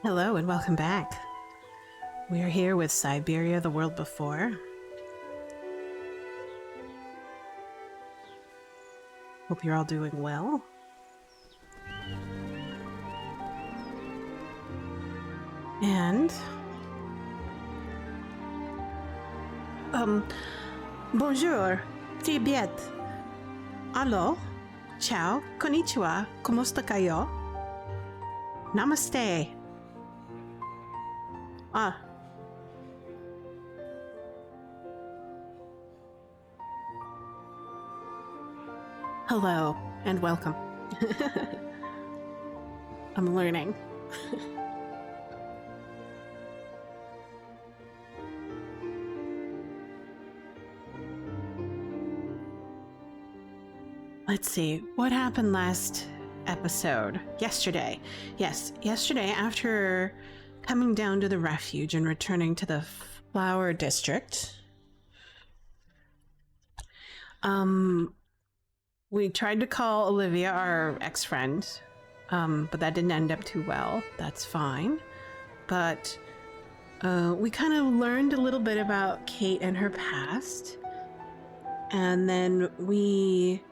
Hello and welcome back. We are here with Syberia, the world before. Hope you're all doing well. And bonjour, Tibet. Allo, ciao, konnichiwa, kumusta kayo? Namaste. Hello and welcome. I'm learning. Let's see, what happened last episode? Yesterday. Yes, yesterday after coming down to the refuge and returning to the flower district, we tried to call Olivia, our ex-friend, but that didn't end up too well. That's fine. But we kind of learned a little bit about Kate and her past. And then we,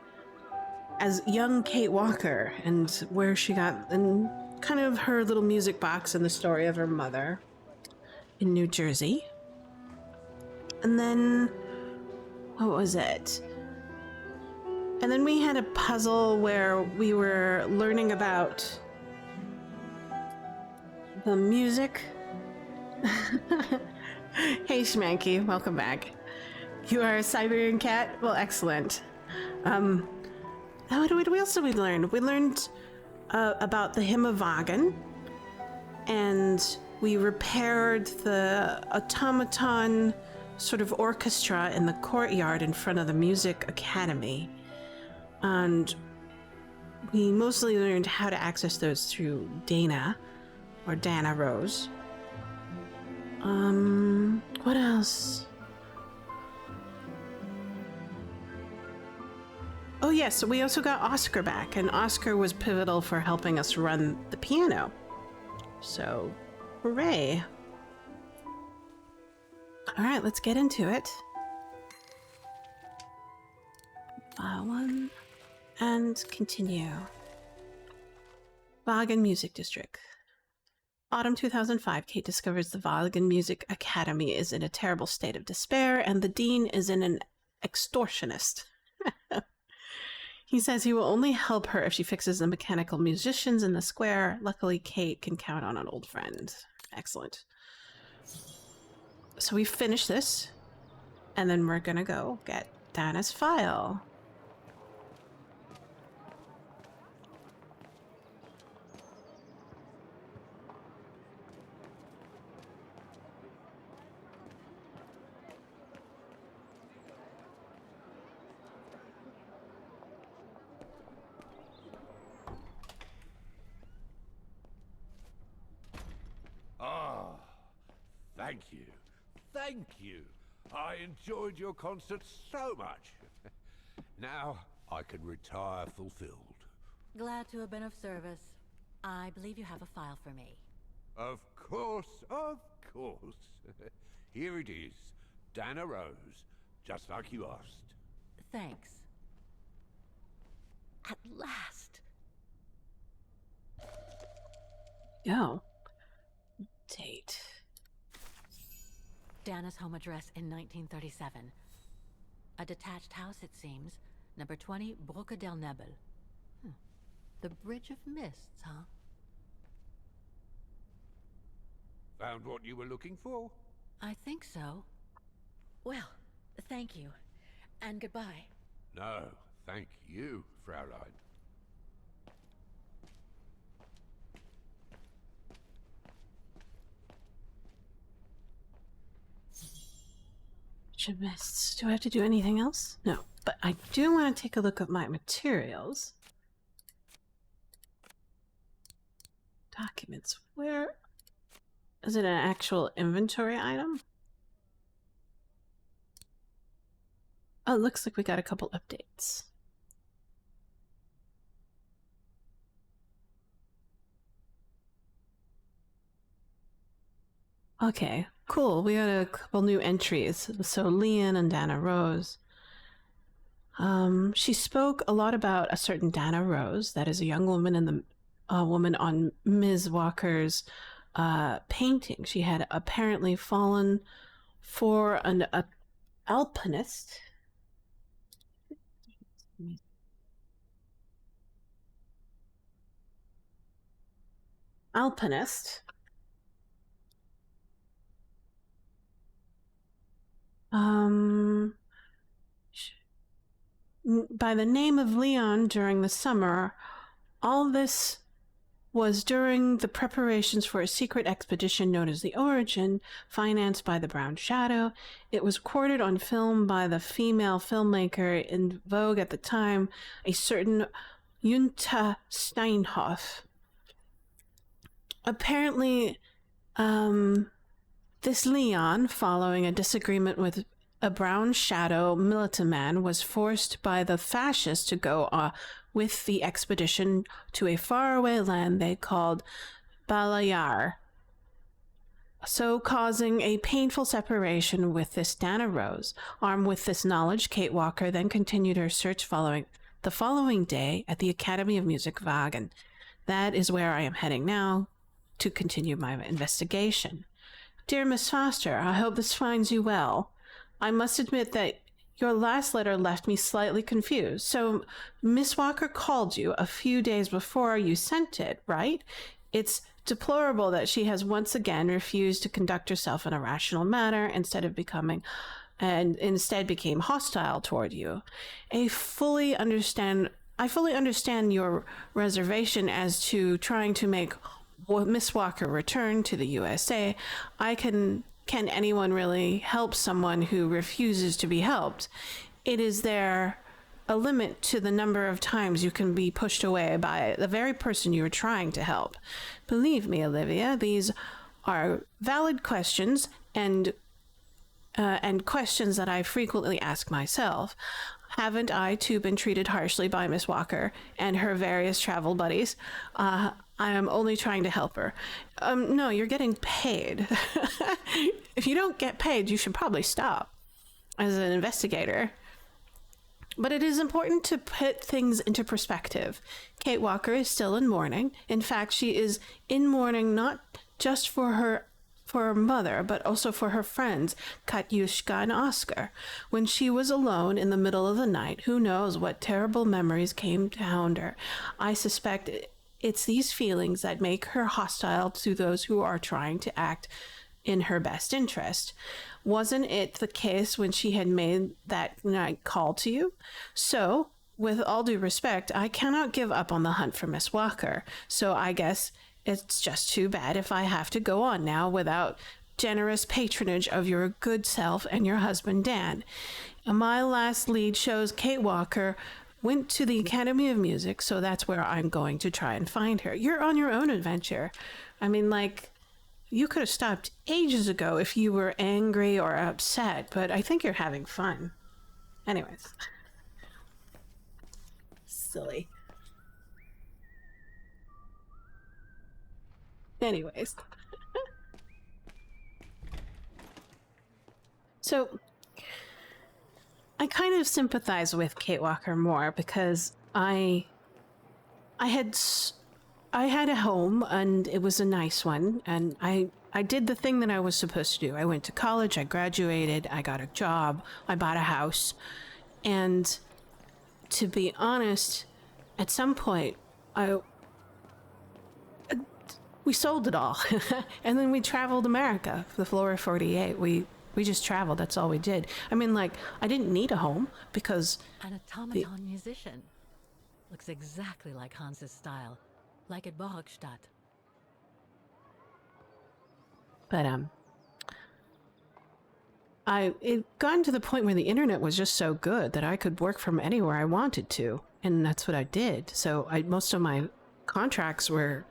as young Kate Walker, and where she got, and kind of her little music box and the story of her mother in New Jersey. And then, what was it? And then we had a puzzle where we were learning about the music. Hey, Schmanky, welcome back. You are a Siberian cat? Well, excellent. What else did we learn? We learned about the Hymn of Wagen, and we repaired the automaton sort of orchestra in the courtyard in front of the Music Academy. And we mostly learned how to access those through Dana, or Dana Rose. What else? Oh yes, so we also got Oscar back, and Oscar was pivotal for helping us run the piano. So, hooray. Alright, let's get into it. File 1. And continue. Wagen Music District. Autumn 2005, Kate discovers the Wagen Music Academy is in a terrible state of despair, and the dean is an extortionist. He says he will only help her if she fixes the mechanical musicians in the square. Luckily, Kate can count on an old friend. Excellent. So we finish this, and then we're gonna go get Dana's file. Thank you. Thank you. I enjoyed your concert so much. Now I can retire fulfilled. Glad to have been of service. I believe you have a file for me. Of course, of course. Here it is. Dana Rose, just like you asked. Thanks. At last. Oh. Date. Dana's home address in 1937. A detached house, it seems. Number 20, Brücke del Nebel. The Bridge of Mists, huh? Found what you were looking for? I think so. Well, thank you. And goodbye. No, thank you, Fraulein. Do I have to do anything else? No, but I do want to take a look at my materials. Documents. Where? Is it an actual inventory item? Oh, it looks like we got a couple updates. Okay, cool. We got a couple new entries. So Leon and Dana Rose. She spoke a lot about a certain Dana Rose, that is a young woman in the woman on Ms. Walker's painting. She had apparently fallen for an alpinist. Alpinist. By the name of Leon during the summer. All this was during the preparations for a secret expedition known as the Origin, financed by the Brown Shadow. It was recorded on film by the female filmmaker in vogue at the time, a certain Junta Steinhoff. Apparently, this Leon, following a disagreement with a Brown Shadow militant man, was forced by the fascists to go with the expedition to a faraway land they called Balayar, so causing a painful separation with this Dana Rose. Armed with this knowledge, Kate Walker then continued her search the following day at the Academy of Music Wagen. That is where I am heading now to continue my investigation. Dear Miss Foster, I hope this finds you well. I must admit that your last letter left me slightly confused. So Miss Walker called you a few days before you sent it, right? It's deplorable that she has once again refused to conduct herself in a rational manner instead became hostile toward you. I fully understand your reservation as to trying to make Miss Walker return to the USA. Can anyone really help someone who refuses to be helped? Is there a limit to the number of times you can be pushed away by the very person you are trying to help? Believe me, Olivia, these are valid questions and questions that I frequently ask myself. Haven't I too been treated harshly by Miss Walker and her various travel buddies? I am only trying to help her. No, you're getting paid. If you don't get paid, you should probably stop as an investigator. But it is important to put things into perspective. Kate Walker is still in mourning. In fact, she is in mourning not just for her mother, but also for her friends, Katyushka and Oscar. When she was alone in the middle of the night, who knows what terrible memories came to hound her. I suspect it's these feelings that make her hostile to those who are trying to act in her best interest. Wasn't it the case when she had made that night call to you? So, with all due respect, I cannot give up on the hunt for Miss Walker. So I guess it's just too bad if I have to go on now without generous patronage of your good self and your husband, Dan. My last lead shows Kate Walker went to the Academy of Music, so that's where I'm going to try and find her. You're on your own adventure. I mean, like, you could have stopped ages ago if you were angry or upset, but I think you're having fun. Anyways. Silly. Anyways. So, I kind of sympathize with Kate Walker more because I had a home and it was a nice one, and I did the thing that I was supposed to do. I went to college, I graduated, I got a job, I bought a house, and to be honest, at some point we sold it all. And then we traveled America, the Flora 48. We just traveled. That's all we did. I mean, like, I didn't need a home because... An automaton musician. Looks exactly like Hans's style. Like at Borgstadt. But, it gotten to the point where the internet was just so good that I could work from anywhere I wanted to. And that's what I did. So most of my contracts were...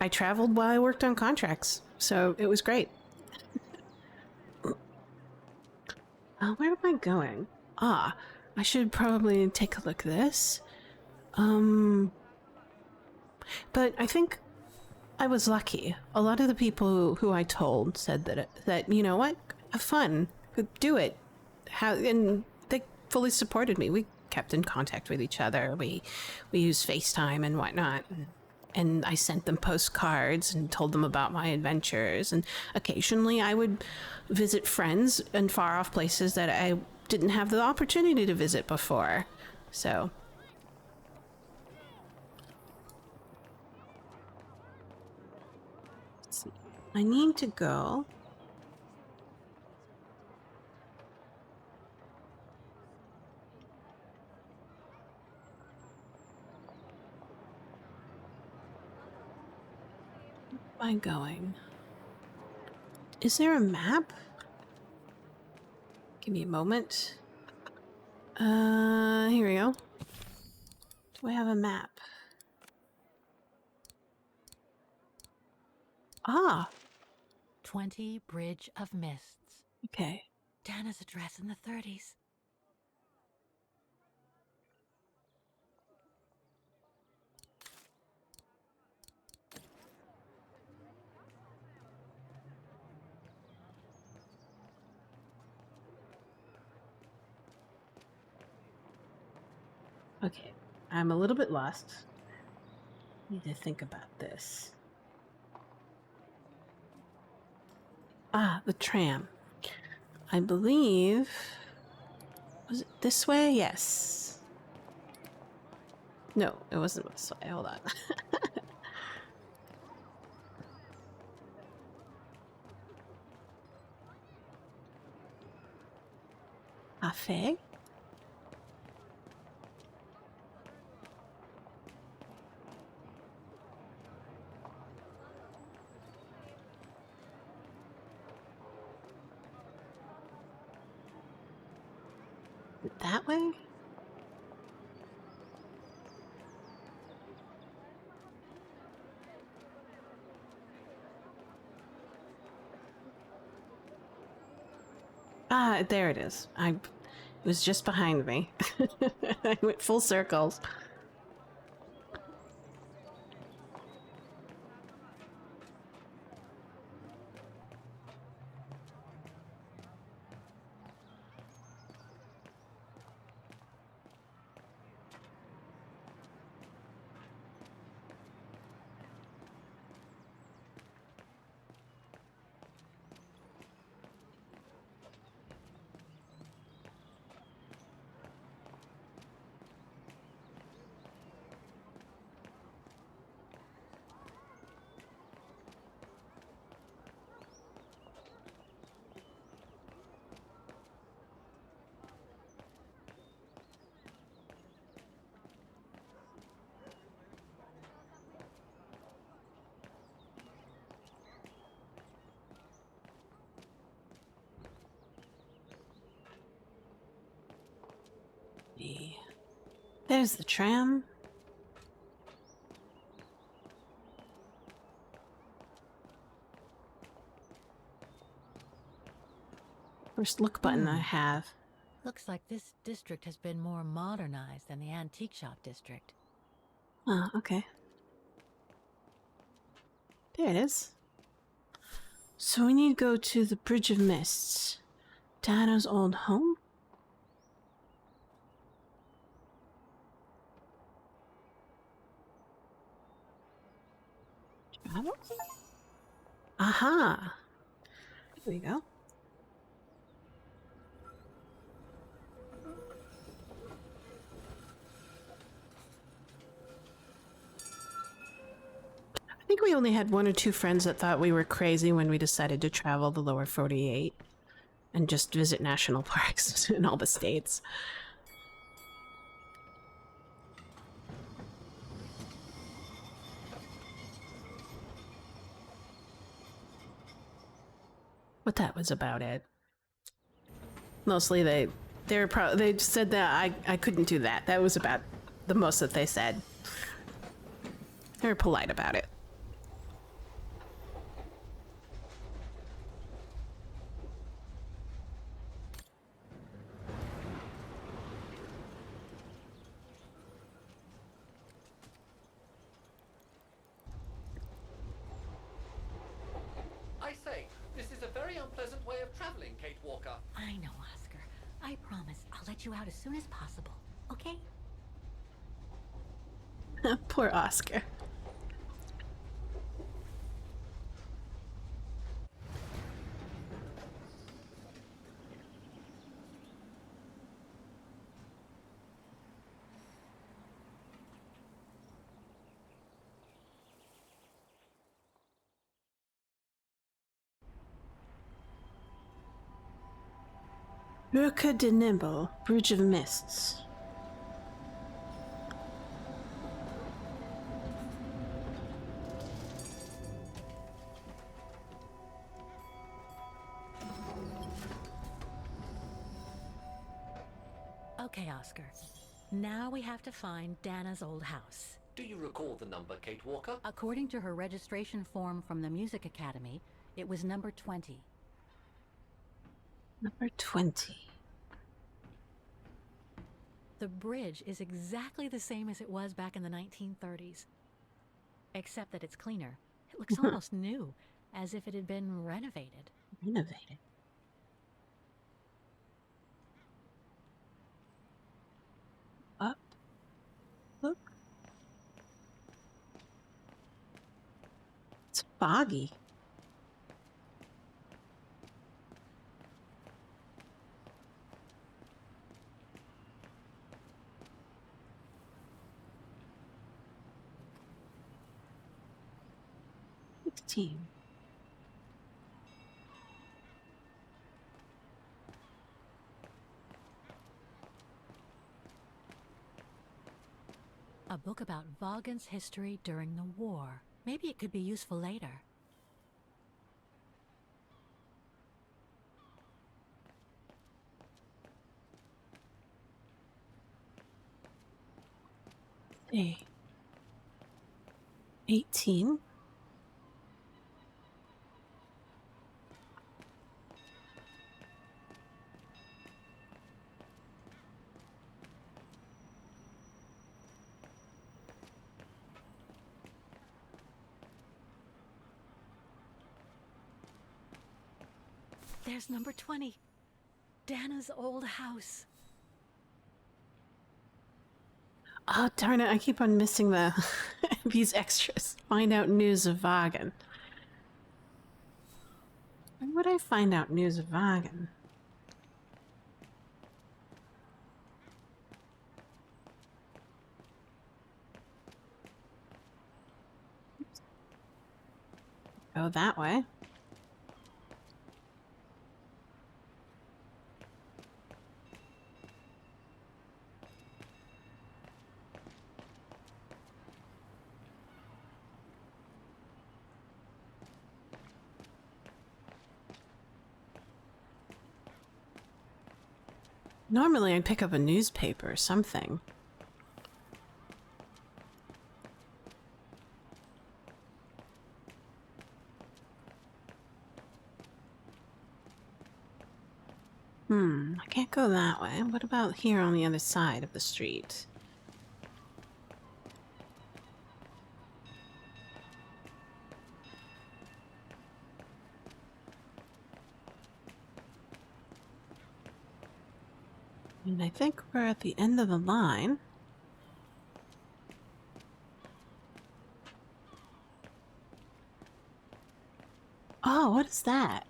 I traveled while I worked on contracts. So it was great. Where am I going? I should probably take a look at this. But I think I was lucky. A lot of the people who I told said that you know what, have fun, do it. And they fully supported me. We kept in contact with each other. We used FaceTime and whatnot. And I sent them postcards and told them about my adventures. And occasionally I would visit friends in far off places that I didn't have the opportunity to visit before. So. Let's see. I need to go. Where am I going? Is there a map? Give me a moment. Here we go. Do I have a map? Ah, 20 Bridge of Mists. okay. Dana's address in the 30s. Okay, I'm a little bit lost. Need to think about this. Ah, the tram. I believe... Was it this way? Yes. No, it wasn't this way. Hold on. Cafe? That way? Ah, there it is. It was just behind me. I went full circles. There's the tram. First look button I have. Looks like this district has been more modernized than the antique shop district. Oh, okay. There it is. So we need to go to the Bridge of Mists. Dana's old home? Travel? Aha! There we go. I think we only had one or two friends that thought we were crazy when we decided to travel the lower 48 and just visit national parks in all the states. But that was about it. Mostly they said that I couldn't do that. That was about the most that they said. They were polite about it. very unpleasant way of traveling, Kate Walker. I know, Oscar. I promise I'll let you out as soon as possible, okay? Poor Oscar. Burka de Nimble, Bridge of Mists. Okay, Oscar. Now we have to find Dana's old house. Do you recall the number, Kate Walker? According to her registration form from the Music Academy, it was number 20. Number 20. The bridge is exactly the same as it was back in the 1930s. Except that it's cleaner. It looks almost new, as if it had been renovated. Renovated. Up. Look. It's foggy. Team. A book about Vaughan's history during the war. Maybe it could be useful later. Hey. 18. There's number 20. Dana's old house. Oh, darn it. I keep on missing the these extras. Find out news of Vaughan. Where would I find out news of Vaughan? Go that way. Normally I'd pick up a newspaper or something. I can't go that way. What about here on the other side of the street? And I think we're at the end of the line. Oh, what is that?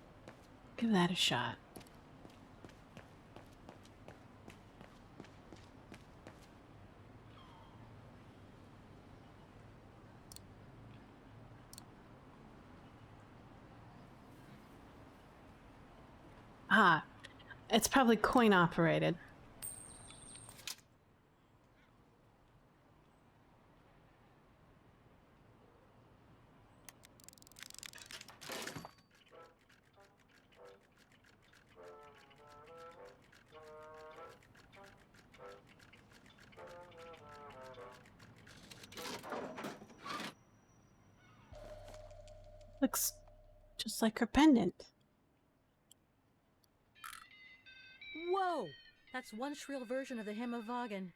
Give that a shot. Ah, it's probably coin operated. Looks just like her pendant. Whoa! That's one shrill version of the Hymn of Vaughan.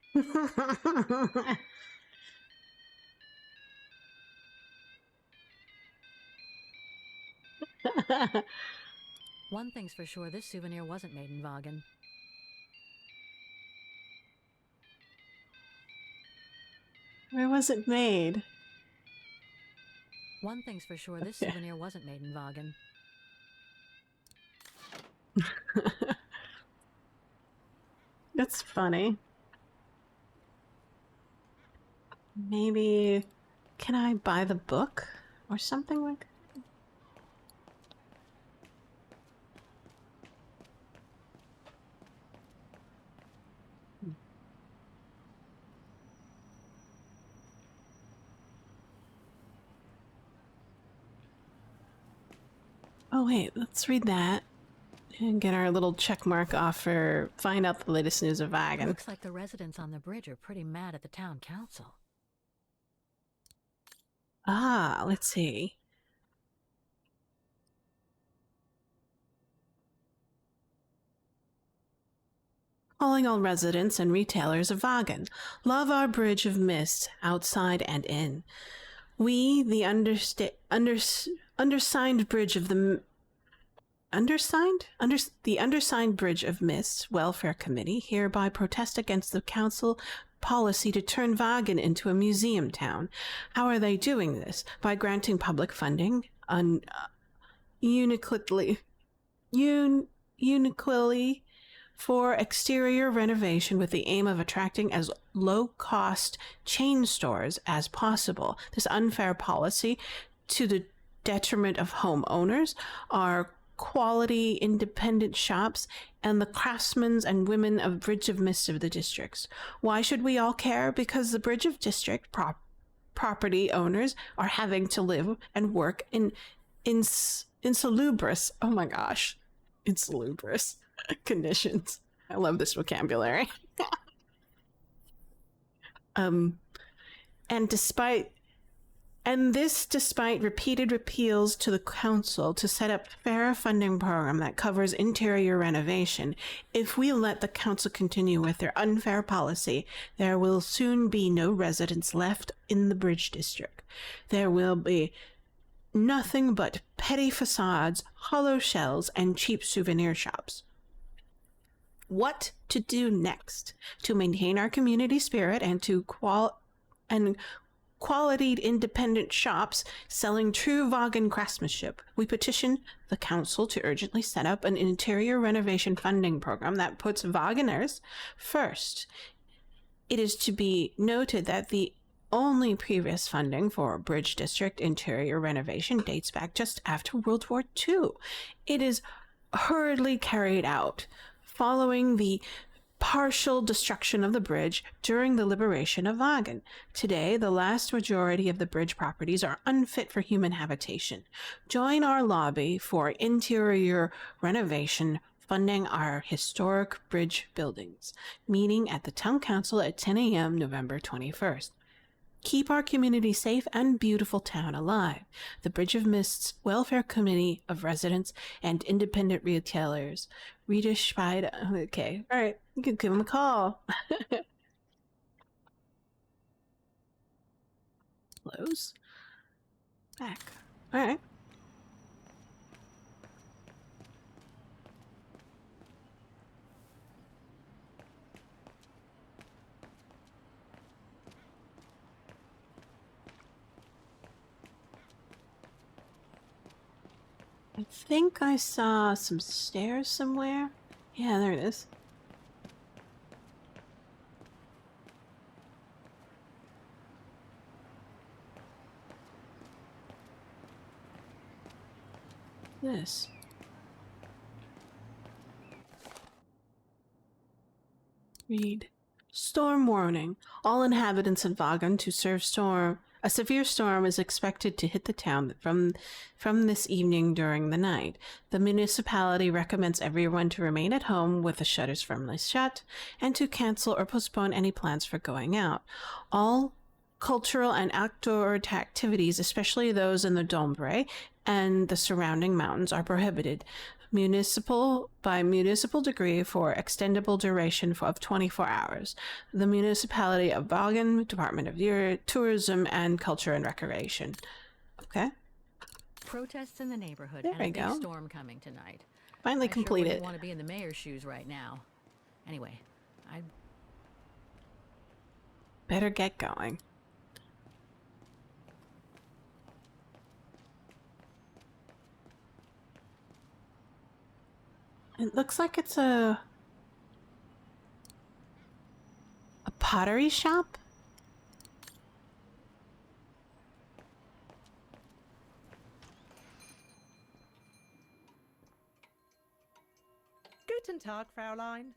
One thing's for sure, this souvenir wasn't made in Vagen. Where was it made? One thing's for sure, this souvenir wasn't made in Vagen. That's funny. Maybe... Can I buy the book? Or something like that? Oh wait, let's read that. And get our little check mark off for find out the latest news of Vagen. Looks like the residents on the bridge are pretty mad at the town council. Ah, let's see. Calling all residents and retailers of Vagen. Love our bridge of mist, outside and in. We, the undersigned bridge of the... the undersigned Bridge of Mist Welfare Committee hereby protest against the council policy to turn Vagen into a museum town. How are they doing this? By granting public funding uniquely for exterior renovation with the aim of attracting as low-cost chain stores as possible. This unfair policy, to the detriment of homeowners, are quality independent shops and the craftsmen and women of Bridge of Mist of the districts. Why should we all care? Because the Bridge of District property owners are having to live and work in insalubrious, oh my gosh, insalubrious conditions. I love this vocabulary. And this despite repeated appeals to the council to set up a fair funding program that covers interior renovation. If we let the council continue with their unfair policy, there will soon be no residents left in the Bridge District. There will be nothing but petty facades, hollow shells, and cheap souvenir shops. What to do next? To maintain our community spirit and to quality independent shops selling true Vagen craftsmanship, we petition the council to urgently set up an interior renovation funding program that puts Vageners first. It is to be noted that the only previous funding for Bridge District interior renovation dates back just after World War II. It is hurriedly carried out following the partial destruction of the bridge during the liberation of Vagen. Today, the vast majority of the bridge properties are unfit for human habitation. Join our lobby for interior renovation funding our historic bridge buildings. Meeting at the Town Council at 10 a.m. November 21st. Keep our community safe and beautiful town alive. The Bridge of Mist's Welfare Committee of Residents and Independent Retailers. Rita Schweid. Okay, all right, you can give him a call. Close. Back. All right. I think I saw some stairs somewhere. Yeah, there it is. This. Read. Storm warning. All inhabitants of Vagen to serve storm. A severe storm is expected to hit the town from this evening during the night. The municipality recommends everyone to remain at home with the shutters firmly shut and to cancel or postpone any plans for going out. All cultural and outdoor activities, especially those in the Dombre and the surrounding mountains, are prohibited. Municipal decree for extendable duration of 24 hours. The Municipality of Vagen, Department of Tourism and Culture and Recreation. Okay. Protests in the neighborhood There and a we big go. storm coming tonight. Finally I completed. Sure want to be in the mayor's shoes right now. Anyway, I Better get going. It looks like it's a pottery shop. Guten Tag, Fraulein.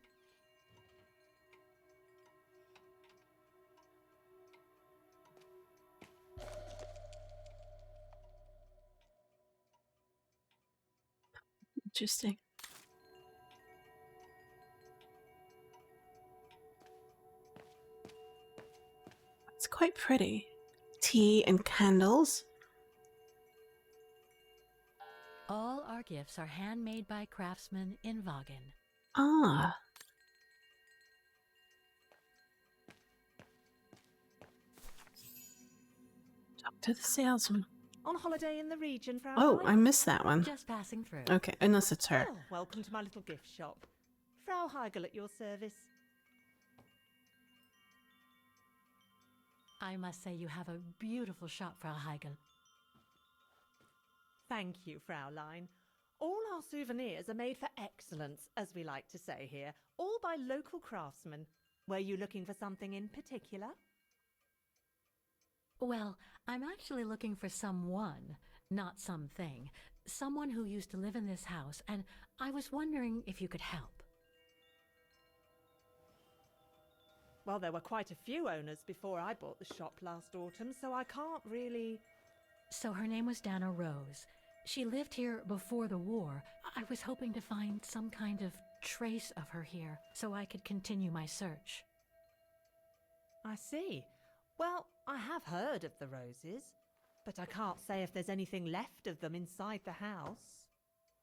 Interesting. It's quite pretty. Tea and candles. all our gifts are handmade by craftsmen in Vagen. Ah. Talk to the salesman. On holiday in the region, Fraulein? Oh, I missed that one. Just passing through. Okay, unless it's her. Oh, welcome to my little gift shop. Frau Heigl at your service. I must say you have a beautiful shop, Frau Heigl. Thank you, Fraulein. All our souvenirs are made for excellence, as we like to say here, all by local craftsmen. Were you looking for something in particular? Well, I'm actually looking for someone, not something. Someone who used to live in this house, and I was wondering if you could help. Well, there were quite a few owners before I bought the shop last autumn, so I can't really... So her name was Dana Rose. She lived here before the war. I was hoping to find some kind of trace of her here, so I could continue my search. I see. Well, I have heard of the Roses, but I can't say if there's anything left of them inside the house.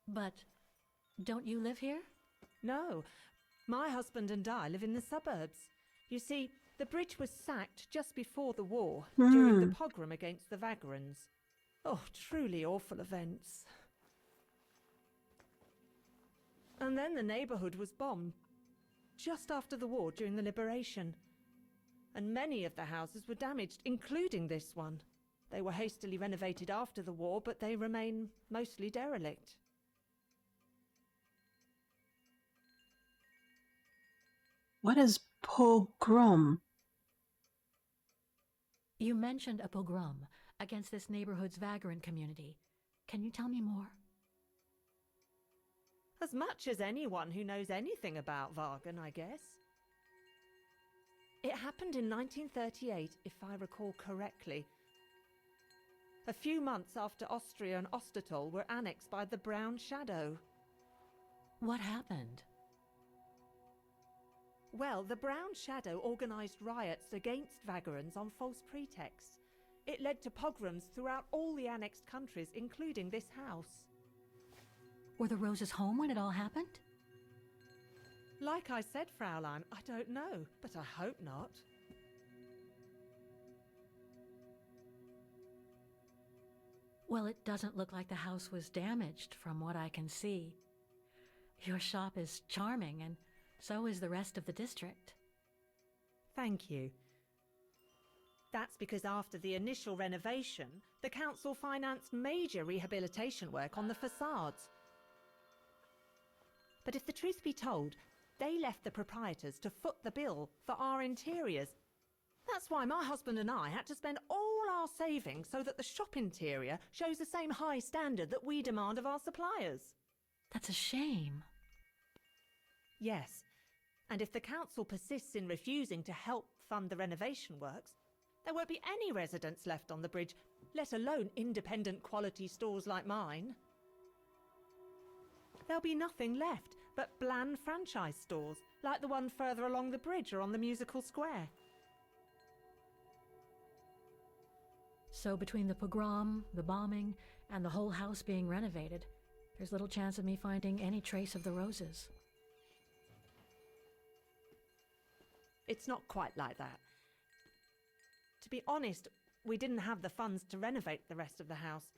But don't you live here? No, my husband and I live in the suburbs. You see, the bridge was sacked just before the war, during the pogrom against the Vagrants. Oh, truly awful events. And then the neighbourhood was bombed, just after the war during the liberation. And many of the houses were damaged, including this one. They were hastily renovated after the war, but they remain mostly derelict. What is pogrom? You mentioned a pogrom against this neighborhood's vagrant community. Can you tell me more? As much as anyone who knows anything about Vagen, I guess. It happened in 1938, if I recall correctly. A few months after Austria and Ostertal were annexed by the Brown Shadow. What happened? Well, the Brown Shadow organised riots against Vagrants on false pretexts. It led to pogroms throughout all the annexed countries, including this house. Were the Roses home when it all happened? Like I said, Fraulein, I don't know, but I hope not. Well, it doesn't look like the house was damaged from what I can see. Your shop is charming, and so is the rest of the district. Thank you. That's because after the initial renovation, the council financed major rehabilitation work on the facades. But if the truth be told, they left the proprietors to foot the bill for our interiors. That's why my husband and I had to spend all our savings so that the shop interior shows the same high standard that we demand of our suppliers. That's a shame. Yes, and if the council persists in refusing to help fund the renovation works, there won't be any residents left on the bridge, let alone independent quality stores like mine. There'll be nothing left but bland franchise stores, like the one further along the bridge or on the musical square. So between the pogrom, the bombing, and the whole house being renovated, there's little chance of me finding any trace of the Roses. It's not quite like that. To be honest, we didn't have the funds to renovate the rest of the house.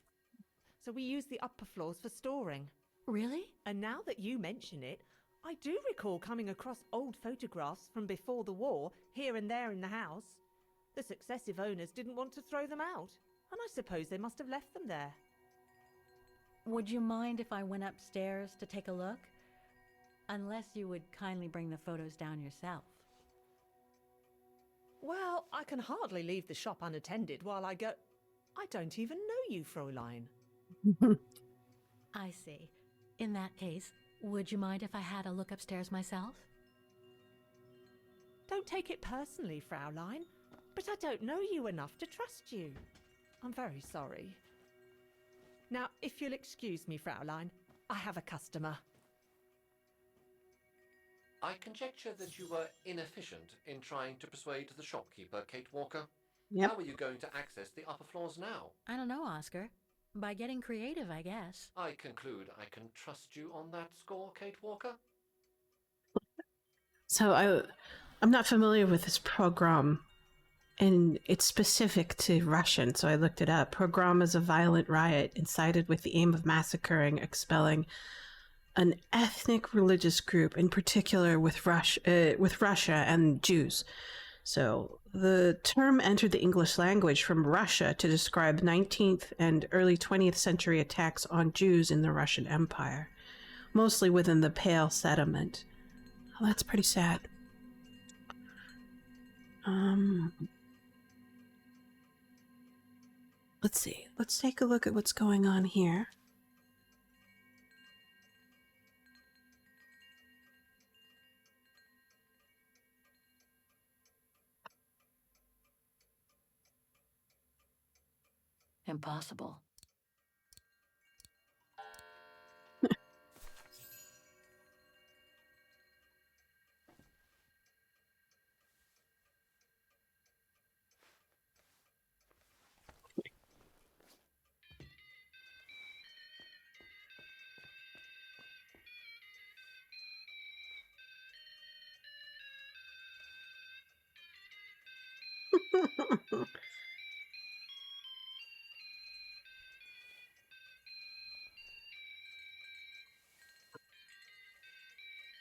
so we use the upper floors for storing. Really? And now that you mention it, I do recall coming across old photographs from before the war here and there in the house. The successive owners didn't want to throw them out, and I suppose they must have left them there. Would you mind if I went upstairs to take a look? Unless you would kindly bring the photos down yourself. Well, I can hardly leave the shop unattended while I go... I don't even know you, Fräulein. I see. In that case, would you mind if I had a look upstairs myself? Don't take it personally, Fräulein, but I don't know you enough to trust you. I'm very sorry. Now, if you'll excuse me, Fräulein, I have a customer. I conjecture that you were inefficient in trying to persuade the shopkeeper, Kate Walker. Yep. How are you going to access the upper floors now? I don't know, Oscar. By getting creative, I guess. I conclude I can trust you on that score, Kate Walker? So I'm not familiar with this program, and it's specific to Russian, so I looked it up. Pogrom is a violent riot incited with the aim of massacring, expelling an ethnic religious group, in particular with Russia and Jews. So the term entered the English language from Russia to describe 19th and early 20th century attacks on Jews in the Russian Empire, mostly within the Pale settlement. Well, that's pretty sad. Let's see. Let's take a look at what's going on here. Impossible.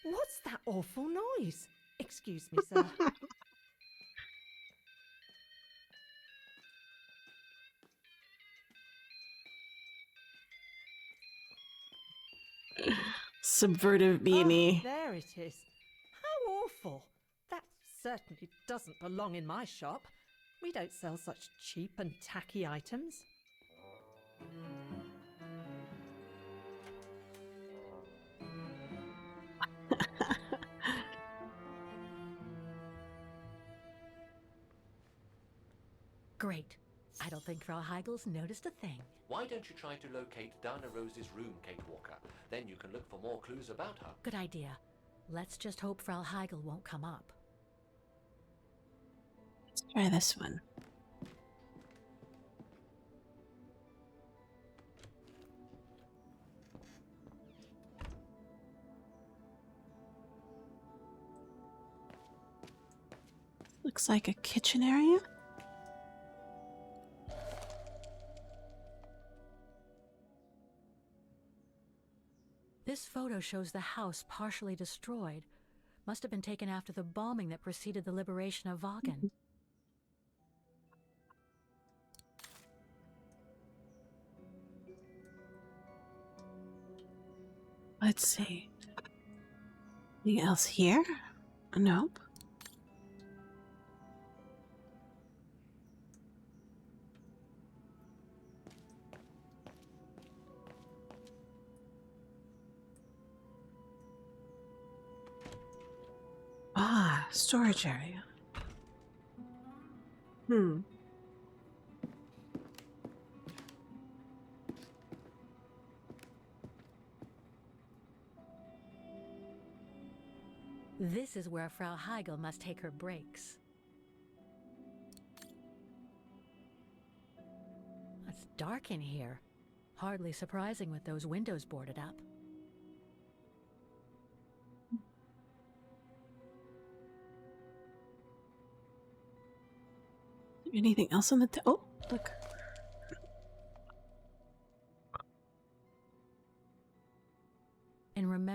What's that awful noise? Excuse me, sir. Subvertive beanie. Oh, there it is. How awful. That certainly doesn't belong in my shop. We don't sell such cheap and tacky items. Great. I don't think Frau Heigel's noticed a thing. Why don't you try to locate Dana Rose's room, Kate Walker? Then you can look for more clues about her. Good idea. Let's just hope Frau Heigel won't come up. Let's try this one. Looks like a kitchen area. This photo shows the house partially destroyed. Must have been taken after the bombing that preceded the liberation of Vagen. Let's see. Anything else here? Nope. Ah, storage area. This is where Frau Heigel must take her breaks. It's dark in here. Hardly surprising with those windows boarded up. Anything else on the oh, look.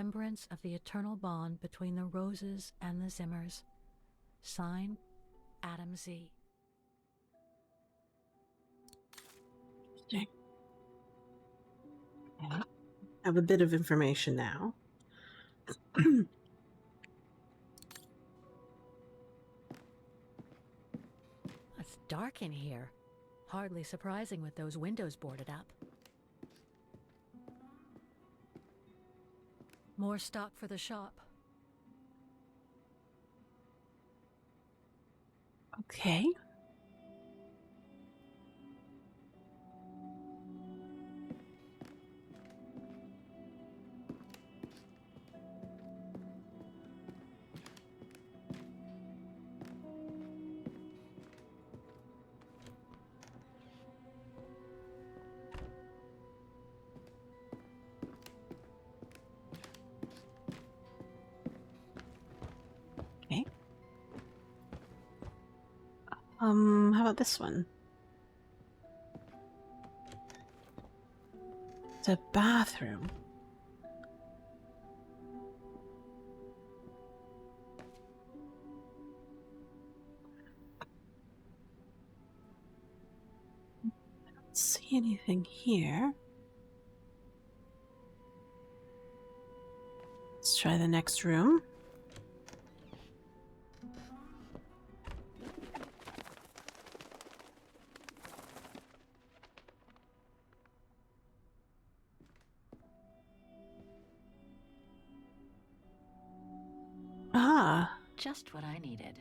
remembrance of the eternal bond between the Roses and the Zimmers. Signed, Adam Z. Okay. I have a bit of information now. It's dark in here. Hardly surprising with those windows boarded up. More stock for the shop. Okay. Okay. How about this one? It's a bathroom. I don't see anything here. Let's try the next room. Ah, Just what I needed.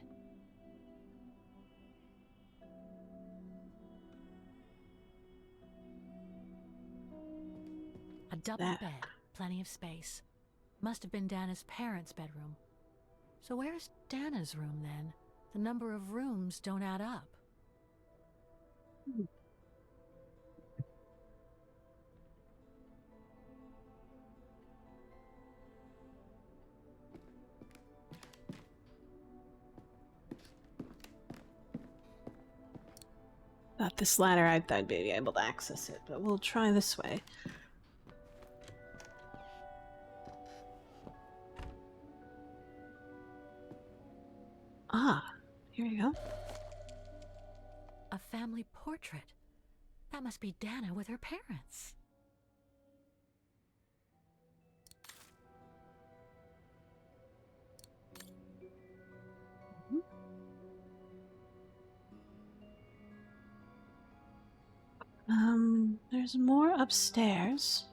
A double That- bed, plenty of space. Must have been Dana's parents' bedroom. So where's Dana's room then? The number of rooms don't add up. thought this ladder I'd be able to access it, but we'll try this way. Ah, here you go. A family portrait. That must be Dana with her parents. There's more upstairs.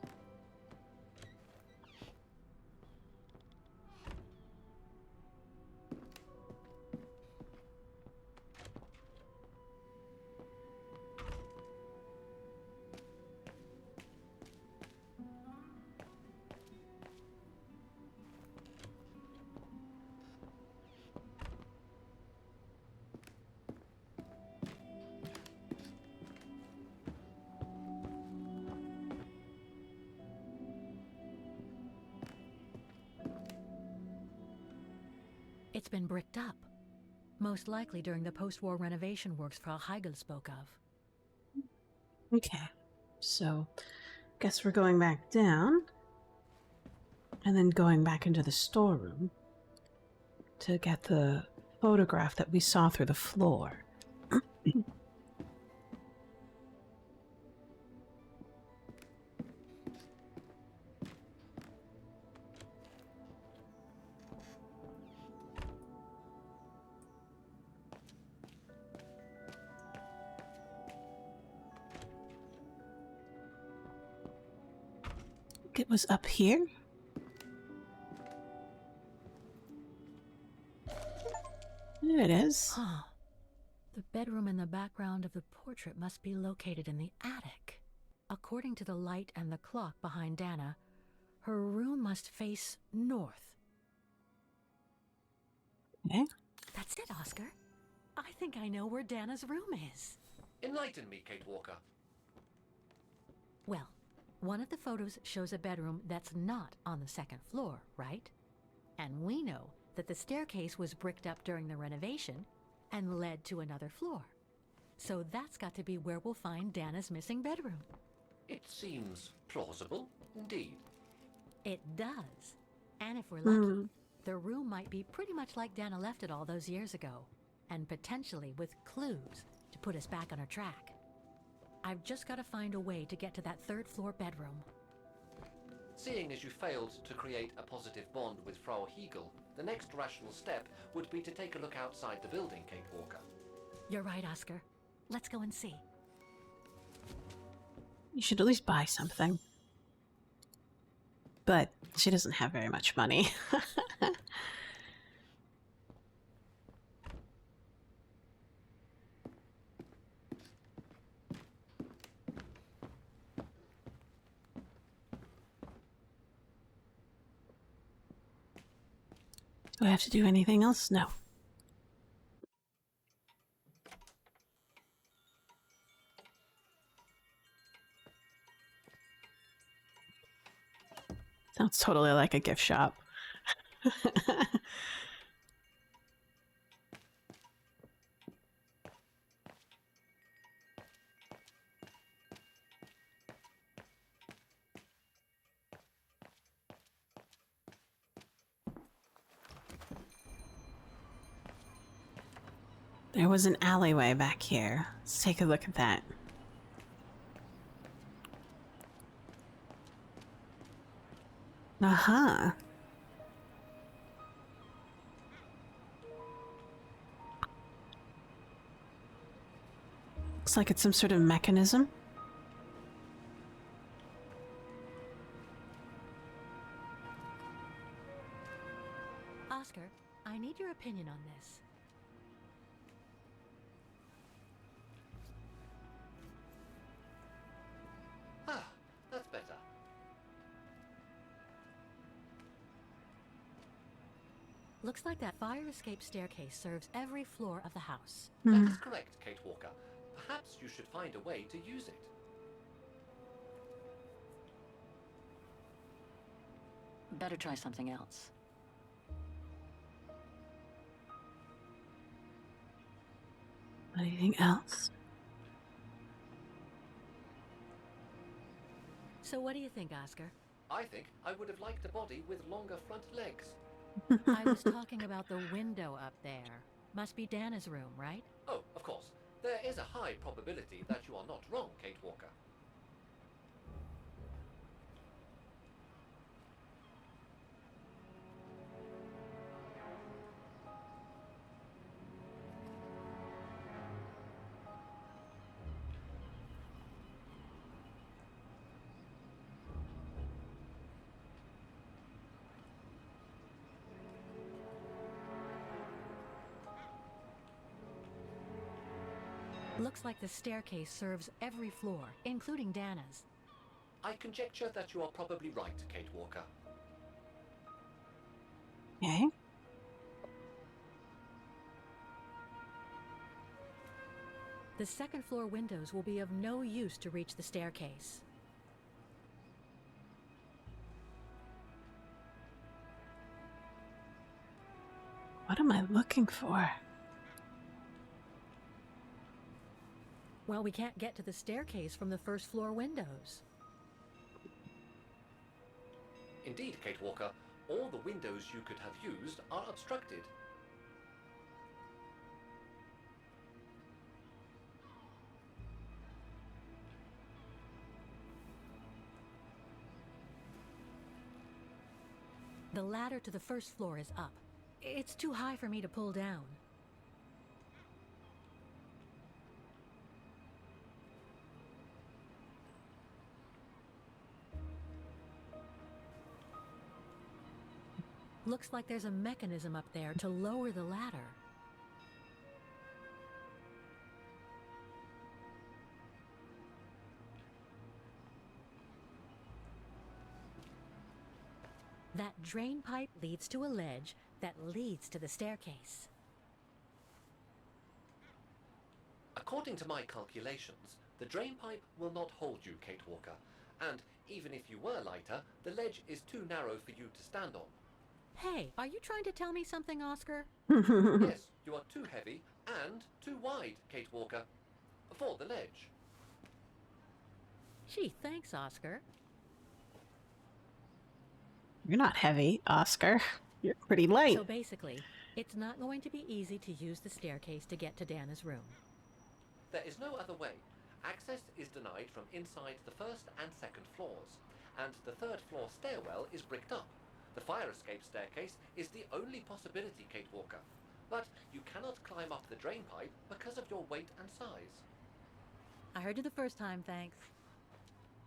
It's been bricked up. Most likely during the post-war renovation works Frau Heigl spoke of. Okay, so guess we're going back down and then going back into the storeroom to get the photograph that we saw through the floor. It was up here. There it is. Huh. The bedroom in the background of the portrait must be located in the attic. According to the light and the clock behind Dana, her room must face north. Okay. That's it, Oscar. I think I know where Dana's room is. Enlighten me, Kate Walker. Well, one of the photos shows a bedroom that's not on the second floor, right? And we know that the staircase was bricked up during the renovation and led to another floor. So that's got to be where we'll find Dana's missing bedroom. It seems plausible, indeed. It does. And if we're lucky, the room might be pretty much like Dana left it all those years ago, and potentially with clues to put us back on our track. I've just got to find a way to get to that third-floor bedroom. Seeing as you failed to create a positive bond with Frau Hegel, the next rational step would be to take a look outside the building, Kate Walker. You're right, Oscar. Let's go and see. You should at least buy something. But she doesn't have very much money. Do I have to do anything else? No. Sounds totally like a gift shop. There was an alleyway back here. Let's take a look at that. Uh-huh. Looks like it's some sort of mechanism. Oscar, I need your opinion on this. Ah, that's better. Looks like that fire escape staircase serves every floor of the house. That is correct, Kate Walker. Perhaps you should find a way to use it. Better try something else. Anything else? So what do you think, Oscar? I think I would have liked a body with longer front legs. I was talking about the window up there. Must be Dana's room, right? Oh, of course. There is a high probability that you are not wrong, Kate Walker. Looks like the staircase serves every floor, including Dana's. I conjecture that you are probably right, Kate Walker. Okay. The second floor windows will be of no use to reach the staircase. What am I looking for? Well, we can't get to the staircase from the first floor windows. Indeed, Kate Walker, all the windows you could have used are obstructed. The ladder to the first floor is up. It's too high for me to pull down. Looks like there's a mechanism up there to lower the ladder. That drain pipe leads to a ledge that leads to the staircase. According to my calculations, the drain pipe will not hold you, Kate Walker. And even if you were lighter, the ledge is too narrow for you to stand on. Hey, are you trying to tell me something, Oscar? Yes, you are too heavy and too wide, Kate Walker, for the ledge. Gee, thanks, Oscar. You're not heavy, Oscar. You're pretty light. So basically, it's not going to be easy to use the staircase to get to Dana's room. There is no other way. Access is denied from inside the first and second floors, and the third floor stairwell is bricked up. The fire escape staircase is the only possibility, Kate Walker. But you cannot climb up the drain pipe because of your weight and size. I heard you the first time, thanks.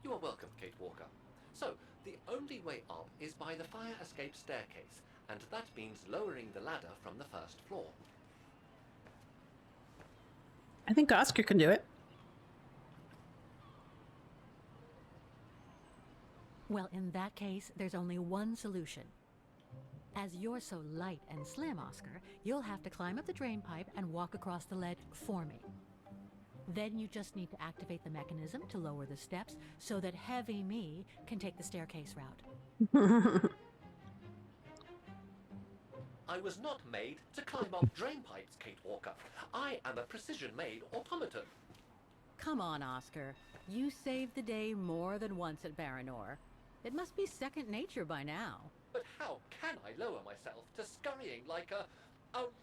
You are welcome, Kate Walker. So, the only way up is by the fire escape staircase, and that means lowering the ladder from the first floor. I think Oscar can do it. Well, in that case, there's only one solution. As you're so light and slim, Oscar, you'll have to climb up the drain pipe and walk across the ledge for me. Then you just need to activate the mechanism to lower the steps so that heavy me can take the staircase route. I was not made to climb up drain pipes, Kate Walker. I am a precision-made automaton. Come on, Oscar. You saved the day more than once at Baranor. It must be second nature by now. But how can I lower myself to scurrying like a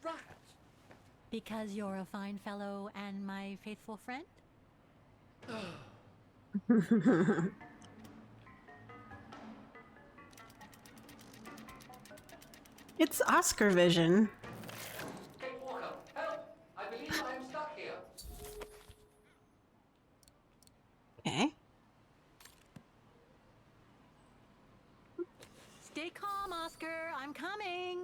rat? Because you're a fine fellow and my faithful friend? It's Oscar vision. Kate Walker, help! I believe I am stuck here. Okay. Stay calm, Oscar. I'm coming.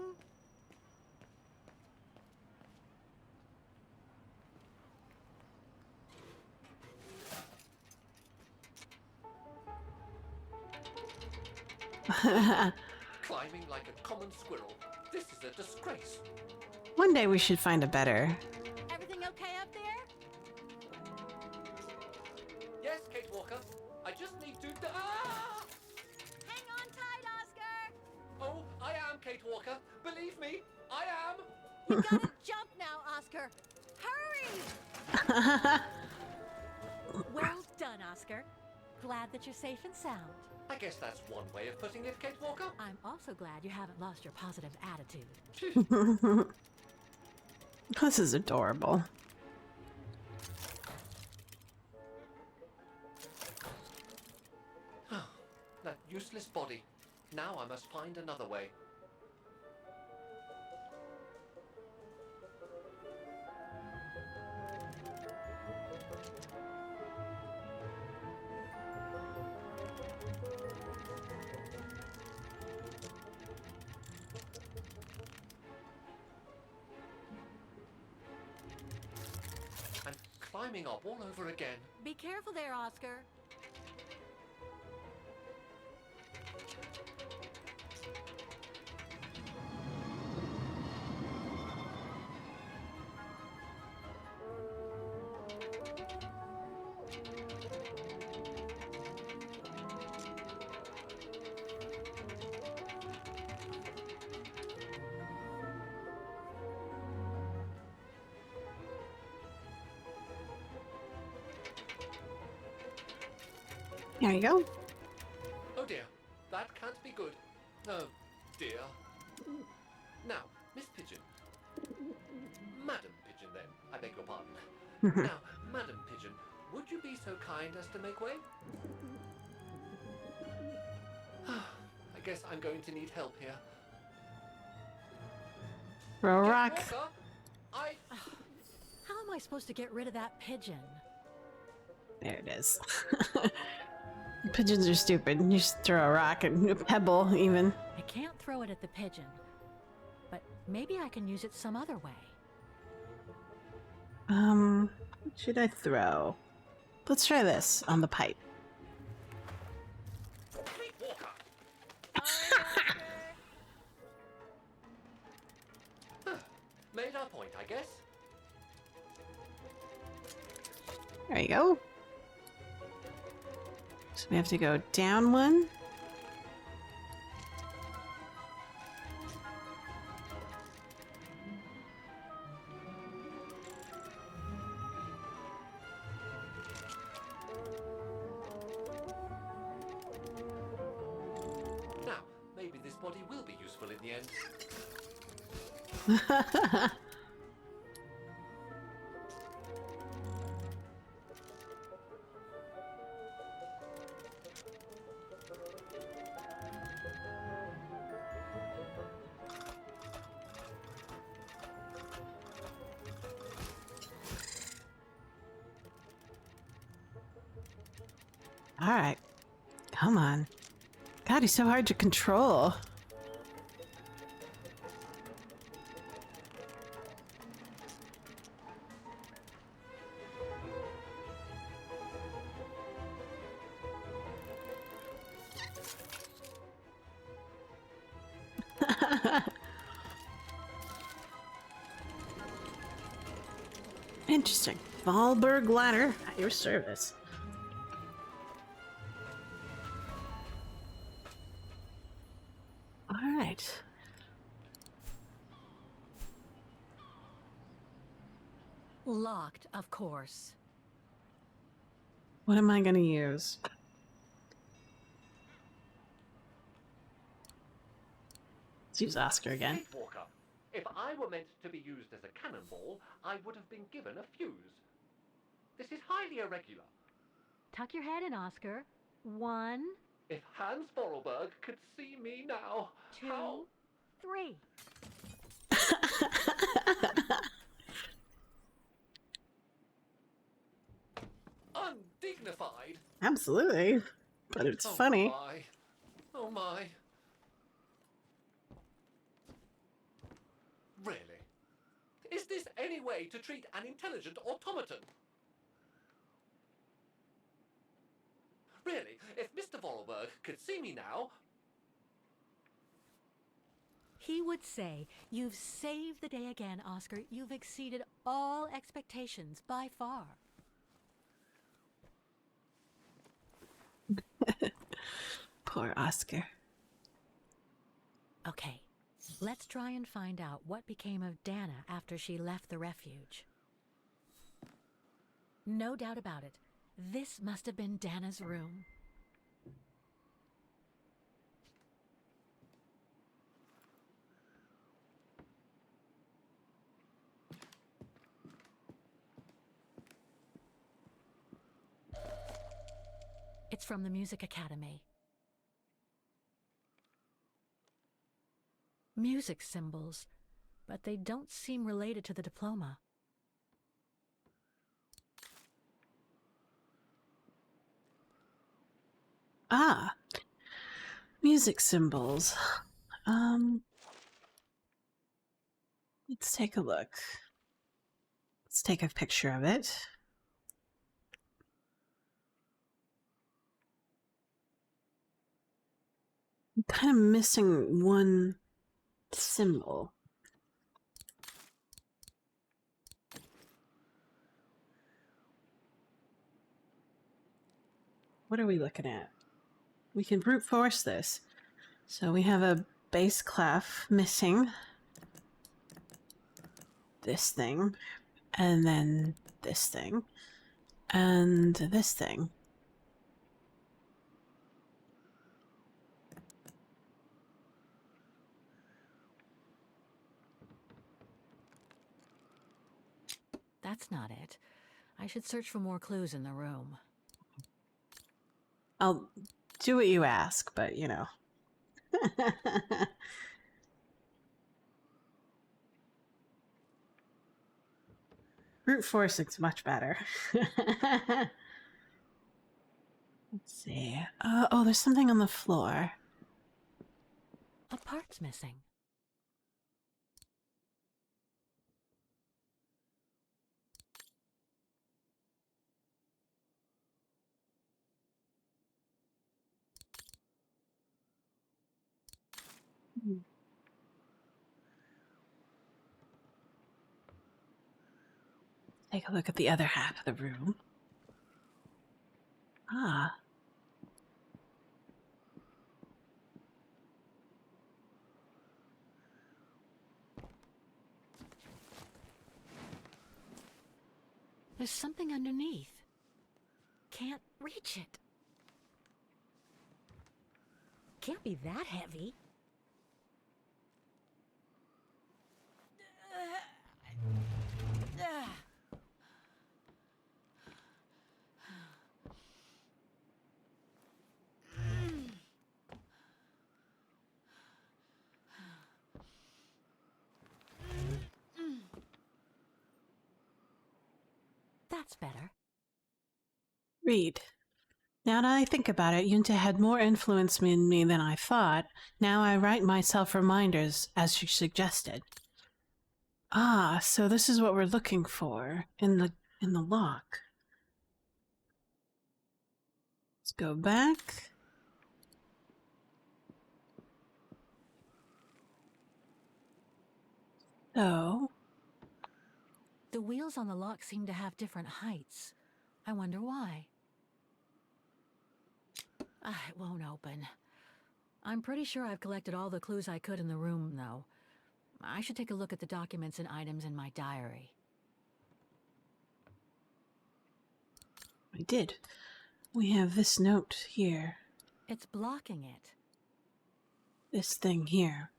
Climbing like a common squirrel. This is a disgrace. One day we should find a better. Everything okay up there? Yes, Kate Walker. I just need to... Ah! Hang on tight, Oscar. Oh, I am Kate Walker. Believe me, I am. You gotta jump now, Oscar. Hurry! Well done, Oscar. Glad that you're safe and sound. I guess that's one way of putting it, Kate Walker. I'm also glad you haven't lost your positive attitude. This is adorable. That useless body. Now I must find another way. I'm climbing up all over again. Be careful there, Oscar. There you go. Oh dear, that can't be good. Oh dear. Now, Miss Pigeon. Madam Pigeon then, I beg your pardon. Now, Madam Pigeon, would you be so kind as to make way? I guess I'm going to need help here. Throw a Kate rock. Walker, How am I supposed to get rid of that pigeon? There it is. Pigeons are stupid. You just throw a rock and a pebble, even. I can't throw it at the pigeon, but maybe I can use it some other way. What should I throw? Let's try this on the pipe. Kate Walker. Made our point, I guess. There you go. So we have to go down one. Now, maybe maybe this body will be useful in the end. All right. Come on. God, he's so hard to control. Interesting. Valberg ladder at your service. All right. Locked, of course. What am I gonna use? Let's use Oscar again. Sleepwalker. If I were meant to be used as a cannonball, I would have been given a fuse. This is highly irregular. Tuck your head in, Oscar. 1, If Hans Vorarlberg could see me now, 2, how... 3. Undignified. Absolutely. But it's funny. My. Oh my. Really? Is this any way to treat an intelligent automaton? Really, if Mr. Vorarlberg could see me now... He would say, "You've saved the day again, Oscar. You've exceeded all expectations by far." Poor Oscar. Okay, let's try and find out what became of Dana after she left the refuge. No doubt about it, this must have been Dana's room. It's from the Music Academy. Music symbols, but they don't seem related to the diploma. Ah. Music symbols. Let's take a look. Let's take a picture of it. I'm kind of missing one symbol. What are we looking at? We can brute force this. So we have a bass clef missing. This thing. And then this thing. And this thing. That's not it. I should search for more clues in the room. I'll do what you ask, but you know. Brute forcing's much better. Let's see. Oh, there's something on the floor. A part's missing. Take a look at the other half of the room. Ah. There's something underneath. Can't reach it. Can't be that heavy. That's better. Read. Now that I think about it, Yunta had more influence in me than I thought. Now I write myself reminders, as she suggested. Ah, so this is what we're looking for in the lock. Let's go back. So, The wheels on the lock seem to have different heights. I wonder why. It won't open. I'm pretty sure I've collected all the clues I could in the room, though. I should take a look at the documents and items in my diary. I did. We have this note here. It's blocking it. This thing here.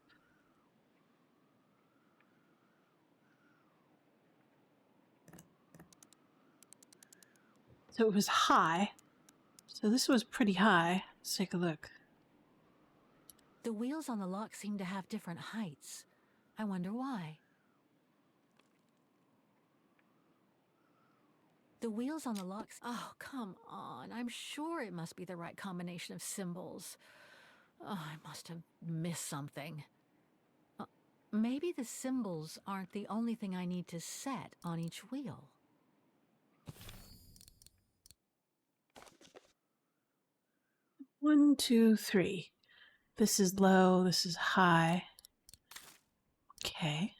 So it was high. So this was pretty high. Let's take a look. The wheels on the lock seem to have different heights. I wonder why. The wheels on the locks... Oh, come on. I'm sure it must be the right combination of symbols. Oh, I must have missed something. Maybe the symbols aren't the only thing I need to set on each wheel. One, two, three. This is low, this is high. Okay.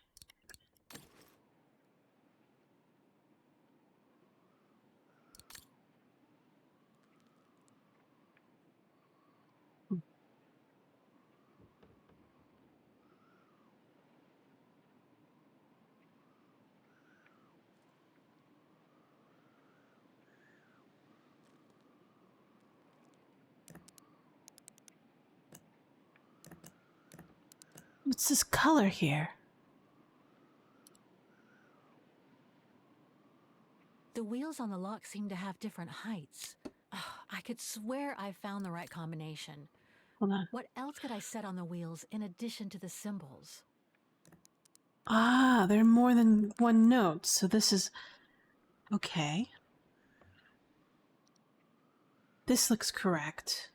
What's this color here? The wheels on the lock seem to have different heights. I could swear I found the right combination. Hold on. What else could I set on the wheels in addition to the symbols? Ah, there are more than one note, so this is... Okay. This looks correct.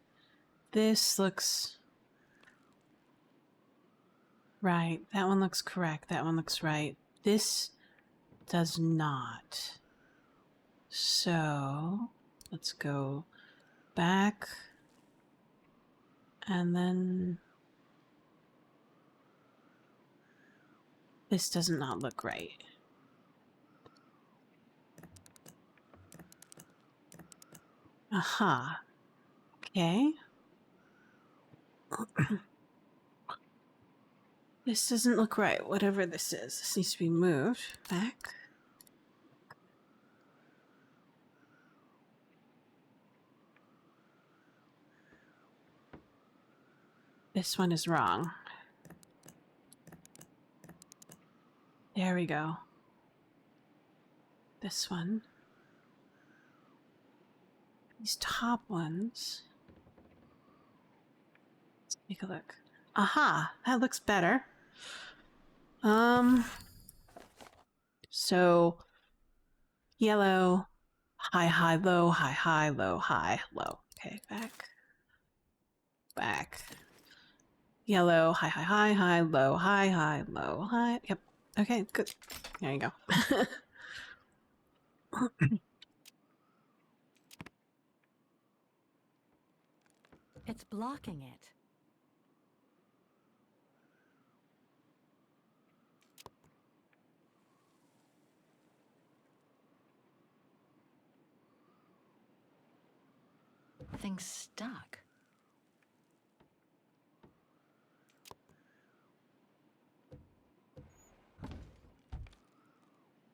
This looks... right. That one looks correct. That one looks right. This does not. So, let's go back. And then... this does not look right. Aha. Okay. This doesn't look right, whatever this is. This needs to be moved back. This one is wrong. There we go. This one. These top ones. Let's take a look. Aha! That looks better. So yellow, high, high, low, high, high, low, high, low. Okay, back. Back. Yellow, high, high, high, high, low, high, high, low, high. Yep. Okay, good. There you go. It's blocking it. Thing's stuck.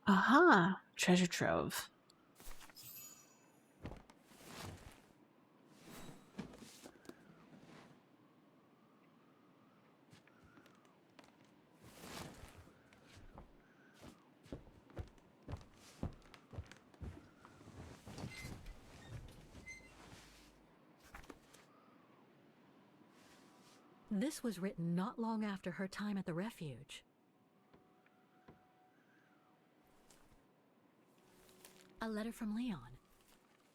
Aha! Treasure trove. This was written not long after her time at the refuge. A letter from Leon.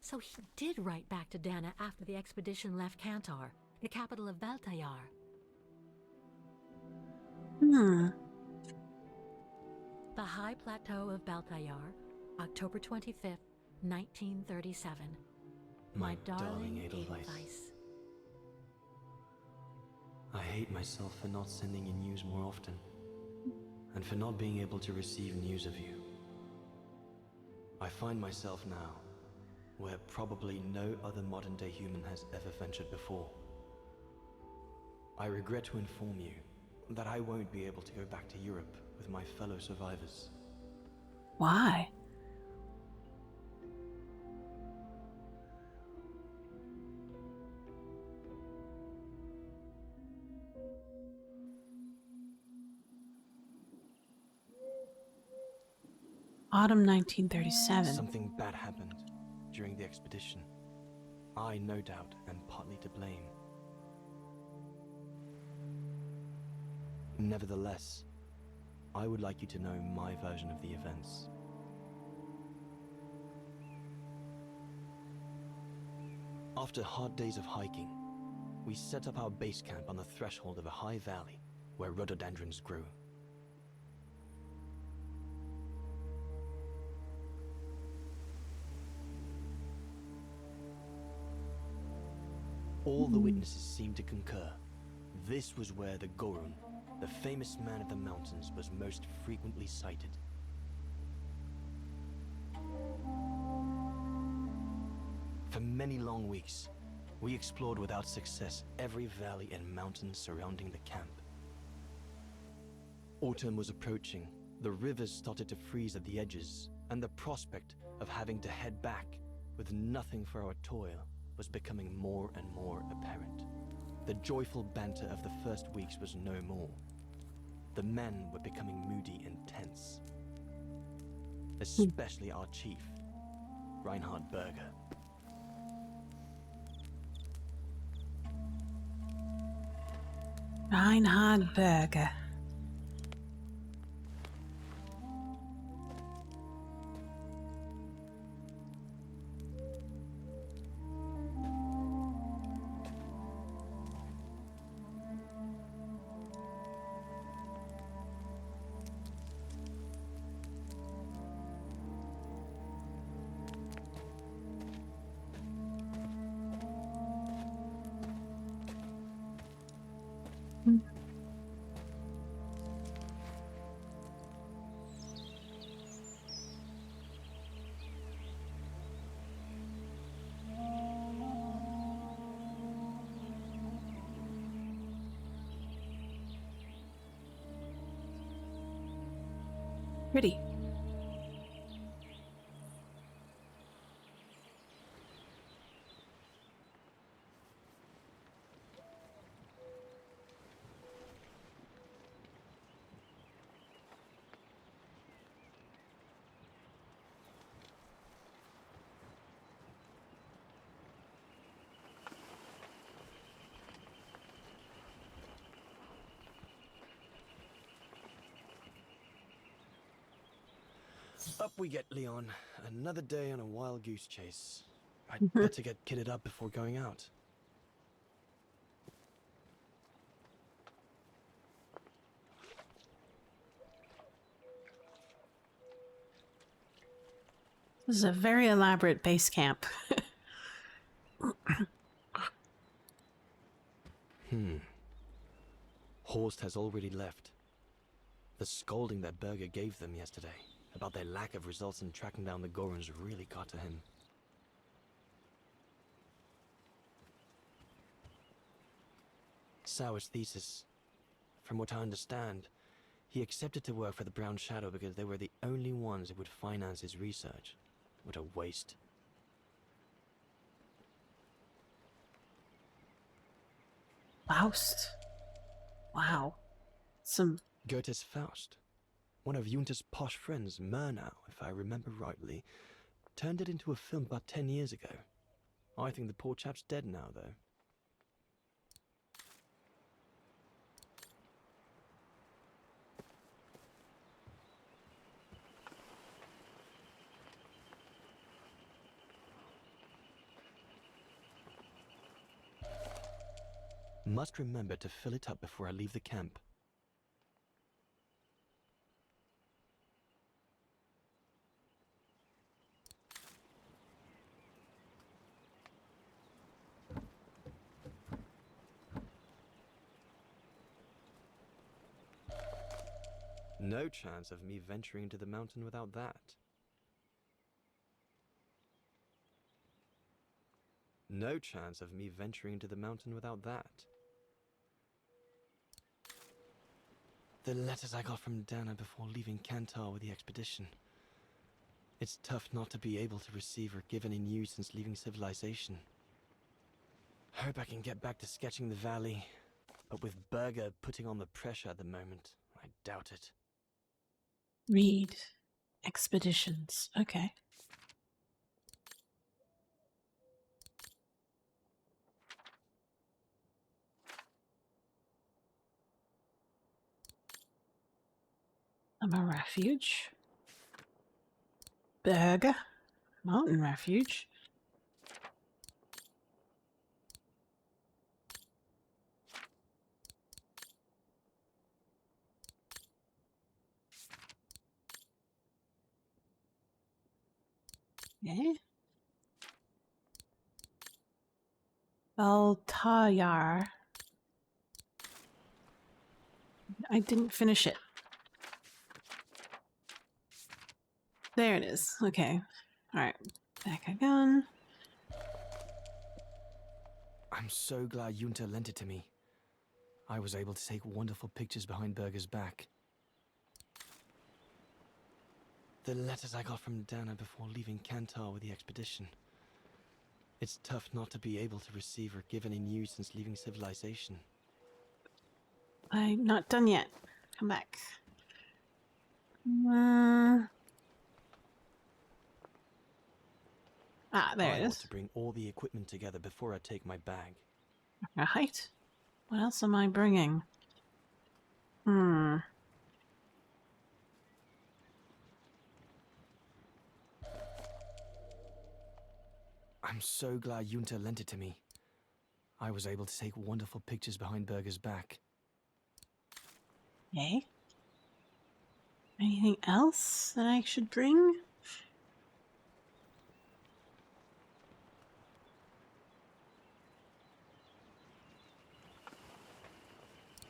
So he did write back to Dana after the expedition left Kantar, the capital of Baltayar. Hmm. The High Plateau of Baltayar, October 25th, 1937. My darling Edelweiss. I hate myself for not sending you news more often, and for not being able to receive news of you. I find myself now where probably no other modern-day human has ever ventured before. I regret to inform you that I won't be able to go back to Europe with my fellow survivors. Why? Autumn 1937. Something bad happened during the expedition. I, no doubt, am partly to blame. Nevertheless, I would like you to know my version of the events. After hard days of hiking, we set up our base camp on the threshold of a high valley where rhododendrons grew. All the witnesses seemed to concur. This was where the Gorun, the famous man of the mountains, was most frequently sighted. For many long weeks, we explored without success every valley and mountain surrounding the camp. Autumn was approaching, the rivers started to freeze at the edges, and the prospect of having to head back with nothing for our toil was becoming more and more apparent. The joyful banter of the first weeks was no more. The men were becoming moody and tense. Especially our chief, Reinhard Berger. Reinhard Berger. Pretty. Up we get, Leon. Another day on a wild goose chase. I'd better get kitted up before going out. This is a very elaborate base camp. Horst has already left. The scolding that Berger gave them yesterday about their lack of results in tracking down the Goruns really got to him. Sauer's thesis. From what I understand, he accepted to work for the Brown Shadow because they were the only ones who would finance his research. What a waste. Faust. Wow. Some... Goethe's Faust. One of Junter's posh friends, Murnau, if I remember rightly, turned it into a film about 10 years ago. I think the poor chap's dead now, though. Must remember to fill it up before I leave the camp. No chance of me venturing into the mountain without that. No chance of me venturing into the mountain without that. The letters I got from Dana before leaving Kantar with the expedition. It's tough not to be able to receive or give any news since leaving civilization. Hope I can get back to sketching the valley, but with Berger putting on the pressure at the moment, I doubt it. Read. Expeditions. Okay. I'm a refuge. Berg. Mountain refuge. Okay. Altayar. I didn't finish it. There it is. Okay. Alright. Back again. I'm so glad Junta lent it to me. I was able to take wonderful pictures behind Berger's back. The letters I got from Dana before leaving Kantar with the expedition. It's tough not to be able to receive or give any news since leaving civilization. I'm not done yet. Come back. There I it want is. to bring all the equipment together before I take my bag. Right. What else am I bringing? I'm so glad Junta lent it to me. I was able to take wonderful pictures behind Berger's back. Okay. Anything else that I should bring?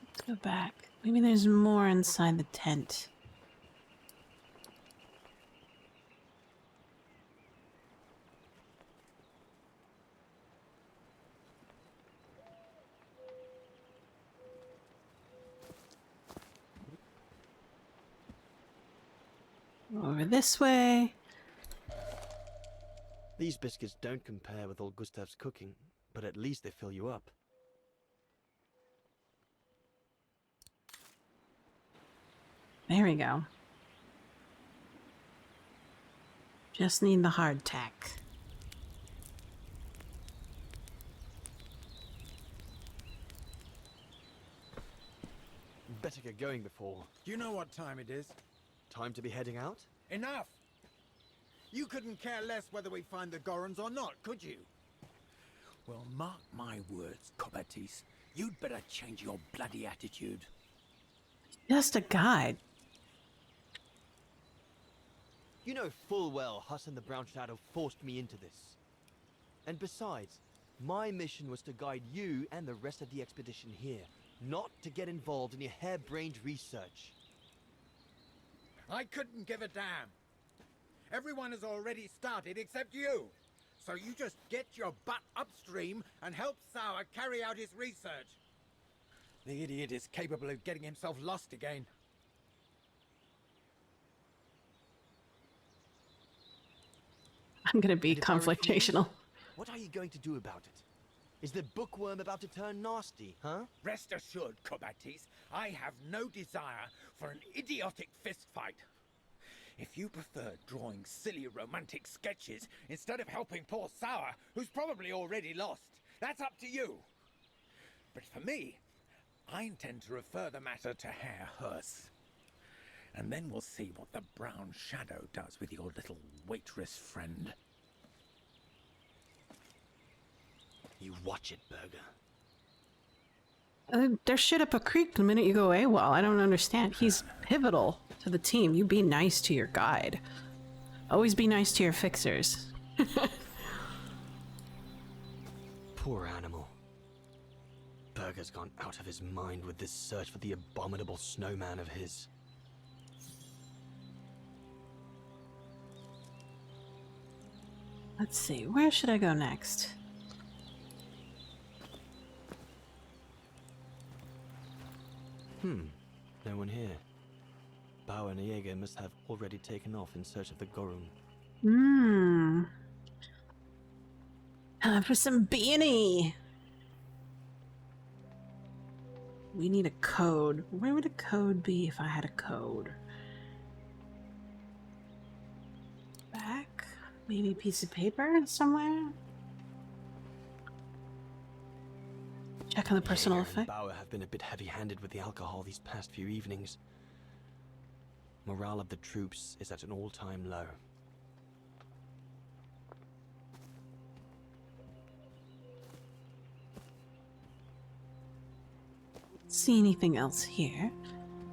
Let's go back. Maybe there's more inside the tent. Over this way. These biscuits don't compare with old Gustav's cooking, but at least they fill you up. There we go. Just need the hardtack. Better get going before. Do you know what time it is? Time to be heading out? Enough! You couldn't care less whether we find the Gorons or not, could you? Well, mark my words, Kobatis. You'd better change your bloody attitude. Just a guide. You know full well Huss and the Brown Shadow forced me into this. And besides, my mission was to guide you and the rest of the expedition here, not to get involved in your harebrained research. I couldn't give a damn. Everyone has already started except you. So you just get your butt upstream and help Sauer carry out his research. The idiot is capable of getting himself lost again. I'm gonna be And if I refuse, conflictational. what are you going to do about it? Is the bookworm about to turn nasty, huh? Rest assured, Kobatis, I have no desire for an idiotic fistfight. If you prefer drawing silly romantic sketches instead of helping poor Sauer, who's probably already lost, that's up to you. But for me, I intend to refer the matter to Herr Hurst. And then we'll see what the Brown Shadow does with your little waitress friend. You watch it, Berger. There's shit up a creek the minute you go AWOL. I don't understand. He's pivotal to the team. You be nice to your guide. Always be nice to your fixers. Poor animal. Berger's gone out of his mind with this search for the abominable snowman of his. Let's see, where should I go next? No one here. Bauer and Jaeger must have already taken off in search of the Gorun. Time for some beanie. We need a code. Where would a code be if I had a code? Back? Maybe a piece of paper somewhere? Check on the personal Jaeger and effect. Bauer have been a bit heavy-handed with the alcohol these past few evenings. Morale of the troops is at an all-time low. See anything else here?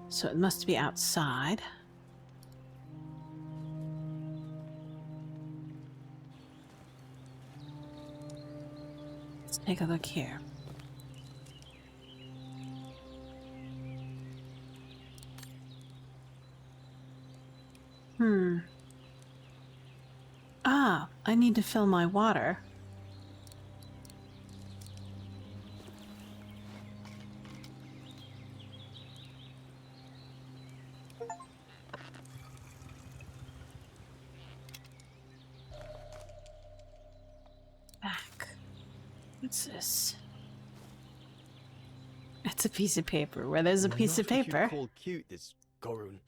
So it must be outside. Let's take a look here. Ah, I need to fill my water. Back. What's this? It's a piece of paper. Where there's a piece of Not what paper. you'd call cute, this Gorun.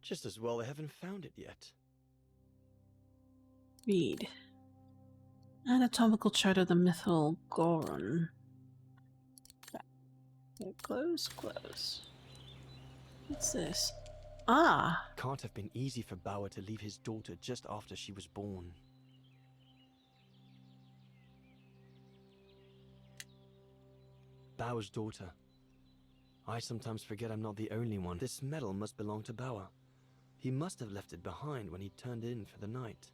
Just as well they haven't found it yet. Read. Anatomical chart of the mythical Gorun. Close, close. What's this? Ah! Can't have been easy for Bauer to leave his daughter just after she was born. Bauer's daughter. I sometimes forget I'm not the only one. This medal must belong to Bauer. He must have left it behind when he turned in for the night.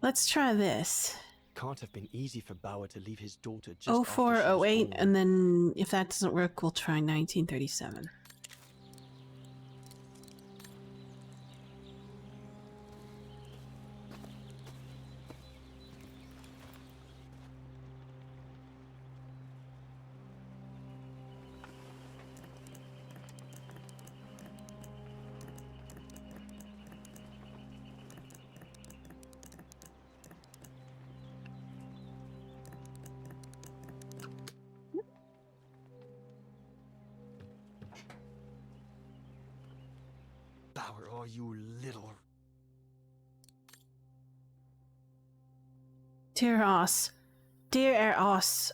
Let's try this. Can't have been easy for Bauer to leave his daughter just after she 04, was 08, born. and then if that doesn't work, we'll try 1937. Bauer, are you little... Dear Os,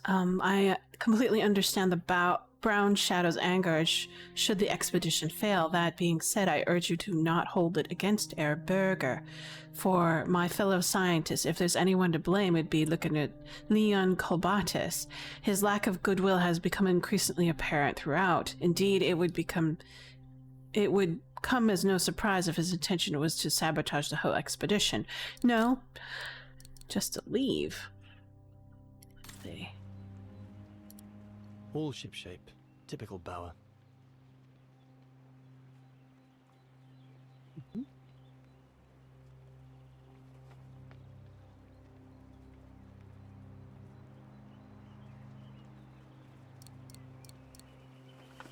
I completely understand the Brown Shadow's anger should the expedition fail. That being said, I urge you to not hold it against Herr Berger. For my fellow scientists, if there's anyone to blame, it'd be looking at Leon Kolbatis. His lack of goodwill has become increasingly apparent throughout. Indeed, it would come as no surprise if his intention was to sabotage the whole expedition. No, just to leave. Let's see. All shipshape. Typical Bauer.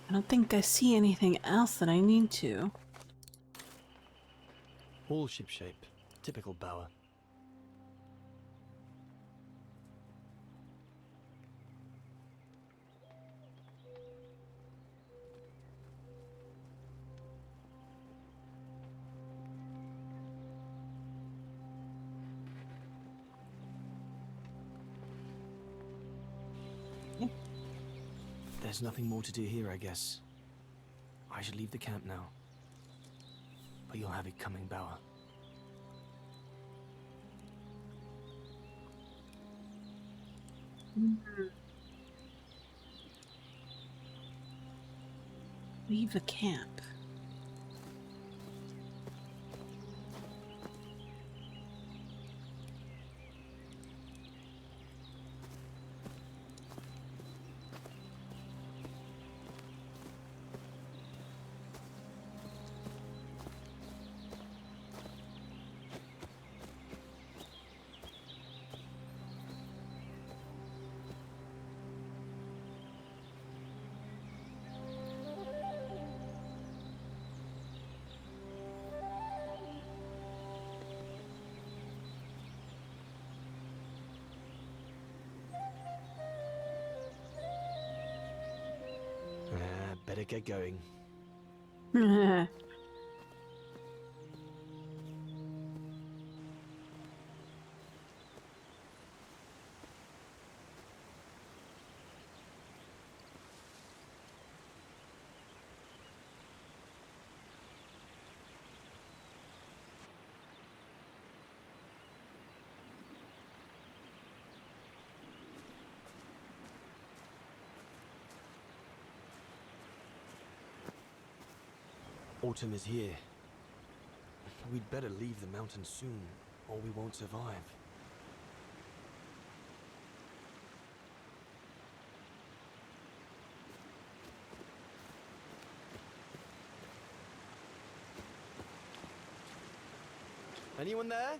I don't think I see anything else that I need to. All shipshape. Typical Bauer. There's nothing more to do here, I guess. I should leave the camp now. But you'll have it coming, Bauer. Leave the camp. Better get going. Autumn is here. We'd better leave the mountains soon, or we won't survive. Anyone there?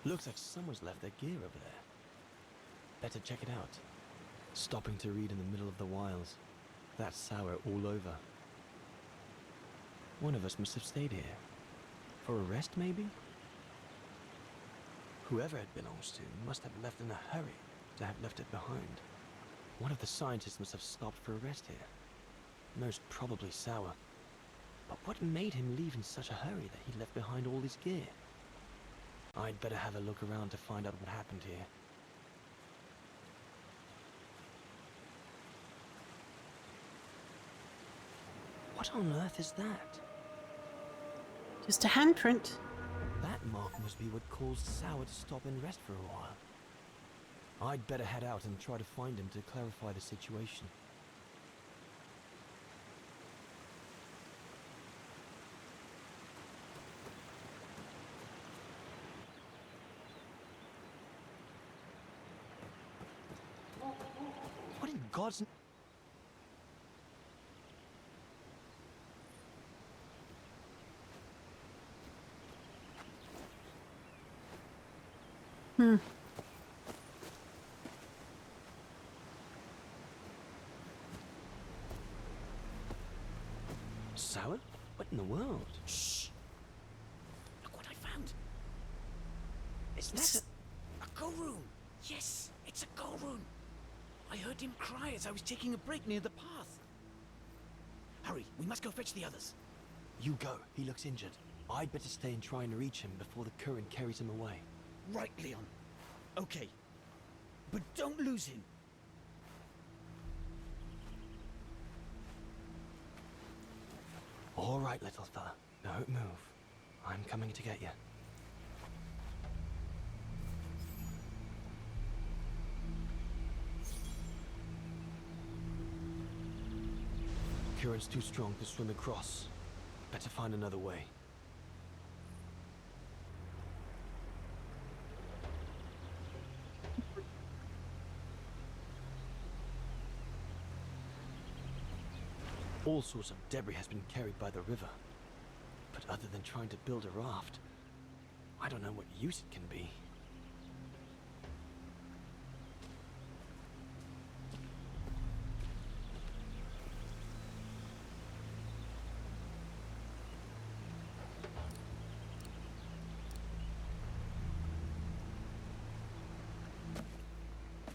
Looks like someone's left their gear over there. Better check it out. Stopping to read in the middle of the wilds. That's sour all over. One of us must have stayed here. For a rest, maybe? Whoever it belongs to must have left in a hurry to have left it behind. One of the scientists must have stopped for a rest here. Most probably Sour. But what made him leave in such a hurry that he left behind all his gear? I'd better have a look around to find out what happened here. What on earth is that? Just a handprint. That mark must be what caused Sour to stop and rest for a while. I'd better head out and try to find him to clarify the situation. What in God's... Sour? What in the world? Shh! Look what I found. Is that a go room? Yes, it's a go room. I heard him cry as I was taking a break near the path. Hurry, we must go fetch the others. You go. He looks injured. I'd better stay and try and reach him before the current carries him away. Right, Leon. Okay. But don't lose him. All right, little fella. Don't move. I'm coming to get you. Current's too strong to swim across. Better find another way. All sorts of debris has been carried by the river. But other than trying to build a raft, I don't know what use it can be.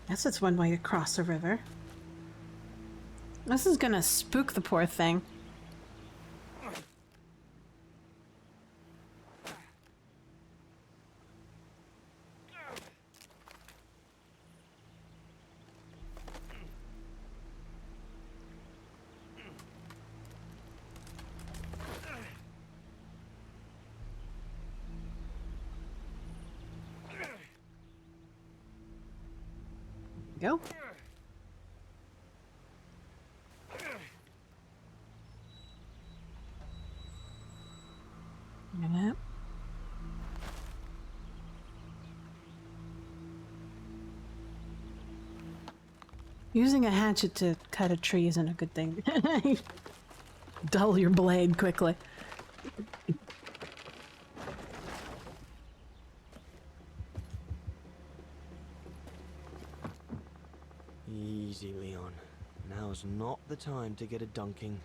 Guess it's one way to cross a river. This is gonna spook the poor thing. Go. Yeah. Using a hatchet to cut a tree isn't a good thing. Dull your blade quickly. Easy, Leon. Now's not the time to get a dunking.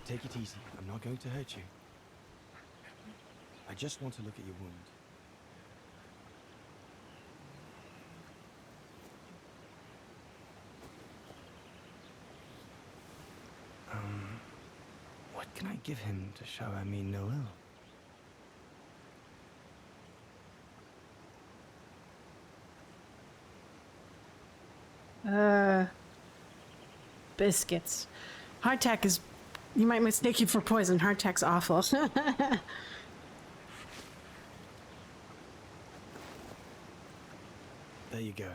Take it easy. I'm not going to hurt you. I just want to look at your wound. What can I give him to show I mean no ill? Biscuits. Hardtack is... You might mistake it for poison. Hardtack's awful. There you go.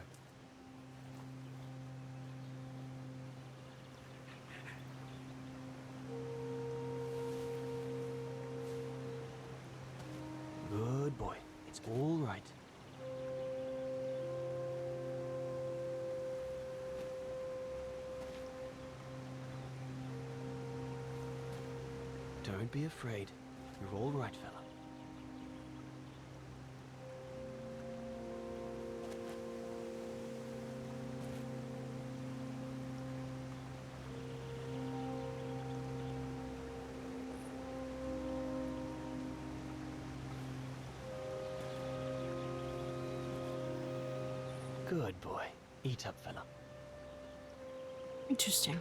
Good boy. It's all right. Don't be afraid. You're all right, fella. Good boy. Eat up, fella. Interesting.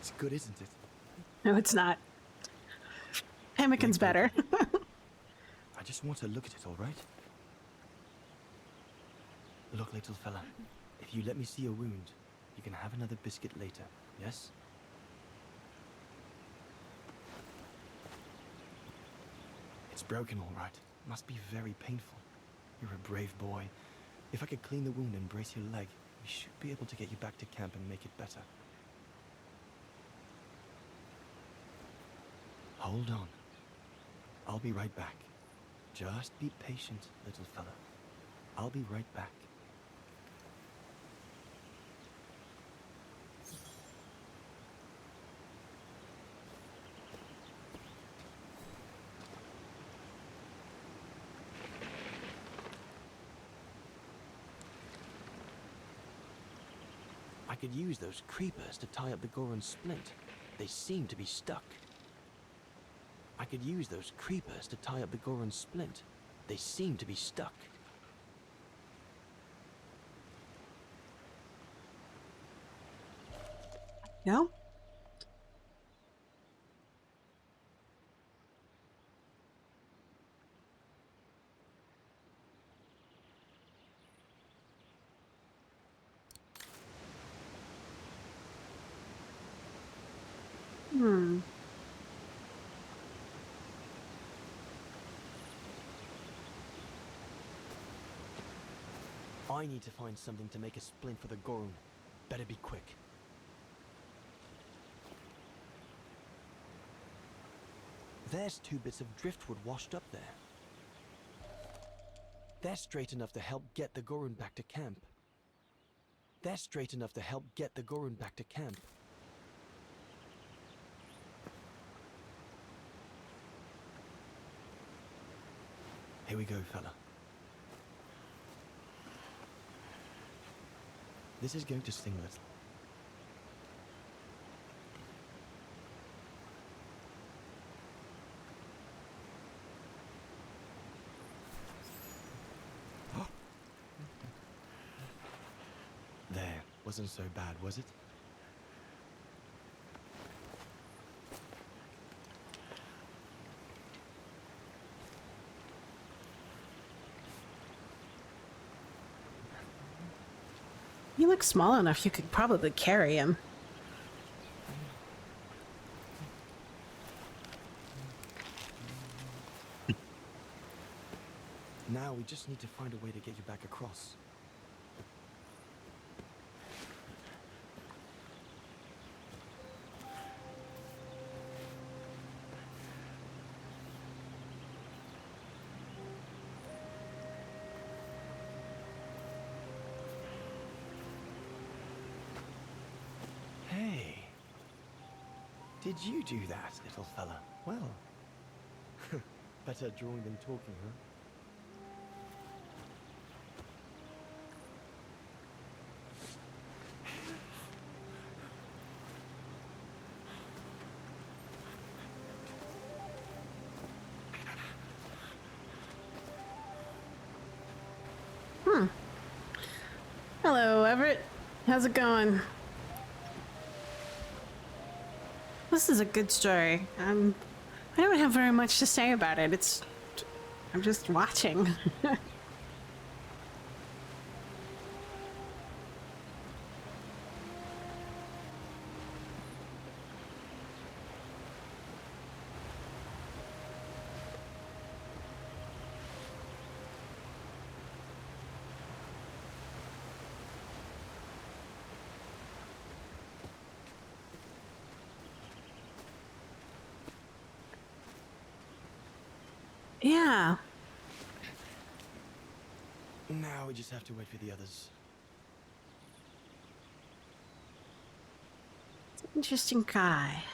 It's good, isn't it? No, it's not. Pemmican's better. I just want to look at it, all right? Look, little fella. If you let me see your wound, you can have another biscuit later, yes? It's broken, all right. Must be very painful. You're a brave boy. If I could clean the wound and brace your leg, we should be able to get you back to camp and make it better. Hold on. I'll be right back. Just be patient, little fella. I'll be right back. I could use those creepers to tie up the Goron splint. They seem to be stuck. I could use those creepers to tie up the Goron splint. They seem to be stuck. No? I need to find something to make a splint for the Gorun. Better be quick. There's 2 bits of driftwood washed up there. They're straight enough to help get the Gorun back to camp. They're straight enough to help get the Gorun back to camp. Here we go, fella. This is going to sting a little. There, wasn't so bad, was it? You look small enough, you could probably carry him. Now we just need to find a way to get you back across. Hey, did you do that, little fella? Well, better drawing than talking, huh? Hello, Everett. How's it going? This is a good story. I don't have very much to say about it. I'm just watching. Yeah. Now we just have to wait for the others. Interesting guy.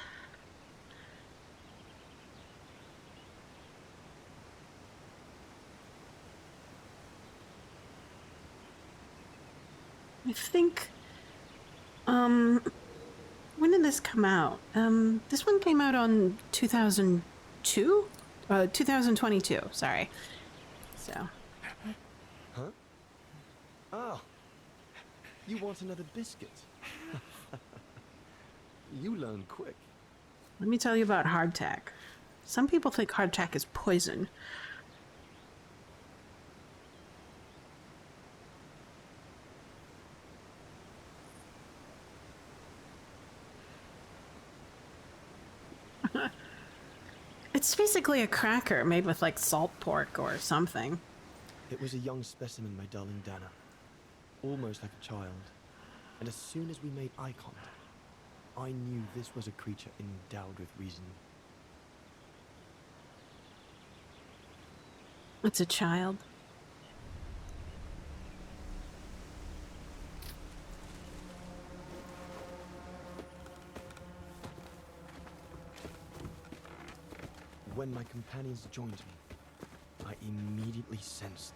I think, when did this come out? This one came out on 2002? 2022, sorry. So. Huh? Oh, you want another biscuit? You learn quick. Let me tell you about hardtack. Some people think hardtack is poison. It's basically a cracker made with like salt pork or something. It was a young specimen, my darling Dana. Almost like a child. And as soon as we made eye contact, I knew this was a creature endowed with reason. It's a child. When my companions joined me, I immediately sensed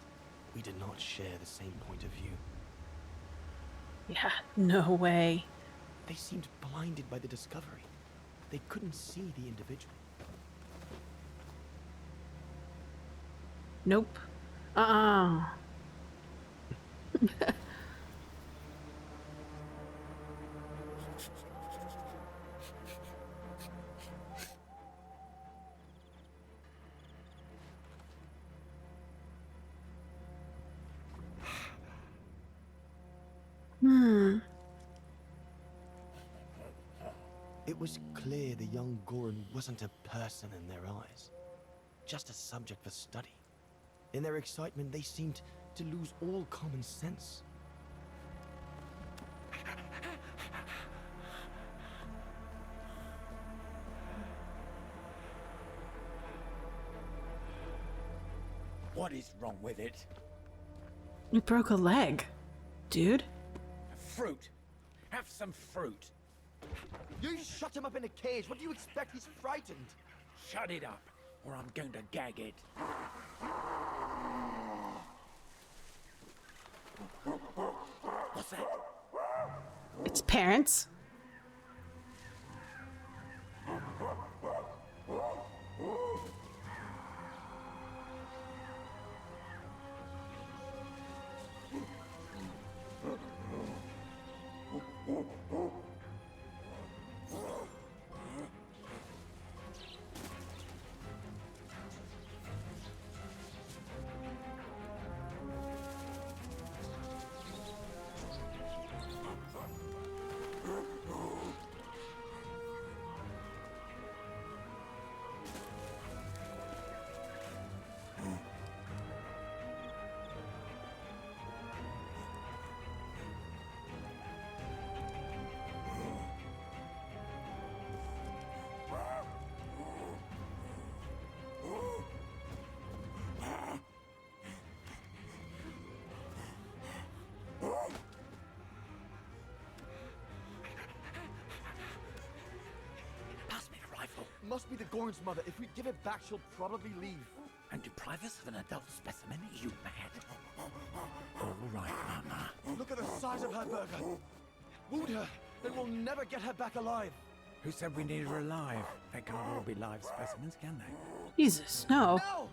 we did not share the same point of view. Yeah, no way. They seemed blinded by the discovery. They couldn't see the individual. Nope. Uh-uh. It was clear the young Goran wasn't a person in their eyes, just a subject for study. In their excitement, they seemed to lose all common sense. What is wrong with it? You broke a leg, dude. Fruit. Have some fruit. You shut him up in a cage. What do you expect? He's frightened. Shut it up, or I'm going to gag it. What's that? Its parents. Pass me the rifle. Must be the Gorn's mother. If we give it back, she'll probably leave. And deprive us of an adult specimen? Are you mad? All right, Mama. Look at the size of her burger. Wound her, then we'll never get her back alive. Who said we needed her alive? They can't all be live specimens, can they? Jesus, no. No!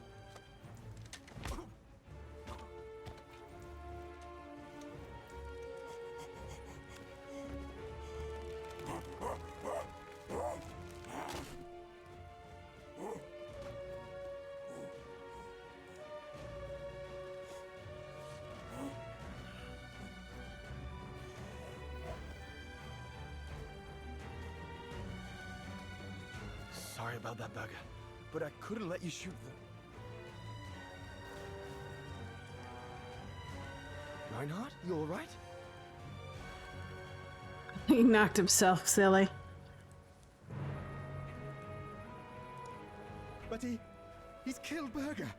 Sorry about that, burger, but I couldn't let you shoot them. Reinhardt, you all right? He knocked himself silly. But he's killed Burger.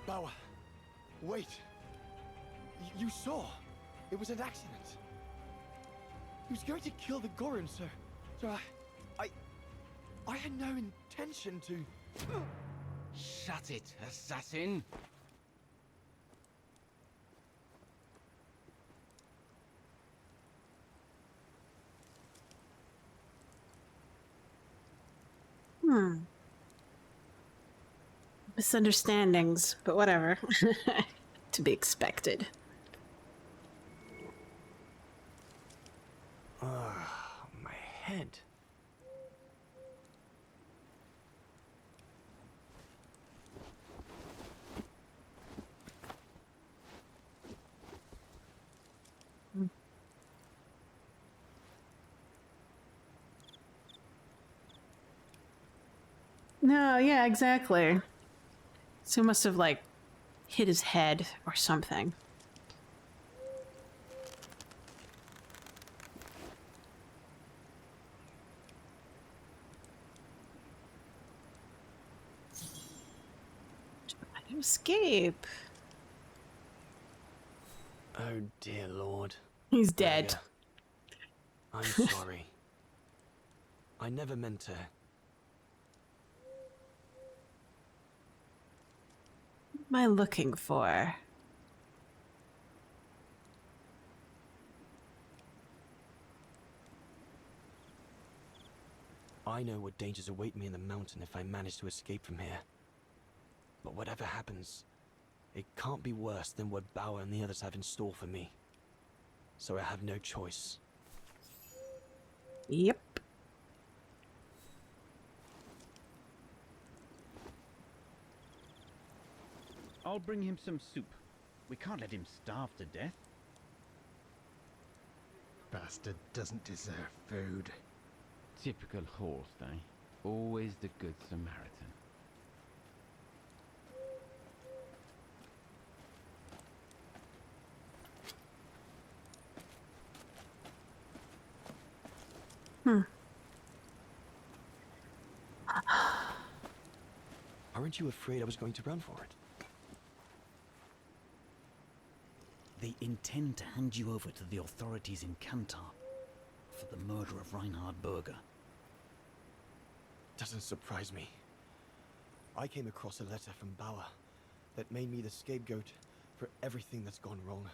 Bauer, wait. You saw. It was an accident. He was going to kill the Gorin, sir. So I had no intention to. Shut it, assassin! Misunderstandings, but whatever. To be expected. My head. No, yeah, exactly. So he must have, like, hit his head or something. Try to escape. Oh dear Lord. He's dead. Burger. I'm sorry. I never meant to. What am I looking for? I know what dangers await me in the mountain if I manage to escape from here. But whatever happens, it can't be worse than what Bauer and the others have in store for me. So I have no choice. Yep. I'll bring him some soup. We can't let him starve to death. Bastard doesn't deserve food. Typical horse, eh? Always the good Samaritan. Hmm. Aren't you afraid I was going to run for it? They intend to hand you over to the authorities in Kantar for the murder of Reinhard Berger. Doesn't surprise me. I came across a letter from Bauer that made me the scapegoat for everything that's gone wrong.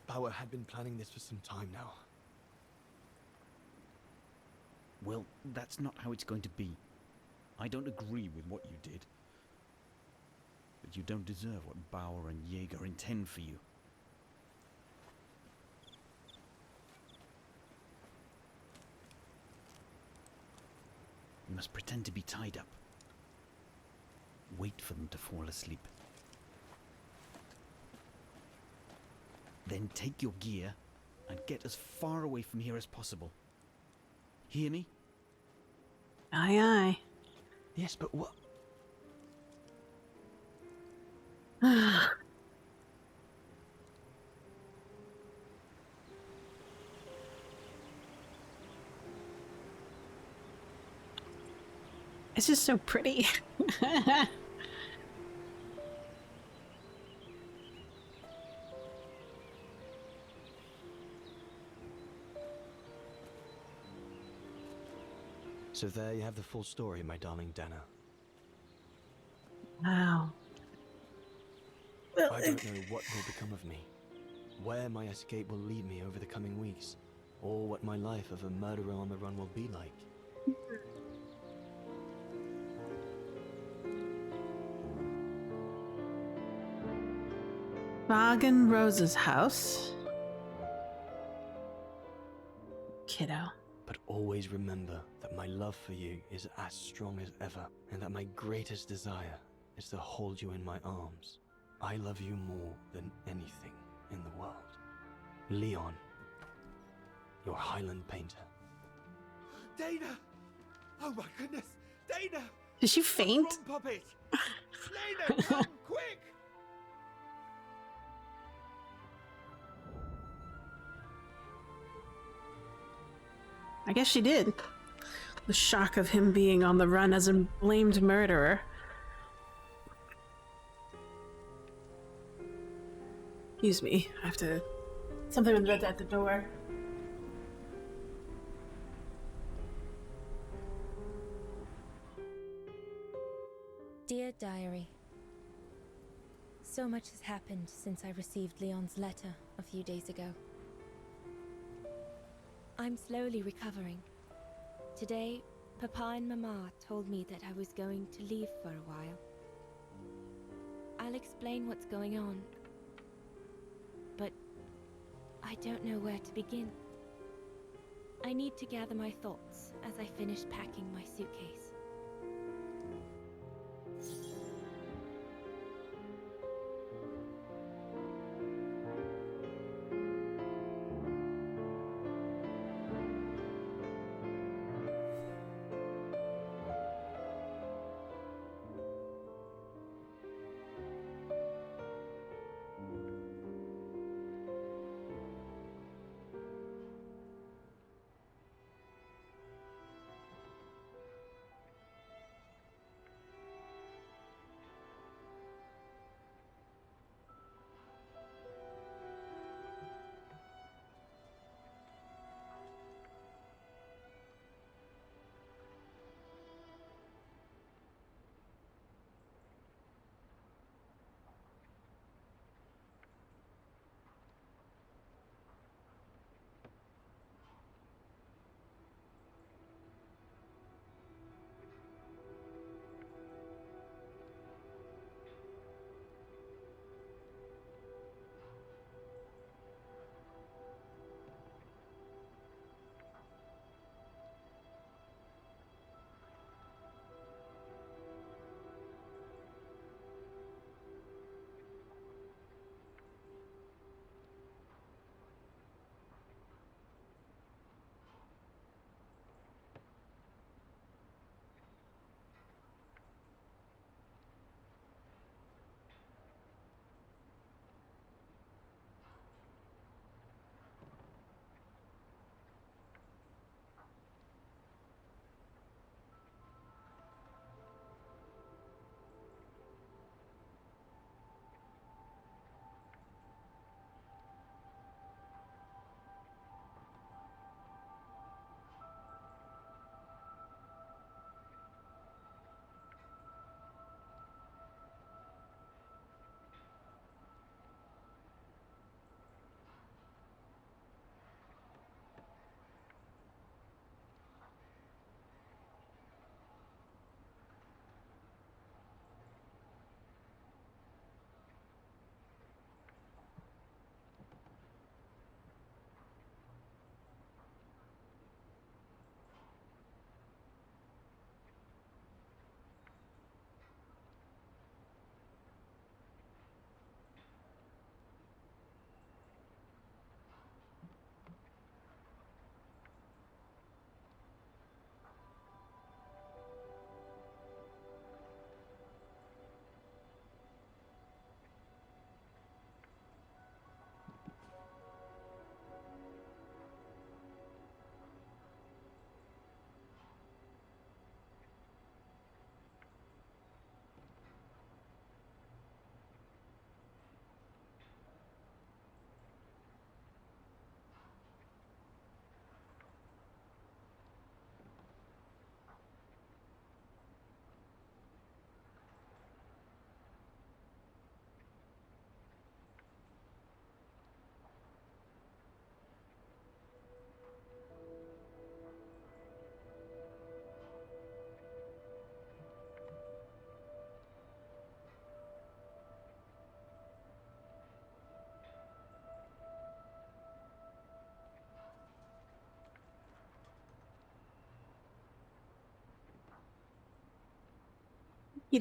Bauer had been planning this for some time now. Well, that's not how it's going to be. I don't agree with what you did. But you don't deserve what Bauer and Jaeger intend for you. You must pretend to be tied up. Wait for them to fall asleep. Then take your gear and get as far away from here as possible. Hear me? Aye, aye. Yes, but what? It's just so pretty. So there you have the full story, my darling Dana. Wow. Well, I don't know what will become of me, where my escape will lead me over the coming weeks, or what my life of a murderer on the run will be like. Vaughan Rose's house. Kiddo. But always remember that my love for you is as strong as ever, and that my greatest desire is to hold you in my arms. I love you more than anything in the world. Leon, your Highland painter. Dana! Oh my goodness! Dana! Did she faint? What's wrong, Puppet? Dana, come quick! I guess she did. The shock of him being on the run as a blamed murderer. Excuse me, I have to... Something was at the door. Dear Diary, so much has happened since I received Leon's letter a few days ago. I'm slowly recovering. Today, Papa and Mama told me that I was going to leave for a while. I'll explain what's going on, but I don't know where to begin. I need to gather my thoughts as I finish packing my suitcase.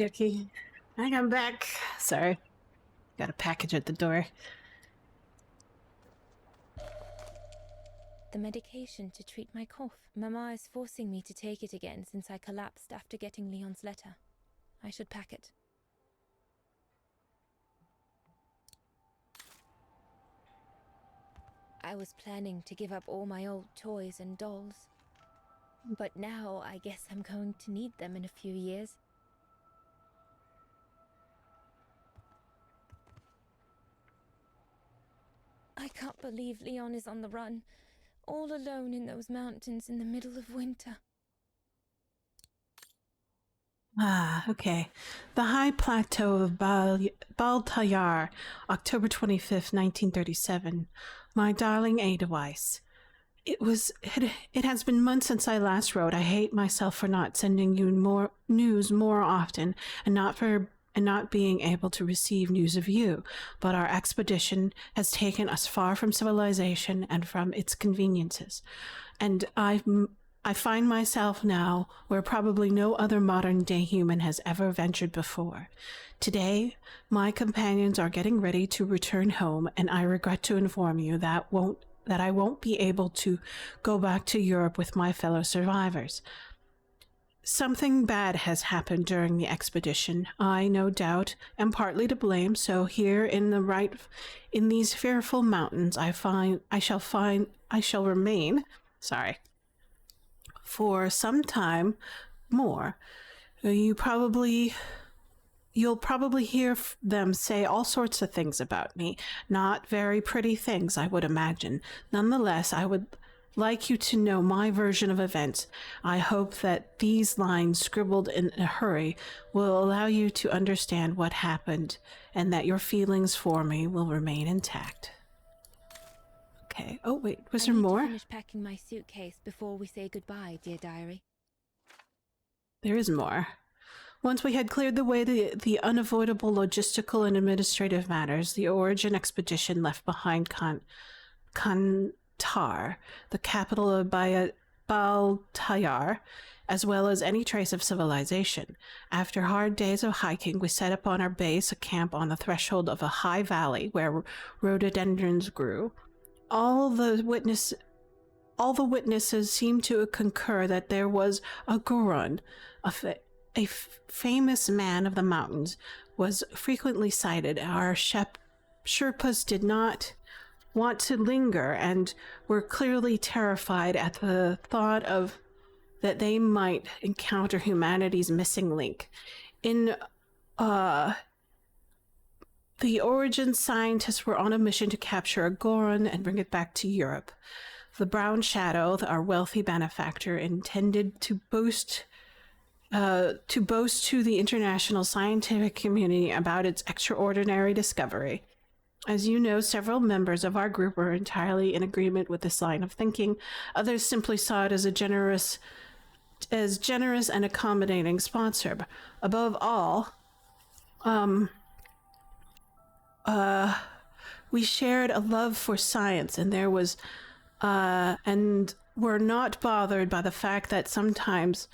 Okie I got back. Sorry. Got a package at the door. The medication to treat my cough. Mama is forcing me to take it again since I collapsed after getting Leon's letter. I should pack it. I was planning to give up all my old toys and dolls. But now I guess I'm going to need them in a few years. I can't believe Leon is on the run, all alone in those mountains in the middle of winter. Ah, okay. The High Plateau of Baltayar, October 25th, 1937. My darling Edelweiss. It has been months since I last wrote. I hate myself for not sending you more news more often and not being able to receive news of you. But our expedition has taken us far from civilization and from its conveniences. And I find myself now where probably no other modern day human has ever ventured before. Today, my companions are getting ready to return home, and I regret to inform you that I won't be able to go back to Europe with my fellow survivors. Something bad has happened during the expedition. I, no doubt, am partly to blame, so here in these fearful mountains I shall remain, for some time more. You'll probably hear them say all sorts of things about me. Not very pretty things, I would imagine. Nonetheless, I would like you to know my version of events. I hope that these lines scribbled in a hurry will allow you to understand what happened and that your feelings for me will remain intact. Okay. Oh, wait. Was there more? I need to finish packing my suitcase before we say goodbye, dear diary. There is more. Once we had cleared the way the unavoidable logistical and administrative matters, the Origin expedition left behind Kantar, the capital of Baltayar, as well as any trace of civilization. After hard days of hiking, we set up on our base, a camp on the threshold of a high valley where rhododendrons grew. All the witnesses seemed to concur that there was a Gurun, a famous man of the mountains, was frequently sighted. Our Sherpas did not want to linger and were clearly terrified at the thought of that they might encounter humanity's missing link. The Origin scientists were on a mission to capture a Goron and bring it back to Europe. The Brown Shadow, our wealthy benefactor, intended to boast to the international scientific community about its extraordinary discovery. As you know, several members of our group were entirely in agreement with this line of thinking. Others simply saw it as generous and accommodating sponsor. Above all, we shared a love for science, and were not bothered by the fact that sometimes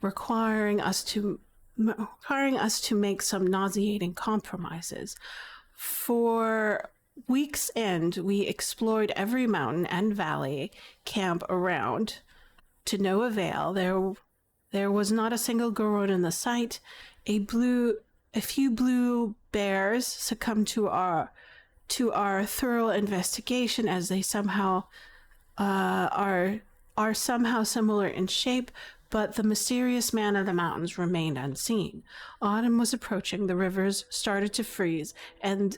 requiring us to make some nauseating compromises. For week's end, we explored every mountain and valley camp around, to no avail. There was not a single Goron in the sight. A few blue bears succumbed to our thorough investigation, as they somehow are somehow similar in shape, but the mysterious man of the mountains remained unseen. Autumn was approaching, the rivers started to freeze, and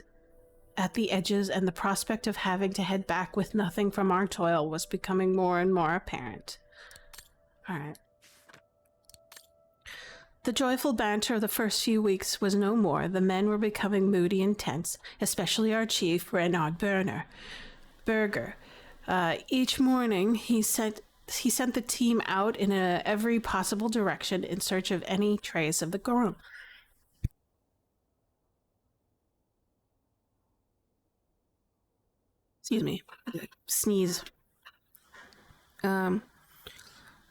at the edges, and the prospect of having to head back with nothing from our toil was becoming more and more apparent. All right. The joyful banter of the first few weeks was no more. The men were becoming moody and tense, especially our chief, Renard Berger. Each morning, he sent the team out in every possible direction in search of any trace of the Goron. Excuse me. Sneeze.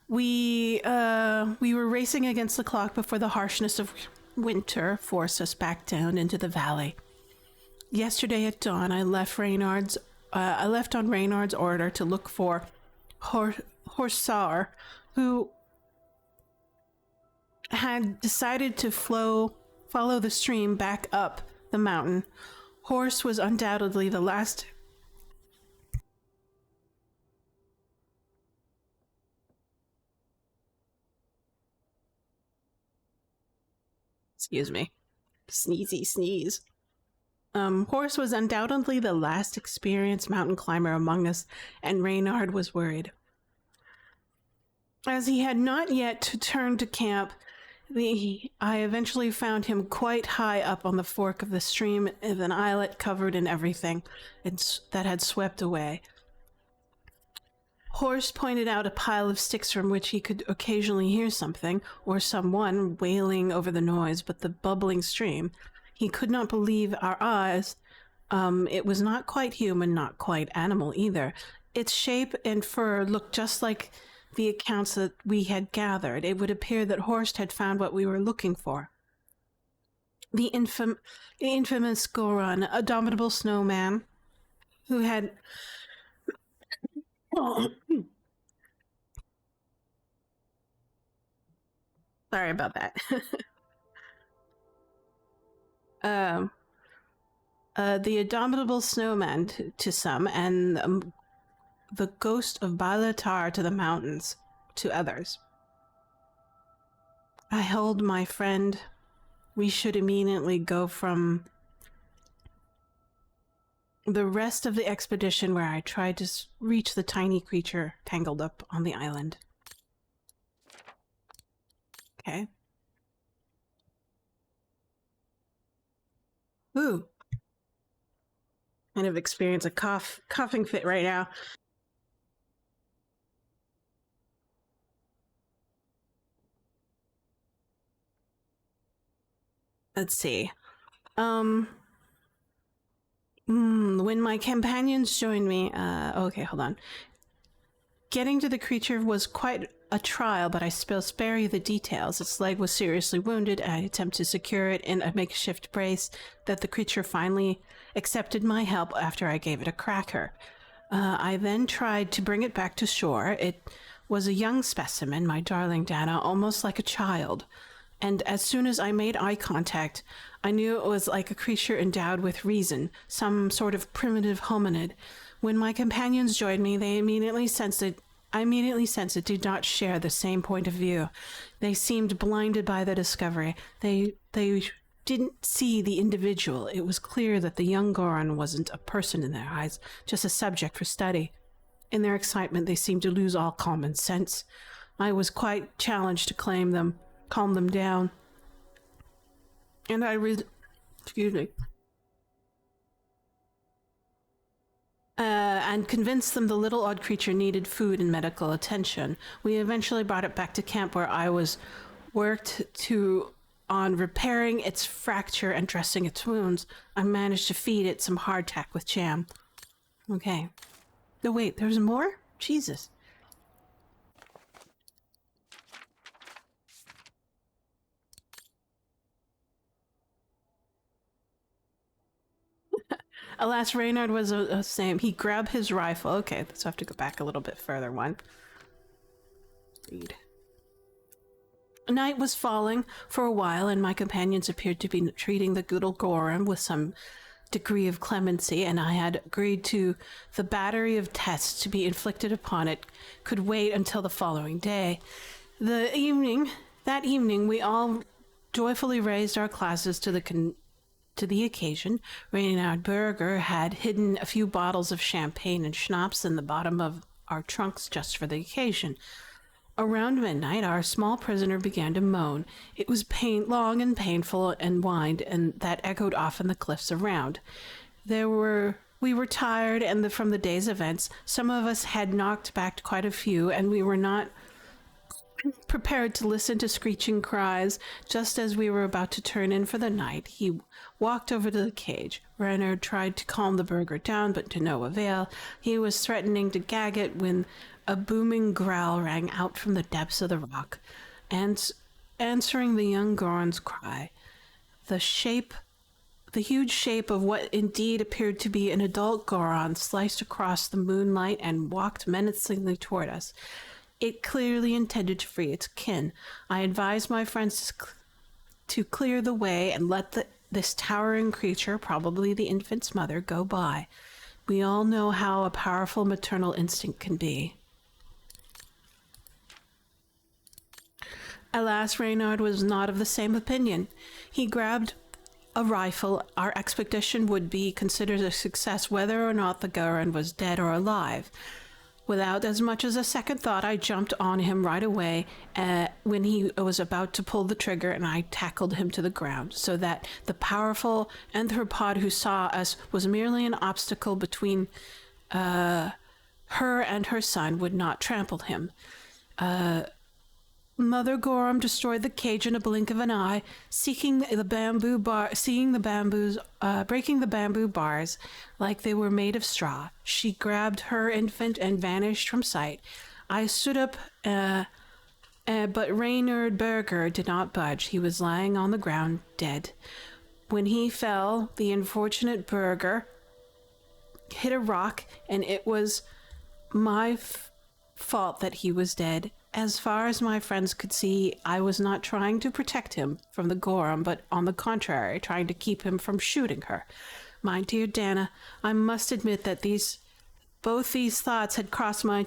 We were racing against the clock before the harshness of winter forced us back down into the valley. Yesterday at dawn, I left on Reynard's order to look for Horsar, who had decided to follow the stream back up the mountain. Horse was undoubtedly the last... Excuse me. Sneezy sneeze. Horse was undoubtedly the last experienced mountain climber among us, and Reynard was worried. As he had not yet returned to camp, I eventually found him quite high up on the fork of the stream, with an islet covered in everything that had swept away. Horse pointed out a pile of sticks from which he could occasionally hear something, or someone wailing over the noise, but the bubbling stream. He could not believe our eyes. It was not quite human, not quite animal either. Its shape and fur looked just like the accounts that we had gathered. It would appear that Horst had found what we were looking for. The infamous Goron, a dominable snowman, who had... Sorry about that. The abominable snowman to some, and the ghost of Balatar to the mountains to others. I hold my friend. We should immediately go from the rest of the expedition where I tried to reach the tiny creature tangled up on the island. Okay. Ooh. Kind of experience a coughing fit right now. Let's see. When my companions joined me, okay, hold on. Getting to the creature was quite a trial, but I will spare you the details. Its leg was seriously wounded. I attempted to secure it in a makeshift brace that the creature finally accepted my help after I gave it a cracker. I then tried to bring it back to shore. It was a young specimen, my darling Dana, almost like a child. And as soon as I made eye contact, I knew it was like a creature endowed with reason, some sort of primitive hominid. When my companions joined me, I immediately sensed it did not share the same point of view. They seemed blinded by the discovery. They didn't see the individual. It was clear that the young Goron wasn't a person in their eyes, just a subject for study. In their excitement, they seemed to lose all common sense. I was quite challenged to calm them down. And and convinced them the little odd creature needed food and medical attention. We eventually brought it back to camp where I worked on repairing its fracture and dressing its wounds. I managed to feed it some hardtack with jam. Okay. No, wait, there's more? Jesus. Alas, Reynard was the same. He grabbed his rifle. Okay, so I have to go back a little bit further. Read. Night was falling for a while, and my companions appeared to be treating the good old Goron with some degree of clemency, and I had agreed to the battery of tests to be inflicted upon it could wait until the following day. That evening, we all joyfully raised our glasses to the occasion. Reynard Berger had hidden a few bottles of champagne and schnapps in the bottom of our trunks just for the occasion. Around midnight, our small prisoner began to moan. It was long and painful and whined, and that echoed off in the cliffs around. We were tired, and from the day's events, some of us had knocked back quite a few, and we were not prepared to listen to screeching cries. Just as we were about to turn in for the night, he walked over to the cage. Reynard tried to calm the burgher down, but to no avail. He was threatening to gag it when a booming growl rang out from the depths of the rock, and answering the young Goron's cry. the huge shape of what indeed appeared to be an adult Goron sliced across the moonlight and walked menacingly toward us. It clearly intended to free its kin. I advised my friends to clear the way and let this towering creature, probably the infant's mother, go by. We all know how a powerful maternal instinct can be. Alas, Reynard was not of the same opinion. He grabbed a rifle. Our expedition would be considered a success whether or not the Goron was dead or alive. Without as much as a second thought, I jumped on him right away when he was about to pull the trigger, and I tackled him to the ground so that the powerful anthropod who saw us was merely an obstacle between her and her son would not trample him. Mother Goron destroyed the cage in a blink of an eye, breaking the bamboo bars like they were made of straw. She grabbed her infant and vanished from sight. I stood up, but Reynard Berger did not budge. He was lying on the ground, dead. When he fell, the unfortunate Berger hit a rock, and it was my fault that he was dead. As far as my friends could see, I was not trying to protect him from the Goron, but on the contrary, trying to keep him from shooting her. My dear Dana, I must admit that both these thoughts had crossed my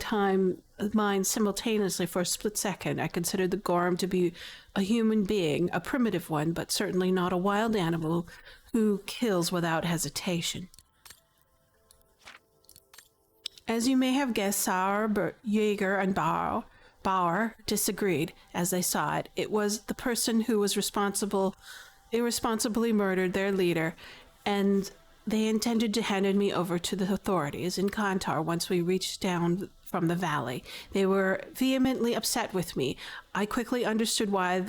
mind simultaneously for a split second. I considered the Goron to be a human being, a primitive one, but certainly not a wild animal who kills without hesitation. As you may have guessed, Sauer, Jaeger, and Bauer disagreed as they saw it. It was the person who was irresponsibly murdered their leader, and they intended to hand me over to the authorities in Kantar once we reached down from the valley. They were vehemently upset with me. I quickly understood why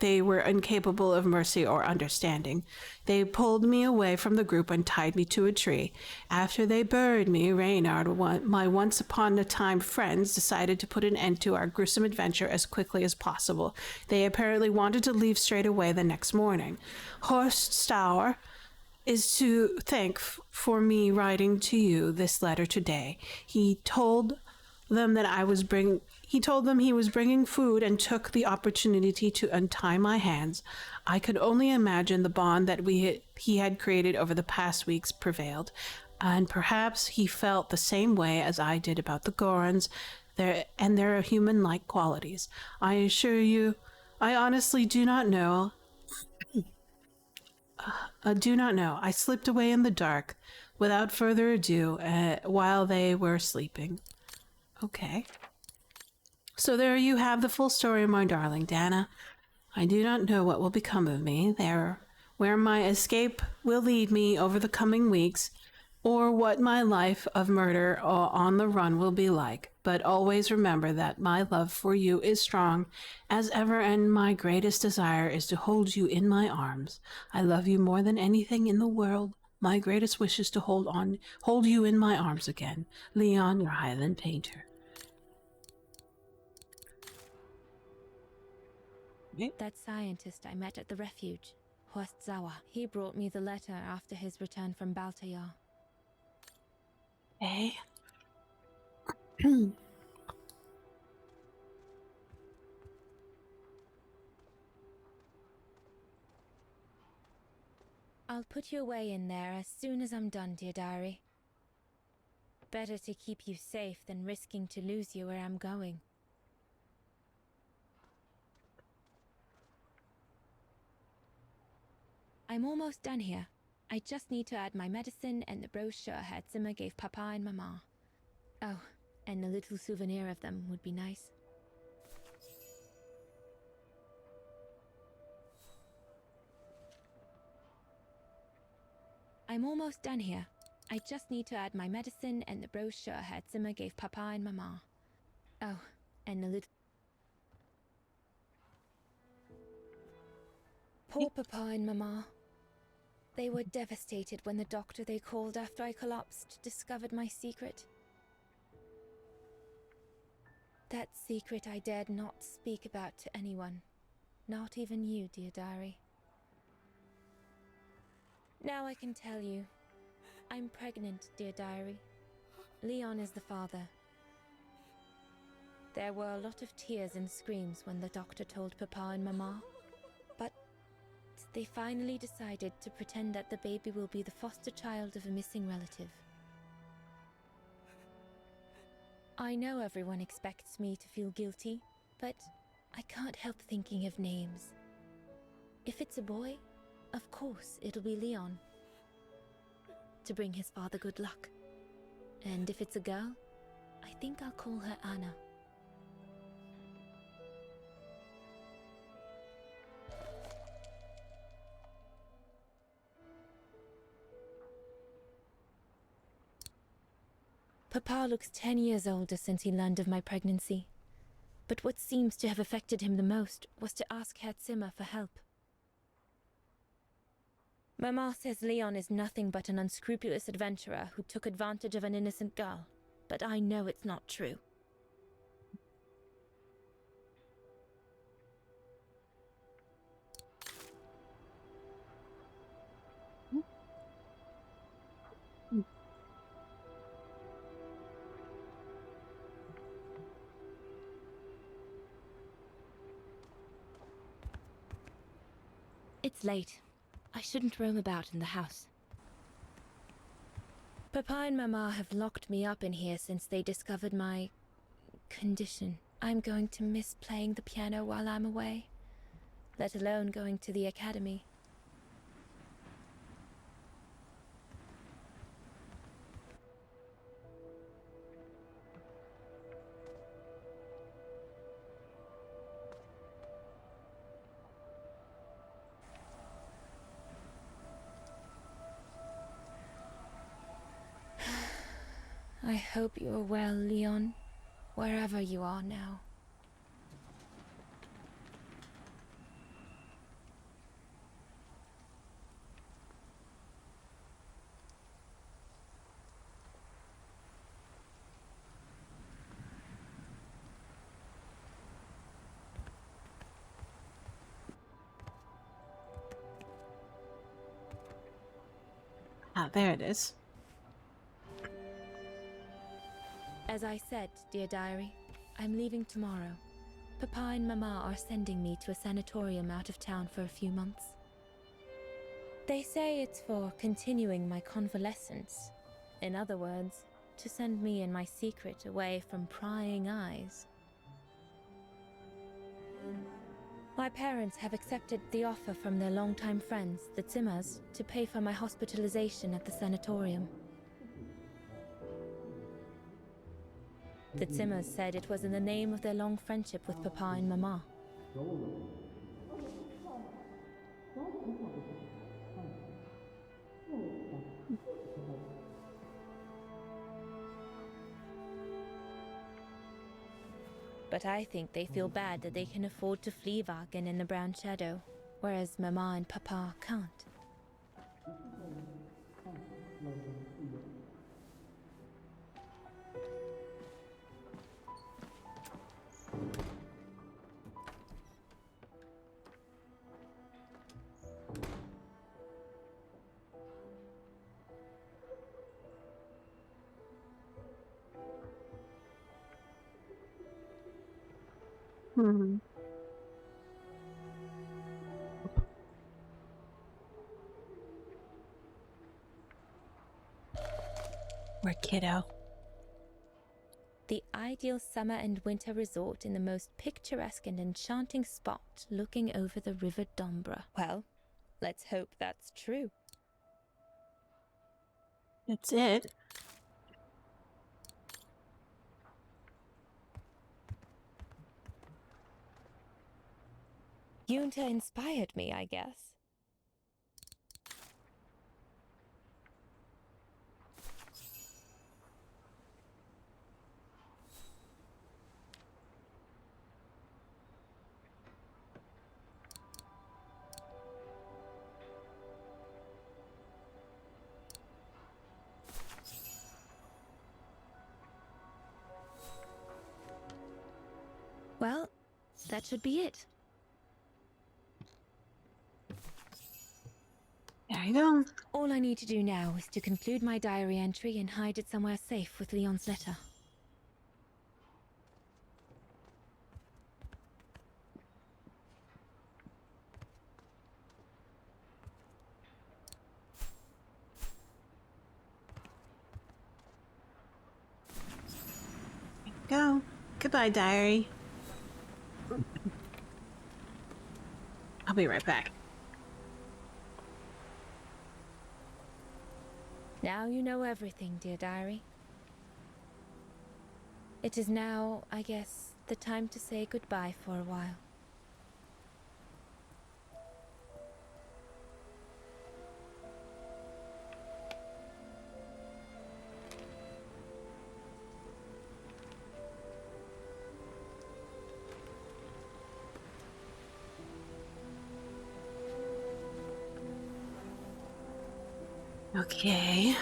they were incapable of mercy or understanding. They pulled me away from the group and tied me to a tree. After they buried me, Reynard, my once-upon-a-time friends, decided to put an end to our gruesome adventure as quickly as possible. They apparently wanted to leave straight away the next morning. Horst Stauer is to thank for me writing to you this letter today. He told them he was bringing food and took the opportunity to untie my hands. I could only imagine the bond that he had created over the past weeks prevailed, and perhaps he felt the same way as I did about the Gorons and their human-like qualities. I assure you, I honestly do not know. I slipped away in the dark without further ado while they were sleeping. Okay. So there you have the full story, my darling Dana. I do not know what will become of me where my escape will lead me over the coming weeks, or what my life of murder or on the run will be like. But always remember that my love for you is strong as ever, and my greatest desire is to hold you in my arms. I love you more than anything in the world. My greatest wish is to hold you in my arms again. Leon, your Highland painter. That scientist I met at the refuge, Horst Sauer, he brought me the letter after his return from Baltayar. Hey. I'll put you away in there as soon as I'm done, dear diary. Better to keep you safe than risking to lose you where I'm going. I'm almost done here. I just need to add my medicine and the brochure Hertzimmer gave Papa and Mama. Oh, and a little souvenir of them would be nice. I'm almost done here. I just need to add my medicine and the brochure Hertzimmer gave Papa and Mama. Oh, and a little... Poor Papa and Mama. They were devastated when the doctor they called after I collapsed discovered my secret. That secret I dared not speak about to anyone. Not even you, dear diary. Now I can tell you. I'm pregnant, dear diary. Leon is the father. There were a lot of tears and screams when the doctor told Papa and Mama. But they finally decided to pretend that the baby will be the foster child of a missing relative. I know everyone expects me to feel guilty, but I can't help thinking of names. If it's a boy, of course it'll be Leon, to bring his father good luck. And if it's a girl, I think I'll call her Anna. Papa looks 10 years older since he learned of my pregnancy. But what seems to have affected him the most was to ask Herr Zimmer for help. Mama says Leon is nothing but an unscrupulous adventurer who took advantage of an innocent girl, but I know it's not true. It's late. I shouldn't roam about in the house. Papa and Mama have locked me up in here since they discovered my condition. I'm going to miss playing the piano while I'm away, let alone going to the academy. I hope you are well, Leon, wherever you are now. Ah, there it is. As I said, dear diary, I'm leaving tomorrow. Papa and Mama are sending me to a sanatorium out of town for a few months. They say it's for continuing my convalescence. In other words, to send me and my secret away from prying eyes. My parents have accepted the offer from their longtime friends, the Zimmers, to pay for my hospitalization at the sanatorium. The Zimmers said it was in the name of their long friendship with Papa and Mama. But I think they feel bad that they can afford to flee Wagen in the Brown Shadow, whereas Mama and Papa can't. Hmm. Poor kiddo. The ideal summer and winter resort in the most picturesque and enchanting spot looking over the River Dombra. Well, let's hope that's true. That's it. Yunta inspired me, I guess. Well, that should be it. All There you go. All I need to do now is to conclude my diary entry and hide it somewhere safe with Leon's letter. Go. Goodbye, diary. I'll be right back. Now you know everything, dear diary. It is now, I guess, the time to say goodbye for a while. Okay.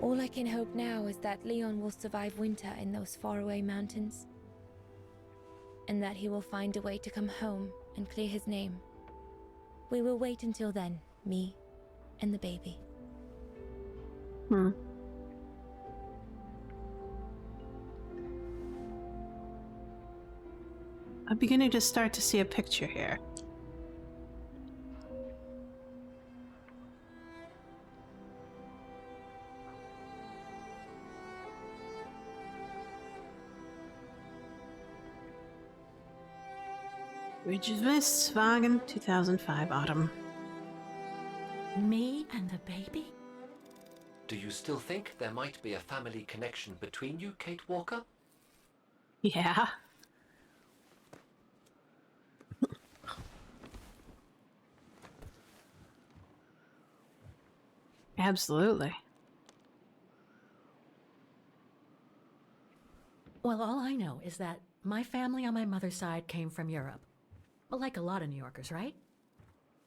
All I can hope now is that Leon will survive winter in those faraway mountains, and that he will find a way to come home and clear his name. We will wait until then, me and the baby. I'm beginning to start to see a picture here. Ridge of Mists, Wagen, 2005 autumn. Me and the baby? Do you still think there might be a family connection between you, Kate Walker? Yeah. Absolutely. Well, all I know is that my family on my mother's side came from Europe. Well, like a lot of New Yorkers, right?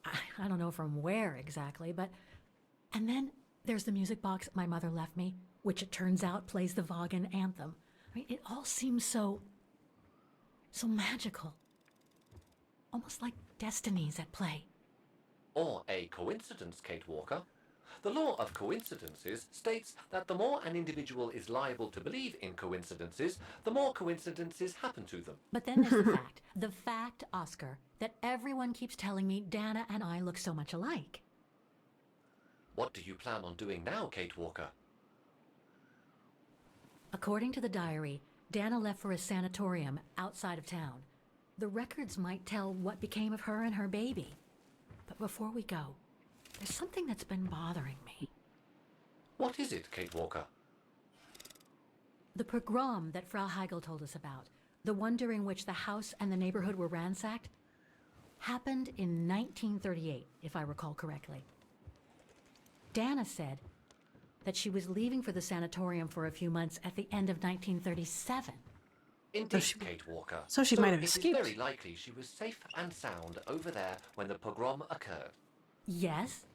I don't know from where exactly, but... And then there's the music box my mother left me, which it turns out plays the Wagen anthem. I mean, it all seems so magical. Almost like destinies at play. Or a coincidence, Kate Walker. The law of coincidences states that the more an individual is liable to believe in coincidences, the more coincidences happen to them. But then there's the fact, Oscar, that everyone keeps telling me Dana and I look so much alike. What do you plan on doing now, Kate Walker? According to the diary, Dana left for a sanatorium outside of town. The records might tell what became of her and her baby. But before we go, there's something that's been bothering me. What is it, Kate Walker? The pogrom that Frau Heigl told us about, the one during which the house and the neighborhood were ransacked, happened in 1938, if I recall correctly. Dana said that she was leaving for the sanatorium for a few months at the end of 1937. Indeed, Kate Walker. So she might have It escaped. is very likely she was safe and sound over there when the pogrom occurred. Yes,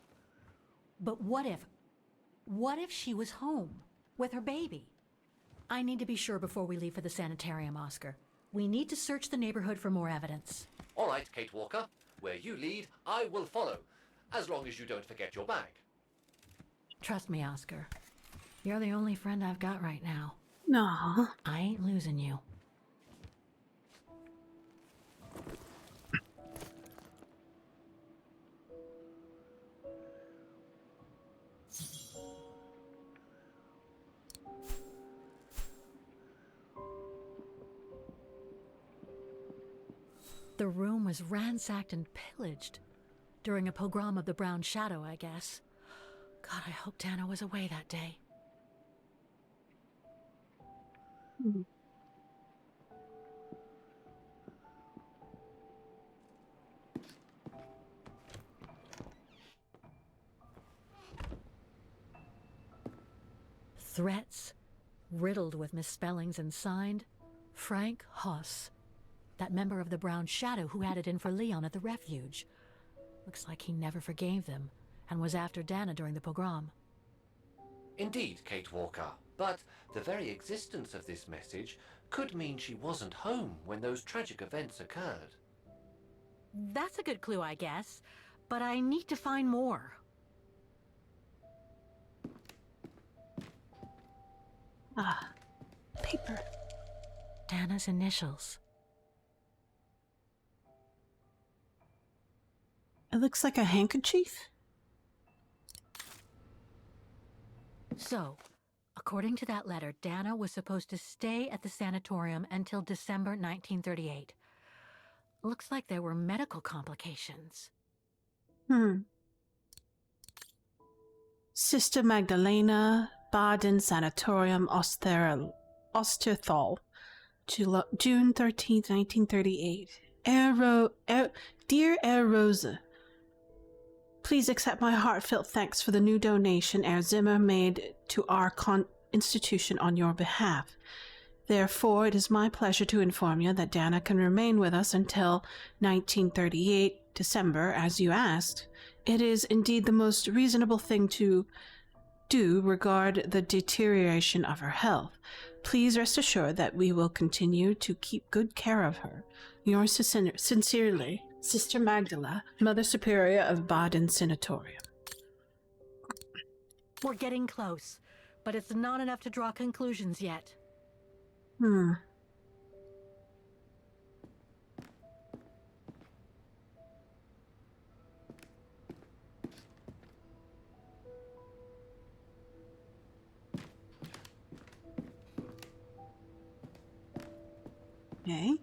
but what if she was home with her baby? I need to be sure before we leave for the sanitarium, Oscar. We need to search the neighborhood for more evidence. All right, Kate Walker. Where you lead, I will follow, as long as you don't forget your bag. Trust me, Oscar. You're the only friend I've got right now. No. I ain't losing you. The room was ransacked and pillaged during a pogrom of the Brown Shadow, I guess. God, I hope Dana was away that day. Threats, riddled with misspellings and signed Frank Hoss, that member of the Brown Shadow who had it in for Leon at the refuge. Looks like he never forgave them and was after Dana during the pogrom. Indeed, Kate Walker, but the very existence of this message could mean she wasn't home when those tragic events occurred. That's a good clue, I guess, but I need to find more. Ah, paper. Dana's initials. It looks like a handkerchief. So, according to that letter, Dana was supposed to stay at the sanatorium until December 1938. Looks like there were medical complications. Sister Magdalena, Baden Sanatorium, Osterthal, June 13th, 1938. Dear Herr Rose, please accept my heartfelt thanks for the new donation Herr Zimmer made to our institution on your behalf. Therefore, it is my pleasure to inform you that Dana can remain with us until 1938 December, as you asked. It is indeed the most reasonable thing to do regard the deterioration of her health. Please rest assured that we will continue to keep good care of her. Yours sincerely, Sister Magdala, Mother Superior of Baden Sanatorium. We're getting close, but it's not enough to draw conclusions yet. Okay.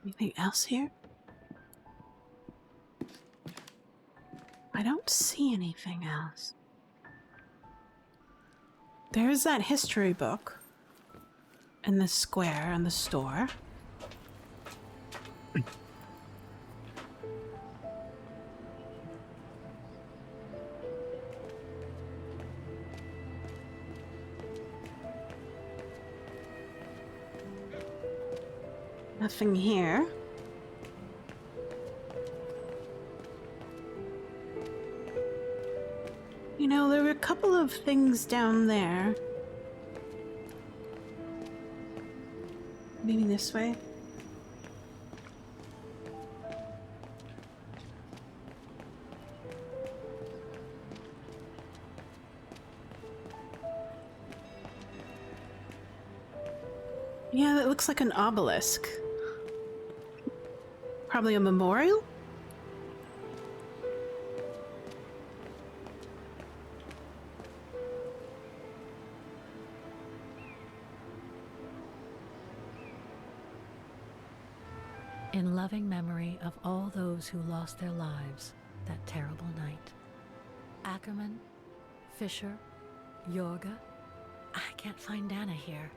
Anything else here? I don't see anything else. There's that history book in the square in the store. Nothing here. You know, there were a couple of things down there. Maybe this way? Yeah, that looks like an obelisk. Probably a memorial? In loving memory of all those who lost their lives that terrible night. Ackerman, Fisher, Jorga. I can't find Dana here.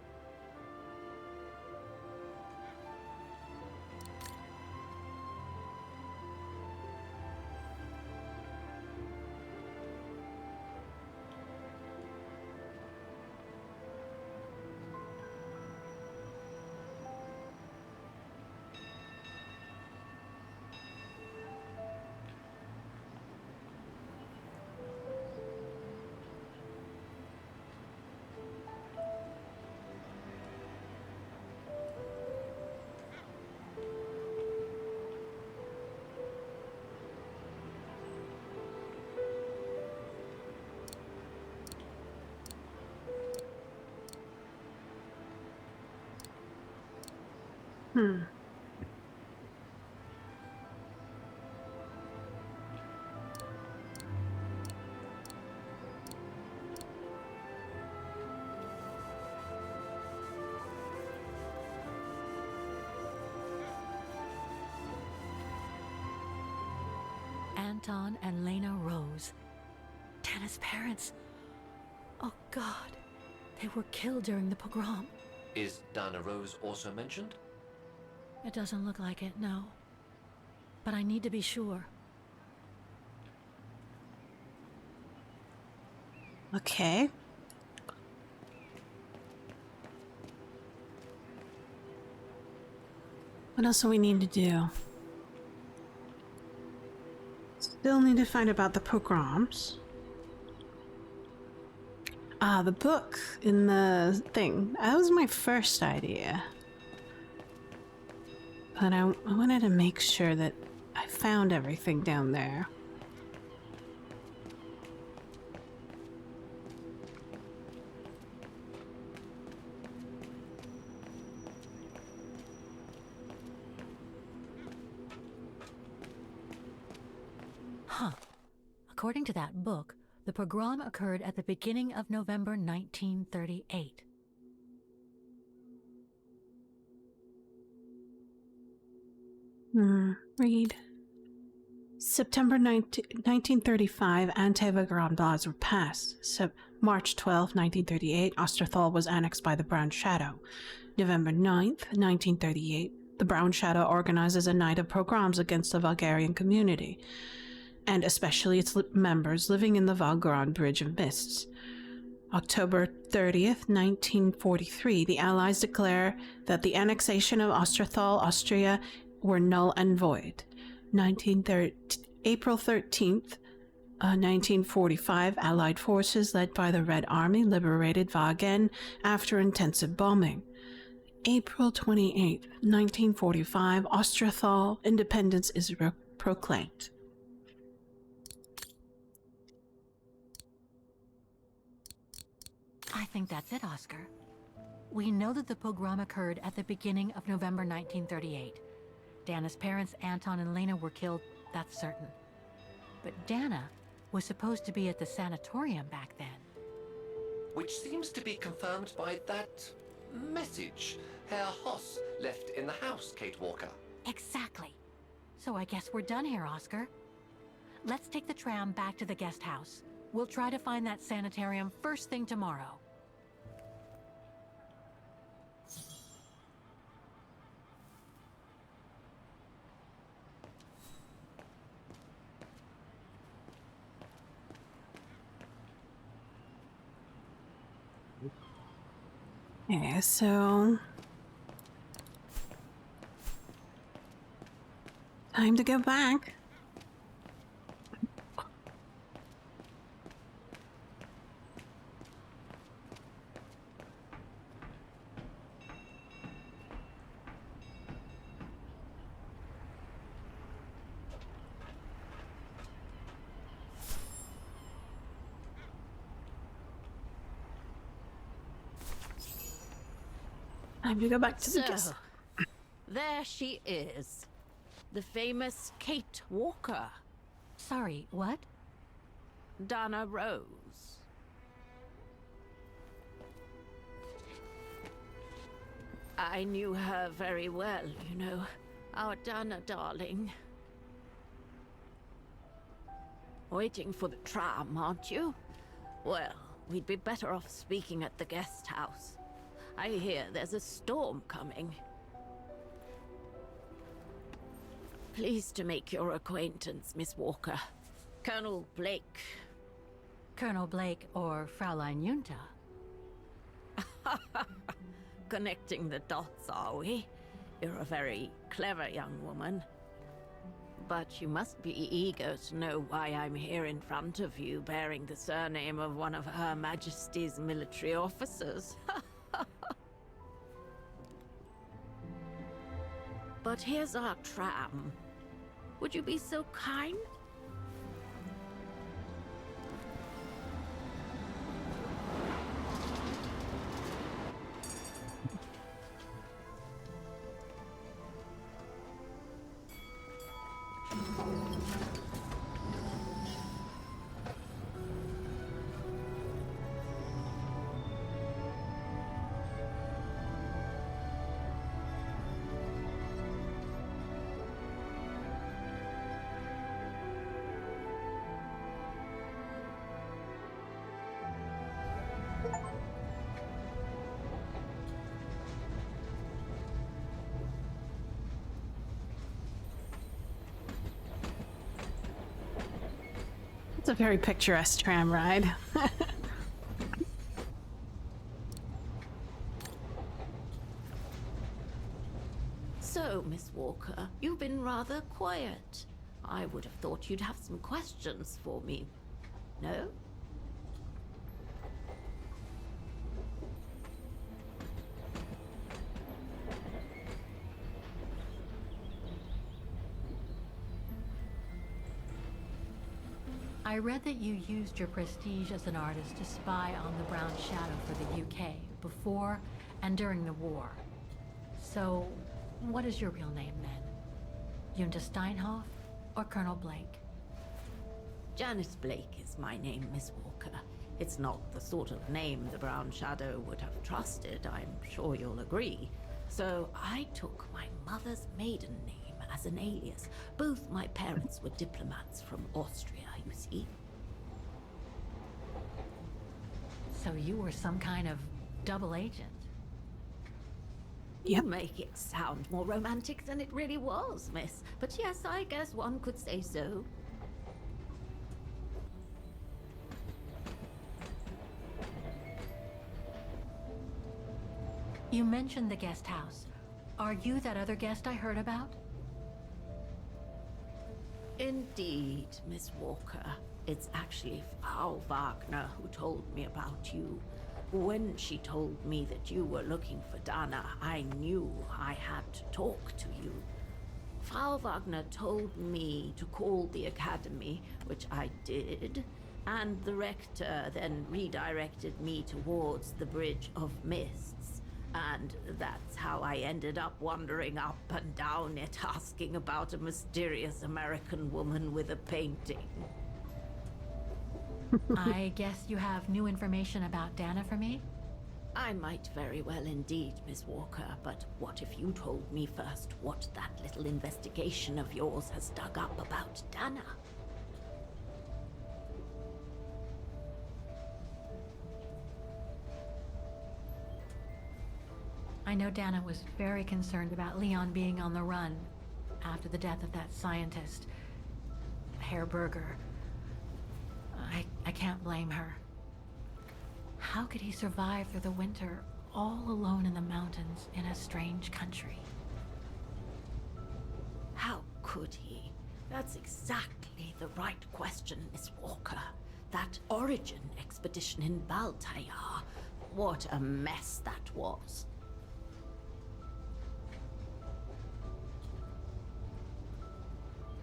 Anton and Lena Rose. Dana's parents. Oh God, they were killed during the pogrom. Is Dana Rose also mentioned? It doesn't look like it, no. But I need to be sure. Okay. What else do we need to do? Still need to find about the pogroms. Ah, the book in the thing. That was my first idea. But I wanted to make sure that I found everything down there. Huh. According to that book, the pogrom occurred at the beginning of November 1938. Read. September 1935, anti-pogrom laws were passed. March 12, 1938, Osterthal was annexed by the Brown Shadow. November 9th, 1938, the Brown Shadow organizes a night of pogroms against the Bulgarian community, and especially its members living in the Valgaron Bridge of Mists. October 30th, 1943, the Allies declare that the annexation of Osterthal, Austria, were null and void. April 13th, 1945, Allied forces led by the Red Army liberated Vagen after intensive bombing. April 28th, 1945, Osterthal independence is proclaimed. I think that's it, Oscar. We know that the pogrom occurred at the beginning of November 1938. Dana's parents, Anton and Lena, were killed, that's certain. But Dana was supposed to be at the sanatorium back then. Which seems to be confirmed by that message Herr Hoss left in the house, Kate Walker. Exactly. So I guess we're done here, Oscar. Let's take the tram back to the guest house. We'll try to find that sanitarium first thing tomorrow. Yeah, so time to go back. Time to go back to the guest. There she is. The famous Kate Walker. Sorry, what? Dana Rose. I knew her very well, you know. Our Dana darling. Waiting for the tram, aren't you? Well, we'd be better off speaking at the guest house. I hear there's a storm coming. Pleased to make your acquaintance, Miss Walker. Colonel Blake. Colonel Blake or Fraulein Junta? Connecting the dots, are we? You're a very clever young woman. But you must be eager to know why I'm here in front of you, bearing the surname of one of Her Majesty's military officers. But here's our tram. Would you be so kind? It's a very picturesque tram ride. So, Miss Walker, you've been rather quiet. I would have thought you'd have some questions for me. No? I read that you used your prestige as an artist to spy on the Brown Shadow for the UK before and during the war. So, what is your real name then? Junta Steinhoff or Colonel Blake? Janice Blake is my name, Miss Walker. It's not the sort of name the Brown Shadow would have trusted, I'm sure you'll agree. So I took my mother's maiden name as an alias. Both my parents were diplomats from Austria, you see. So you were some kind of double agent? You make it sound more romantic than it really was, miss. But yes, I guess one could say so. You mentioned the guest house. Are you that other guest I heard about? Indeed, Miss Walker. It's actually Frau Wagner who told me about you. When she told me that you were looking for Dana, I knew I had to talk to you. Frau Wagner told me to call the academy, which I did, and the rector then redirected me towards the Bridge of Mists. And that's how I ended up wandering up and down it, asking about a mysterious American woman with a painting. I guess you have new information about Dana for me? I might very well indeed, Miss Walker, but what if you told me first what that little investigation of yours has dug up about Dana? I know Dana was very concerned about Leon being on the run after the death of that scientist, Herr Berger. I can't blame her. How could he survive through the winter all alone in the mountains in a strange country? How could he? That's exactly the right question, Miss Walker. That origin expedition in Baltayar, what a mess that was.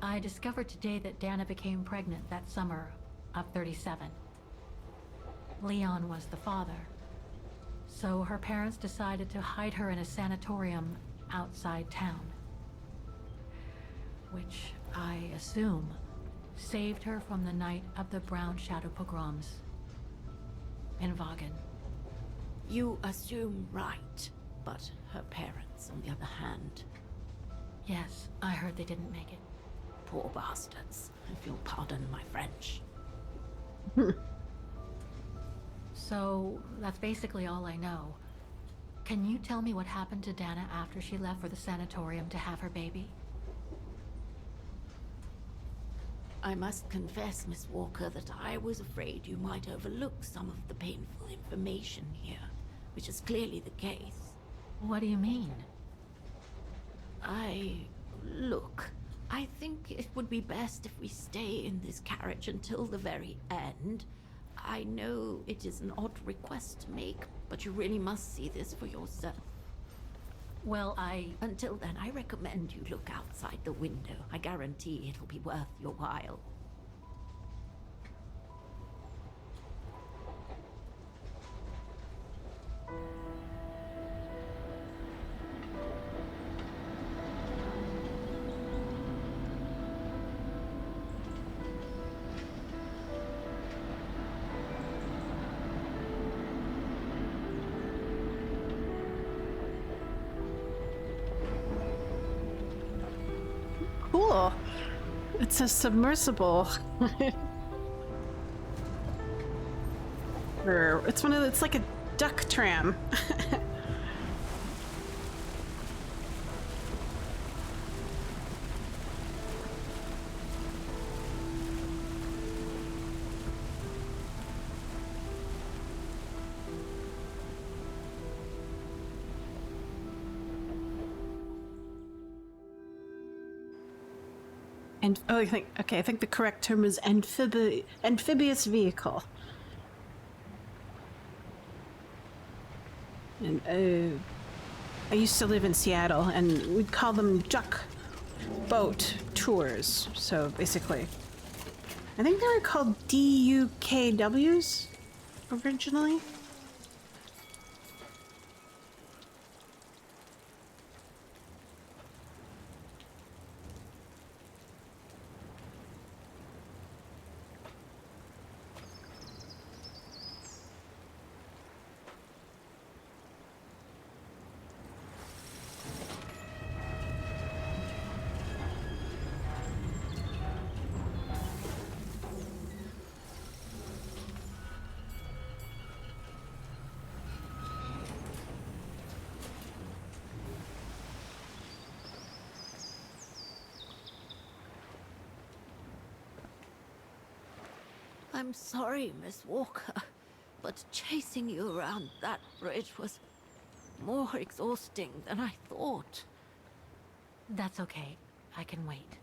I discovered today that Dana became pregnant that summer of 37. Leon was the father. So her parents decided to hide her in a sanatorium outside town. Which, I assume, saved her from the night of the Brown Shadow pogroms in Vagen. You assume right, but her parents, on the other hand... Yes, I heard they didn't make it. Poor bastards, if you'll pardon my French. So, that's basically all I know. Can you tell me what happened to Dana after she left for the sanatorium to have her baby? I must confess, Miss Walker, that I was afraid you might overlook some of the painful information here, which is clearly the case. What do you mean? Look, I think it would be best if we stay in this carriage until the very end. I know it is an odd request to make, but you really must see this for yourself. Well, until then, I recommend you look outside the window. I guarantee it'll be worth your while. Cool. It's a submersible. It's like a duck tram. And I think the correct term is amphibious vehicle. And I used to live in Seattle, and we'd call them duck boat tours. So basically, I think they were called DUKWs originally. I'm sorry, Miss Walker, but chasing you around that bridge was more exhausting than I thought. That's okay. I can wait.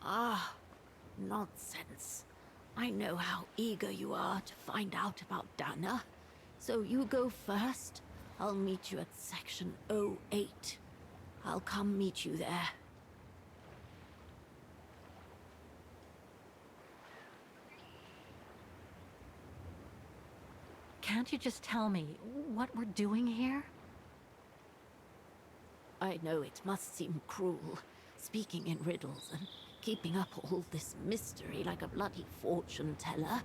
Ah, nonsense. I know how eager you are to find out about Dana. So you go first. I'll meet you at section 08. I'll come meet you there. Can't you just tell me what we're doing here? I know it must seem cruel, speaking in riddles and keeping up all this mystery like a bloody fortune teller,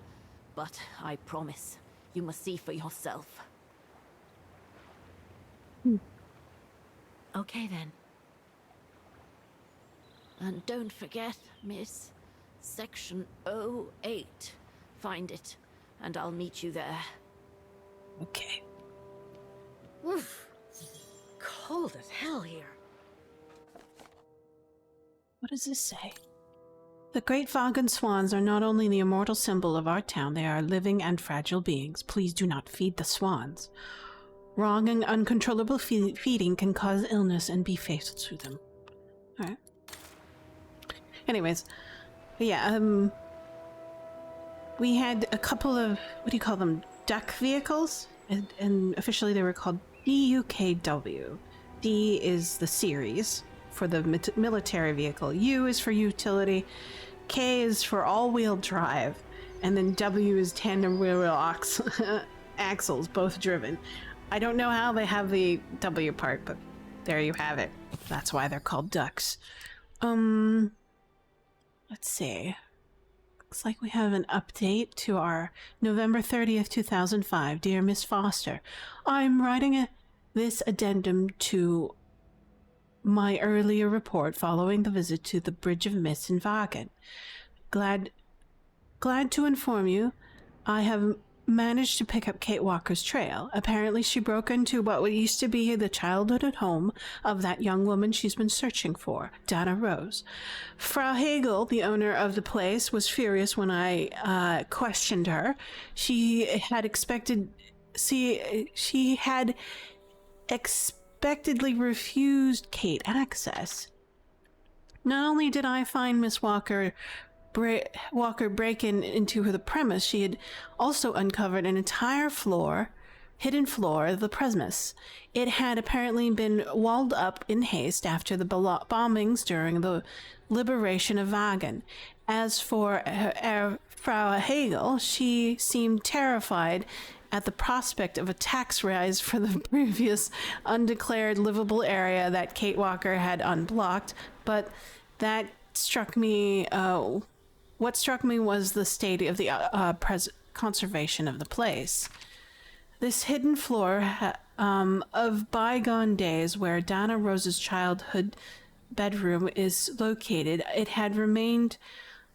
but I promise you must see for yourself. Okay then. And don't forget, miss, section 08. Find it, and I'll meet you there. Okay. Oof. Cold as hell here. What does this say? The great Vagan swans are not only the immortal symbol of our town, they are living and fragile beings. Please do not feed the swans. Wrong and uncontrollable feeding can cause illness and be fatal to them. Alright. Anyways, yeah, we had a couple of, what do you call them, duck vehicles? And officially they were called DUKW. D is the series for the military vehicle. U is for utility. K is for all-wheel drive. And then W is tandem rear-wheel axles, both driven. I don't know how they have the W part, but there you have it. That's why they're called ducks. Let's see. Looks like we have an update to our November 30th, 2005. Dear Miss Foster, I'm writing this addendum to my earlier report following the visit to the Bridge of Mist in Vagan. Glad to inform you, I have managed to pick up Kate Walker's trail. Apparently she broke into what used to be the childhood home of that young woman she's been searching for, Dana Rose. Frau Hagel, the owner of the place, was furious when I questioned her. She had expectedly refused Kate access. Not only did I find Miss Walker breaking into the premise, she had also uncovered an entire hidden floor of the premise. It had apparently been walled up in haste after the bombings during the liberation of Vagan. As for Frau Hagel, she seemed terrified at the prospect of a tax rise for the previous undeclared livable area that Kate Walker had unblocked, but that struck me... What struck me was the state of the conservation of the place. This hidden floor of bygone days where Dana Rose's childhood bedroom is located, it had remained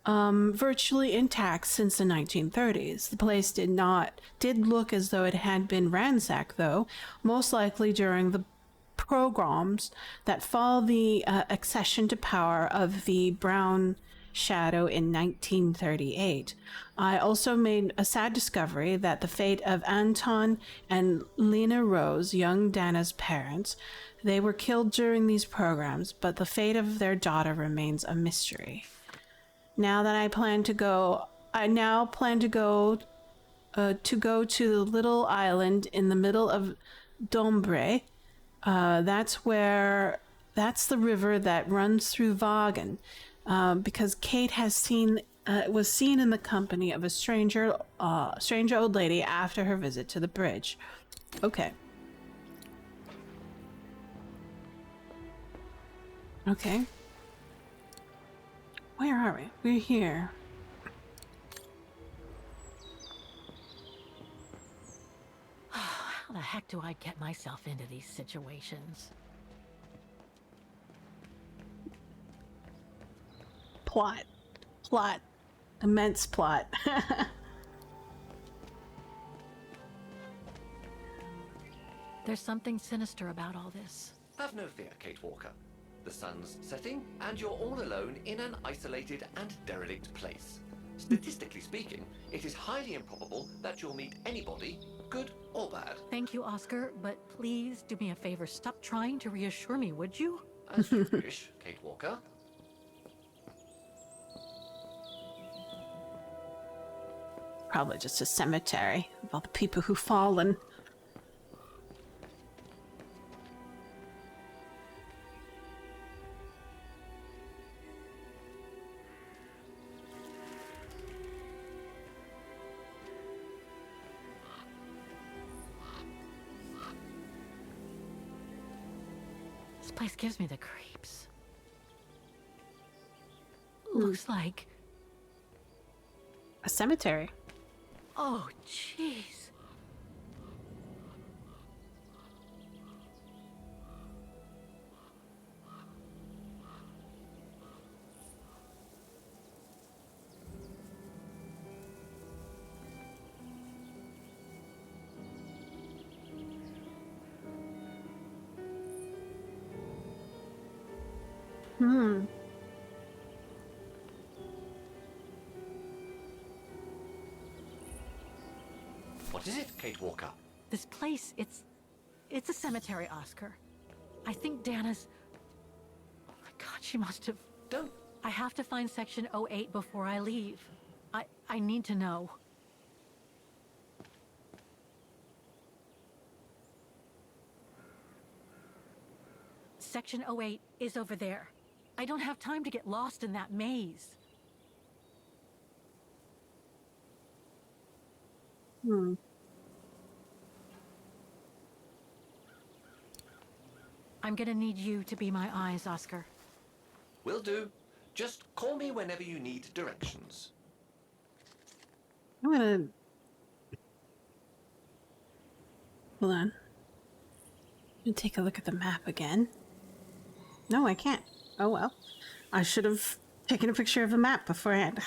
virtually intact since the 1930s. The place did look as though it had been ransacked, though, most likely during the pogroms that followed the accession to power of the Brown Shadow in 1938. I also made a sad discovery that the fate of Anton and Lena Rose, young Dana's parents, they were killed during these programs, but the fate of their daughter remains a mystery. now that I plan to go, I now plan to go to the little island in the middle of Dombre. That's the river that runs through Vagen, because Kate has was seen in the company of a stranger old lady after her visit to the bridge. Okay. Okay. Where are we? We're here. How the heck do I get myself into these situations? Plot. Immense plot. There's something sinister about all this. Have no fear, Kate Walker. The sun's setting, and you're all alone in an isolated and derelict place. Statistically speaking, it is highly improbable that you'll meet anybody, good or bad. Thank you, Oscar, but please do me a favor. Stop trying to reassure me, would you? As you wish, Kate Walker. Probably just a cemetery of all the people who've fallen. This place gives me the creeps. Looks like... a cemetery. Oh, jeez. What is it, Kate Walker? This place, it's a cemetery, Oscar. I think Dana's... Oh my god, she must have... Don't... I have to find Section 08 before I leave. I need to know. Section 08 is over there. I don't have time to get lost in that maze. I'm gonna need you to be my eyes, Oscar. Will do. Just call me whenever you need directions. I'm gonna... Hold on. Let me take a look at the map again. No, I can't. Oh well. I should have taken a picture of the map beforehand.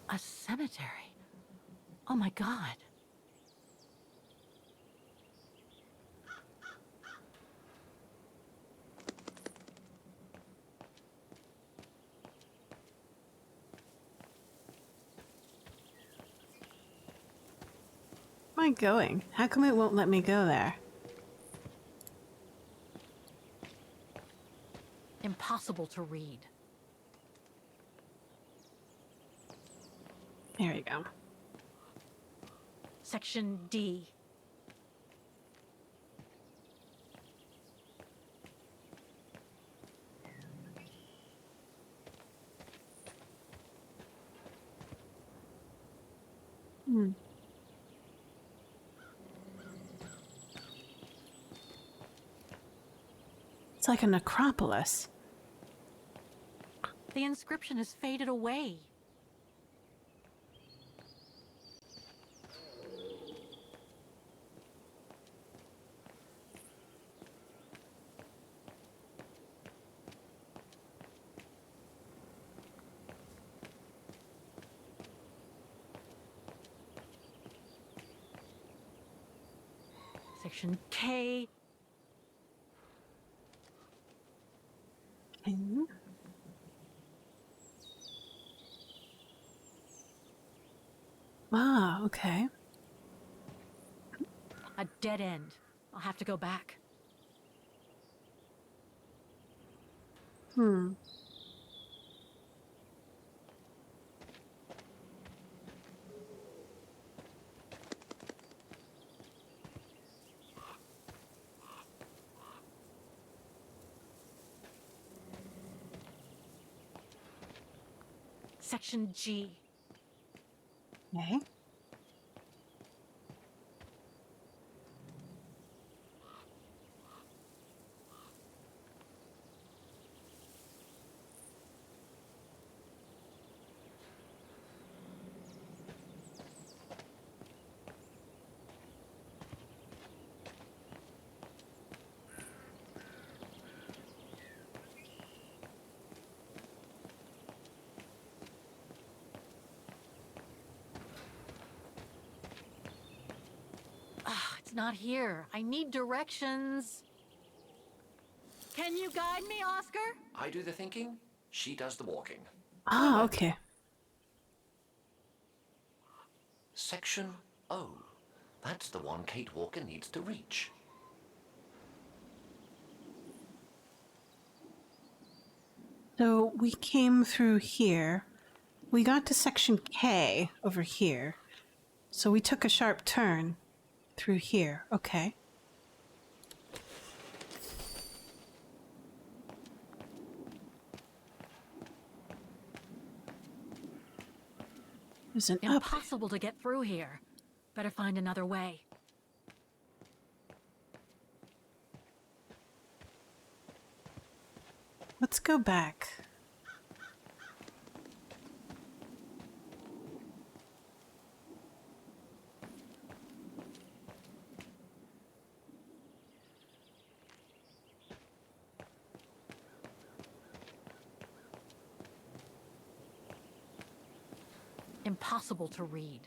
A cemetery? Oh my god. Where am I going? How come it won't let me go there? Impossible to read. There you go. Section D. It's like a necropolis. The inscription has faded away. Section K. Okay. Ah, okay. A dead end. I'll have to go back. Hmm. Section G. Okay. Ah, it's not here. I need directions. Can you guide me, Oscar? I do the thinking, she does the walking. Ah, okay. Section O. That's the one Kate Walker needs to reach. So we came through here. We got to section K over here. So we took a sharp turn through here. Okay. There's an up. Impossible to get through here. Better find another way. Let's go back. Impossible to read.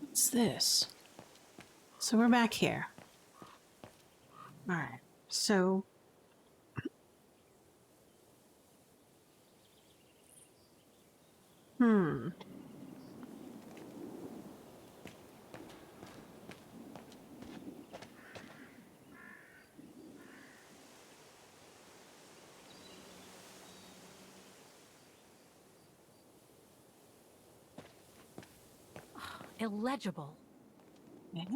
What's this? So we're back here. Alright. So... Hmm. Illegible. Okay.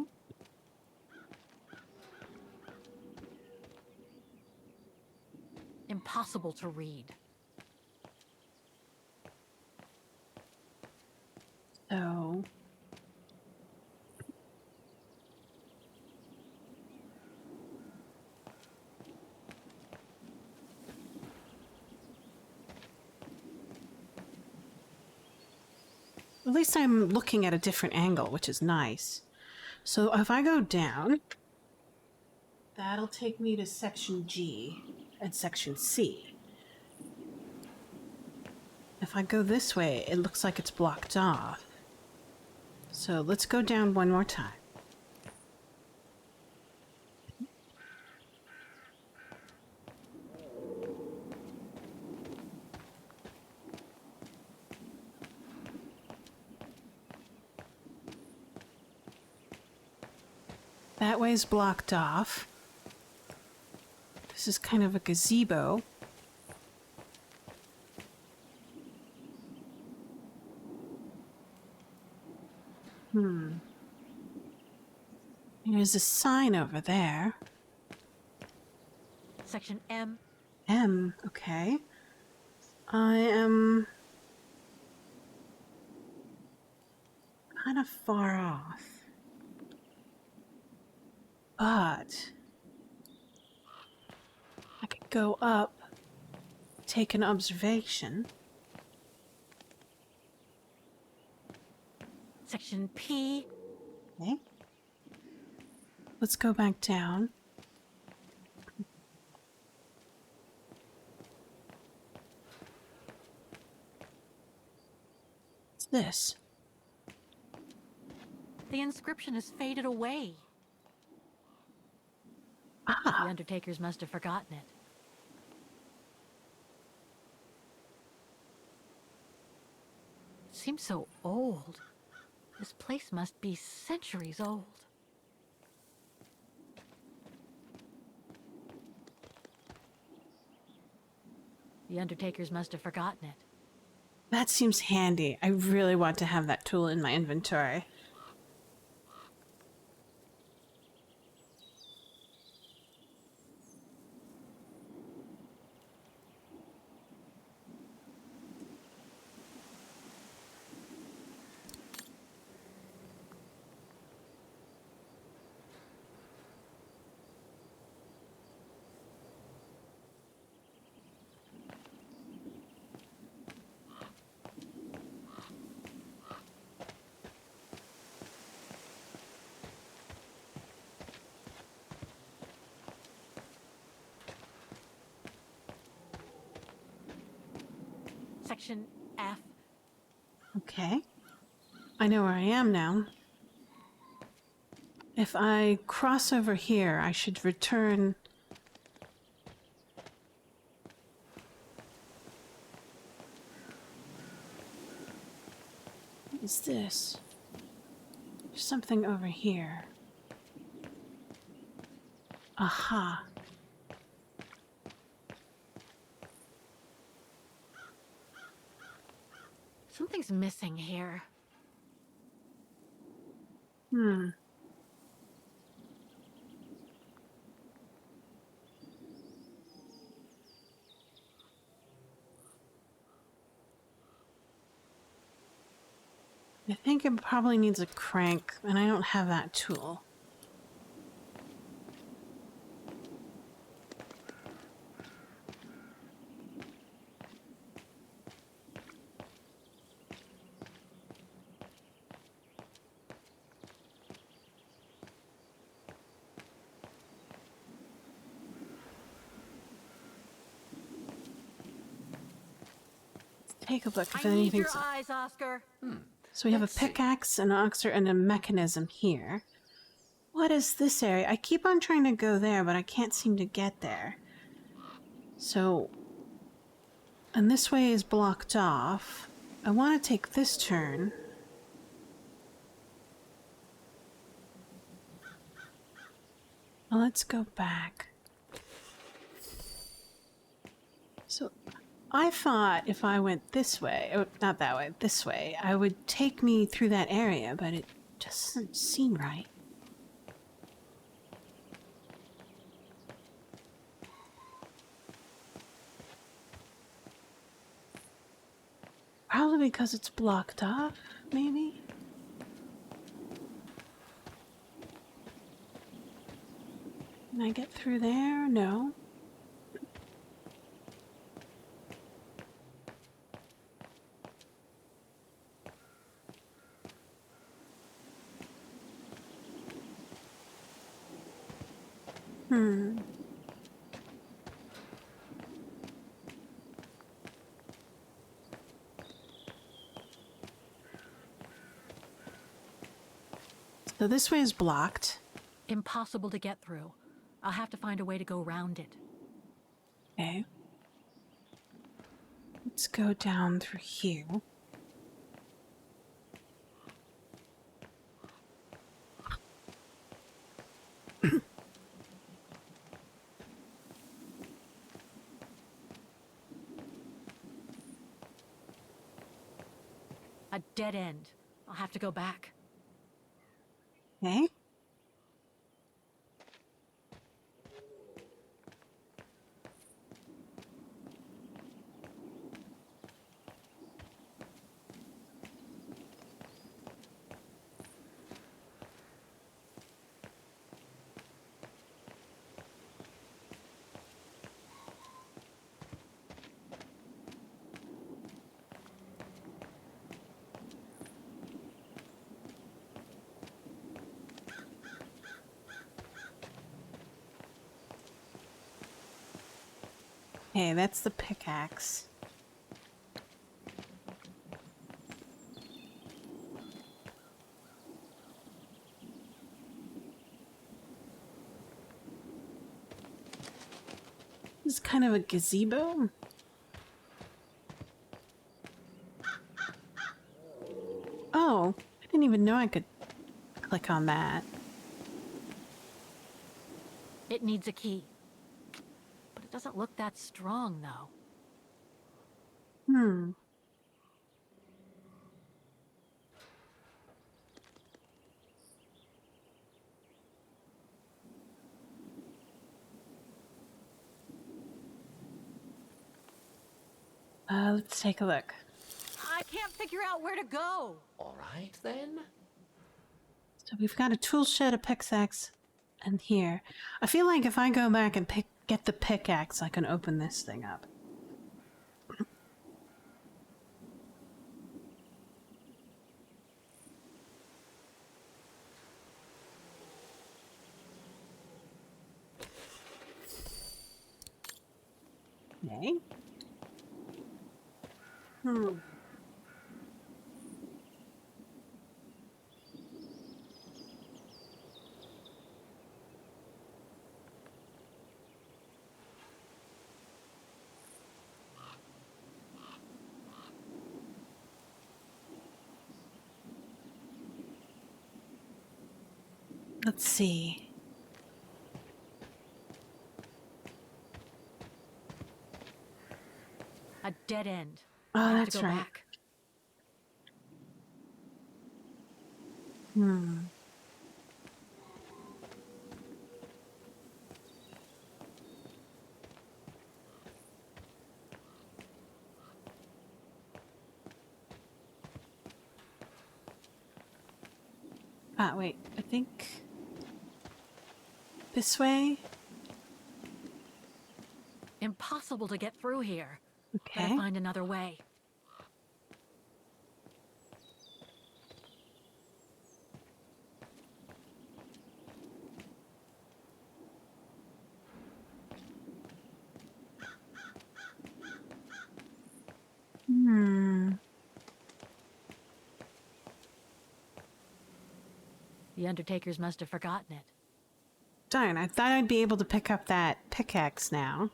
Impossible to read. So... At least I'm looking at a different angle, which is nice. So if I go down, that'll take me to section G and section C. If I go this way, it looks like it's blocked off. So let's go down one more time. That way's blocked off. This is kind of a gazebo. There's a sign over there. Section M. M, okay. I am kind of far off. But I could go up, take an observation. Section P. Okay. Let's go back down. What's this? The inscription has faded away. Ah. The undertakers must have forgotten it. It seems so old. This place must be centuries old. The undertakers must have forgotten it. That seems handy. I really want to have that tool in my inventory. Section F. Okay. I know where I am now. If I cross over here, I should return... What is this? There's something over here. Aha. Something's missing here. Hmm. I think it probably needs a crank, and I don't have that tool. Take a look if I need anything's... your eyes, Oscar. So we have a pickaxe, an oxer, and a mechanism here. What is this area? I keep on trying to go there, but I can't seem to get there. So... And this way is blocked off. I want to take this turn. Well, let's go back. So... I thought if I went this way, oh, not that way, this way, I would take me through that area, but it doesn't seem right. Probably because it's blocked off, maybe? Can I get through there? No. So this way is blocked. Impossible to get through. I'll have to find a way to go around it. Okay. Let's go down through here. A dead end. I'll have to go back. Okay. Okay, that's the pickaxe. This is kind of a gazebo. Oh, I didn't even know I could click on that. It needs a key. But it doesn't look that strong, though. Hmm. Let's take a look. I can't figure out where to go. All right, then. So we've got a tool shed, a pickaxe, and here. I feel like if I go back and get the pickaxe, I can open this thing up. Okay. Hmm. Let's see. A dead end. Oh, I have that's to go right. back. Hmm. Ah, wait. I think this way. Impossible to get through here. Okay. Better find another way. Hmm. The Undertakers must have forgotten it. Darn, I thought I'd be able to pick up that pickaxe now.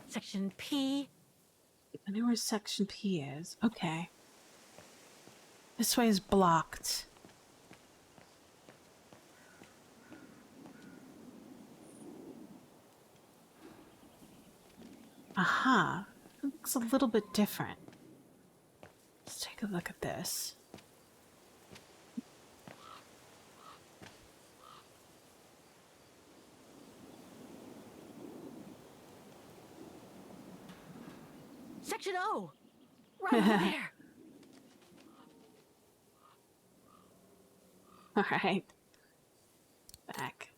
Section P. I know where section P is. Okay. This way is blocked. Aha. It looks a little bit different. Let's take a look at this. Section O. Right over there. All right. Back.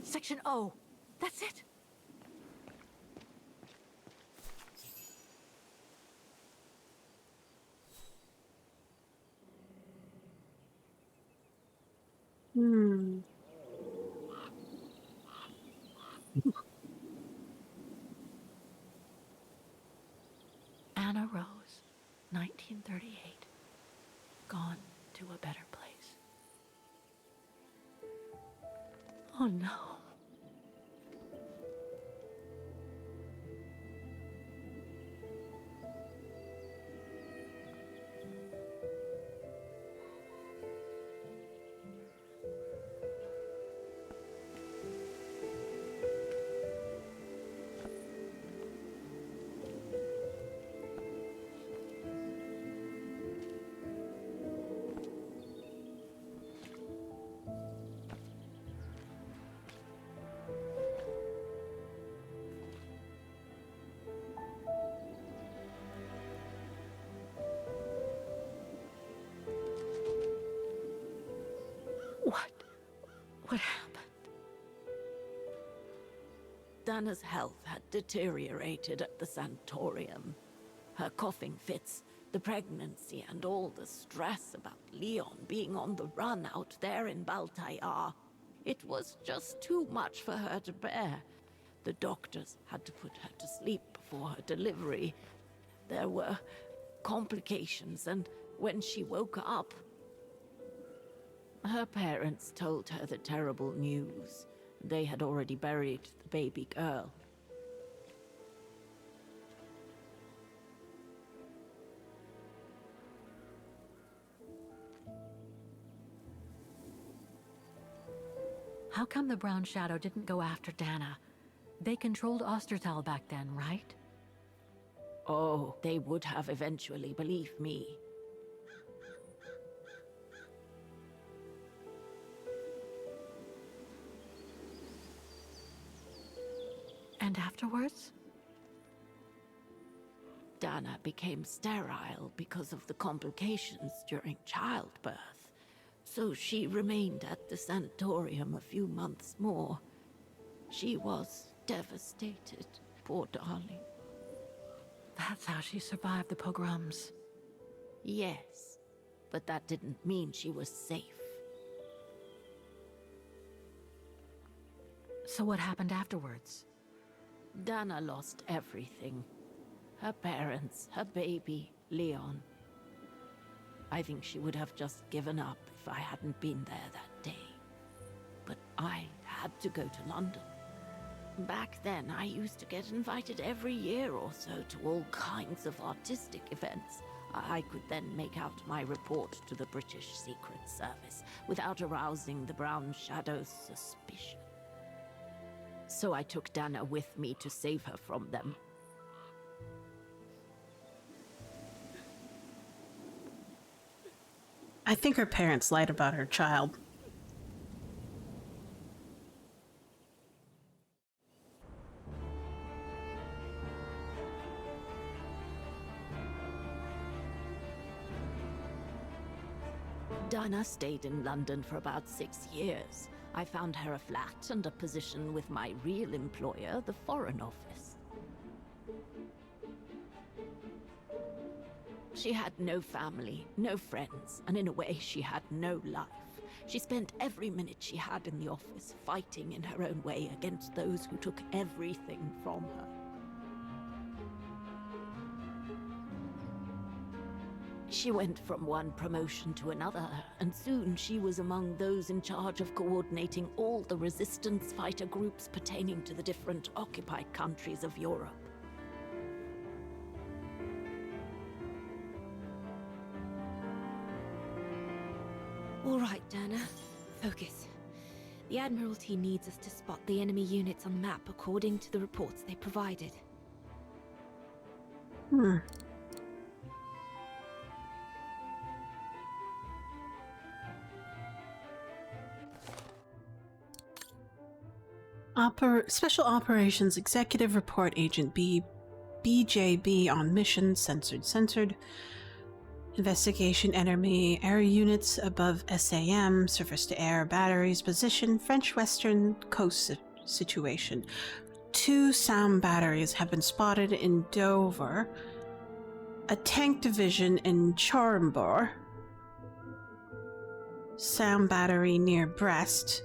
Section O. That's it. Hmm. Anna Rose, 1938. Gone to a better place. Oh no. What happened? Dana's health had deteriorated at the sanatorium. Her coughing fits, the pregnancy, and all the stress about Leon being on the run out there in Baltayar. It was just too much for her to bear. The doctors had to put her to sleep before her delivery. There were complications, and when she woke up, her parents told her the terrible news. They had already buried the baby girl. How come the Brown Shadow didn't go after Dana? They controlled Ostertal back then, right? Oh, they would have eventually, believe me. And afterwards? Dana became sterile because of the complications during childbirth. So she remained at the sanatorium a few months more. She was devastated, poor darling. That's how she survived the pogroms. Yes, but that didn't mean she was safe. So what happened afterwards? Dana lost everything. Her parents, her baby, Leon. I think she would have just given up if I hadn't been there that day. But I had to go to London. Back then, I used to get invited every year or so to all kinds of artistic events. I could then make out my report to the British Secret Service without arousing the Brown Shadow's suspicion. So I took Dana with me to save her from them. I think her parents lied about her child. Dana stayed in London for about 6 years. I found her a flat and a position with my real employer, the Foreign Office. She had no family, no friends, and in a way she had no life. She spent every minute she had in the office fighting in her own way against those who took everything from her. She went from one promotion to another, and soon she was among those in charge of coordinating all the resistance fighter groups pertaining to the different occupied countries of Europe. All right, Dana. Focus. The Admiralty needs us to spot the enemy units on the map according to the reports they provided. Special Operations Executive Report Agent BJB on mission. Censored. Investigation enemy air units above SAM. Surface to air batteries position. French Western Coast situation. 2 SAM batteries have been spotted in Dover. A tank division in Chorambor. SAM battery near Brest.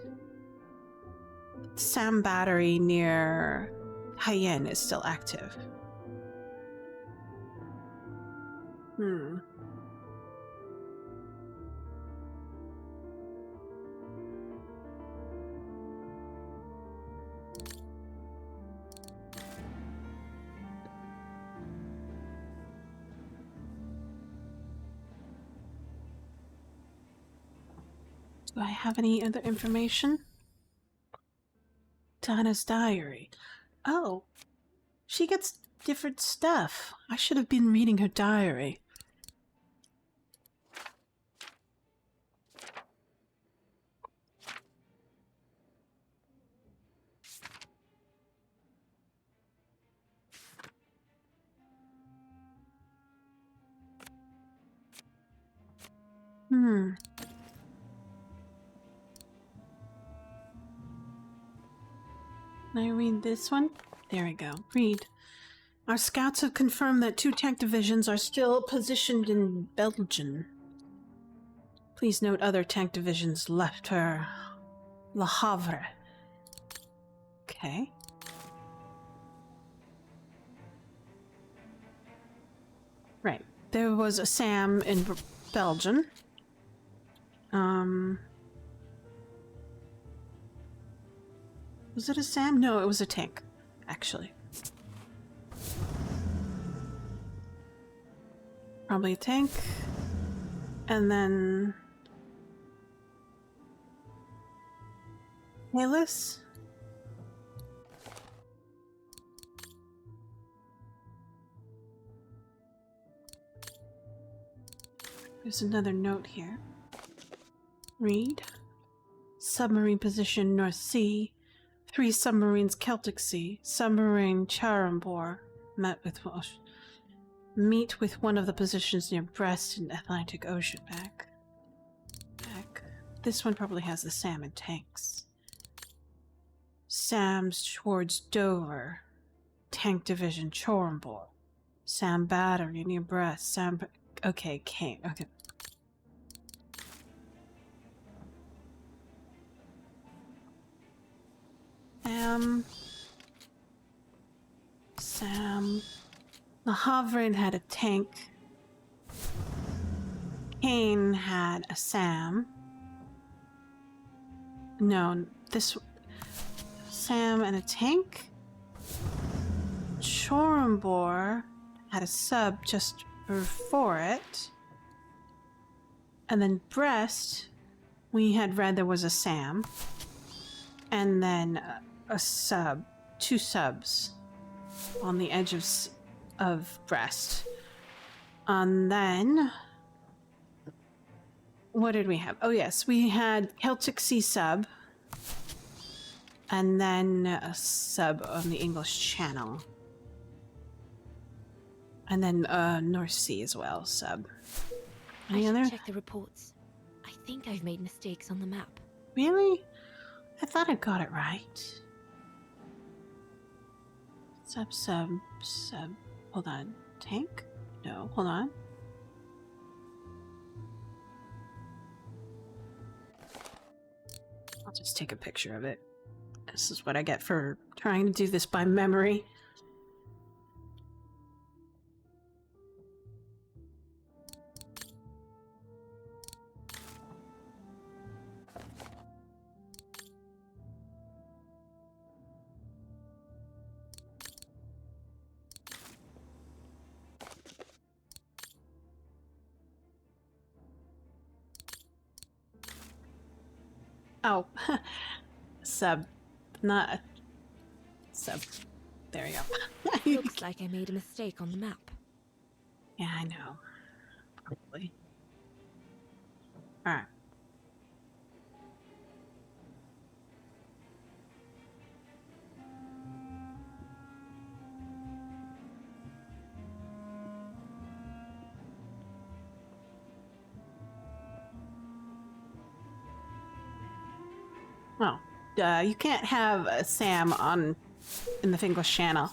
SAM battery near Hayen is still active. Do I have any other information? Dana's diary. Oh, she gets different stuff. I should have been reading her diary. Can I read this one? There we go. Read. Our scouts have confirmed that 2 tank divisions are still positioned in Belgium. Please note other tank divisions left for Le Havre. Okay. Right. There was a SAM in Belgium. Was it a SAM? No, it was a tank, actually. Probably a tank. And then... Payless? There's another note here. Read. Submarine position North Sea. 3 submarines Celtic Sea. Submarine Charambor. Meet with one of the positions near Brest in Atlantic Ocean. Back. This one probably has the SAM and tanks. SAM's towards Dover. Tank Division Charambor. SAM Battery near Brest. SAM... Okay, Kane. Okay. Sam. The Havre had a tank. Kane had a SAM. No, this... SAM and a tank? Chorambor had a sub just before it. And then Brest, we had read there was a SAM. And then a sub, 2 subs on the edge of Brest. And then, what did we have? Oh yes, we had Celtic Sea sub, and then a sub on the English Channel, and then North Sea as well, sub. Any other? Check the reports. I think I've made mistakes on the map. Really? I thought I got it right. Sub. Hold on. Tank? No, hold on. I'll just take a picture of it. This is what I get for trying to do this by memory. Oh, sub, not a sub. There you go. Looks like I made a mistake on the map. Yeah, I know. Probably. Alright. Oh, you can't have a SAM in the English Channel.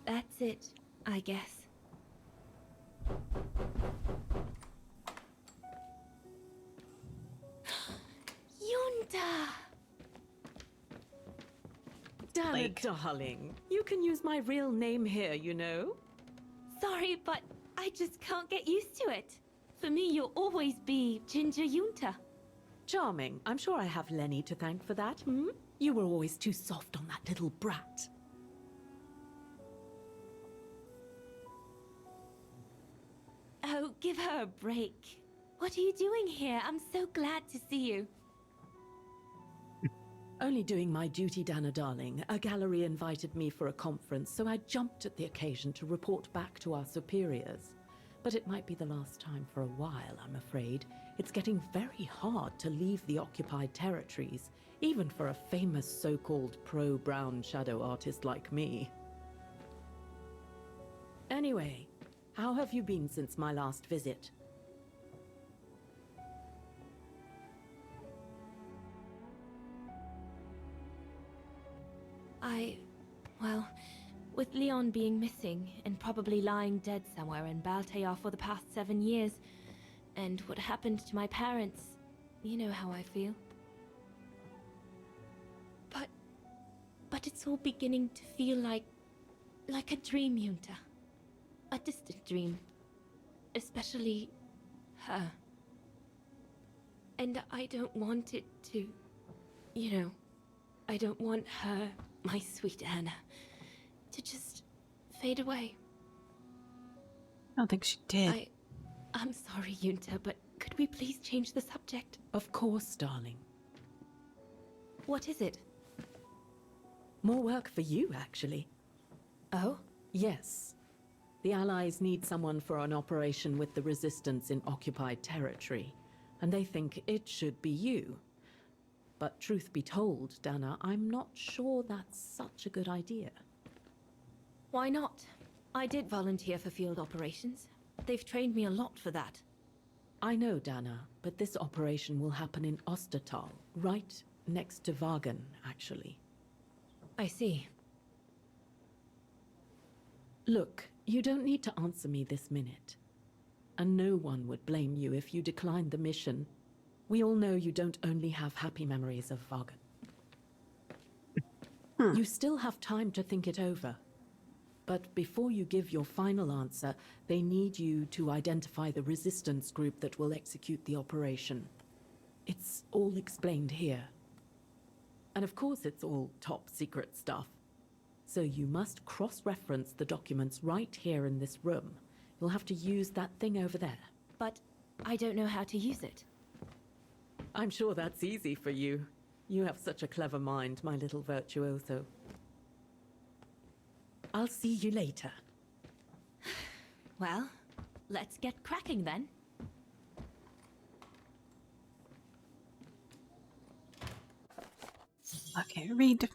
That's it, I guess. Yunta! Dana, darling, you can use my real name here, you know. Sorry, but I just can't get used to it. For me, you'll always be Ginger Yunta. Charming. I'm sure I have Lenny to thank for that, hmm? You were always too soft on that little brat. Oh, give her a break. What are you doing here? I'm so glad to see you. Only doing my duty, Dana, darling. A gallery invited me for a conference, so I jumped at the occasion to report back to our superiors. But it might be the last time for a while, I'm afraid. It's getting very hard to leave the occupied territories, even for a famous so-called pro-brown shadow artist like me. Anyway, how have you been since my last visit? Well, with Leon being missing and probably lying dead somewhere in Baltear for the past 7 years, and what happened to my parents, you know how I feel. But it's all beginning to feel like a dream, Yunta. A distant dream. Especially her. And I don't want it to, you know, I don't want her, my sweet Anna, to just fade away. I don't think she did. I'm sorry, Yunta, but could we please change the subject? Of course, darling. What is it? More work for you, actually. Oh? Yes. The Allies need someone for an operation with the Resistance in occupied territory, and they think it should be you. But truth be told, Dana, I'm not sure that's such a good idea. Why not? I did volunteer for field operations. They've trained me a lot for that. I know, Dana, but this operation will happen in Ostertal, right next to Wagen, actually. I see. Look, you don't need to answer me this minute. And no one would blame you if you declined the mission. We all know you don't only have happy memories of Wagen. You still have time to think it over. But before you give your final answer, they need you to identify the resistance group that will execute the operation. It's all explained here. And of course it's all top secret stuff. So you must cross-reference the documents right here in this room. You'll have to use that thing over there. But I don't know how to use it. I'm sure that's easy for you. You have such a clever mind, my little virtuoso. I'll see you later. Well, let's get cracking then. Okay, read.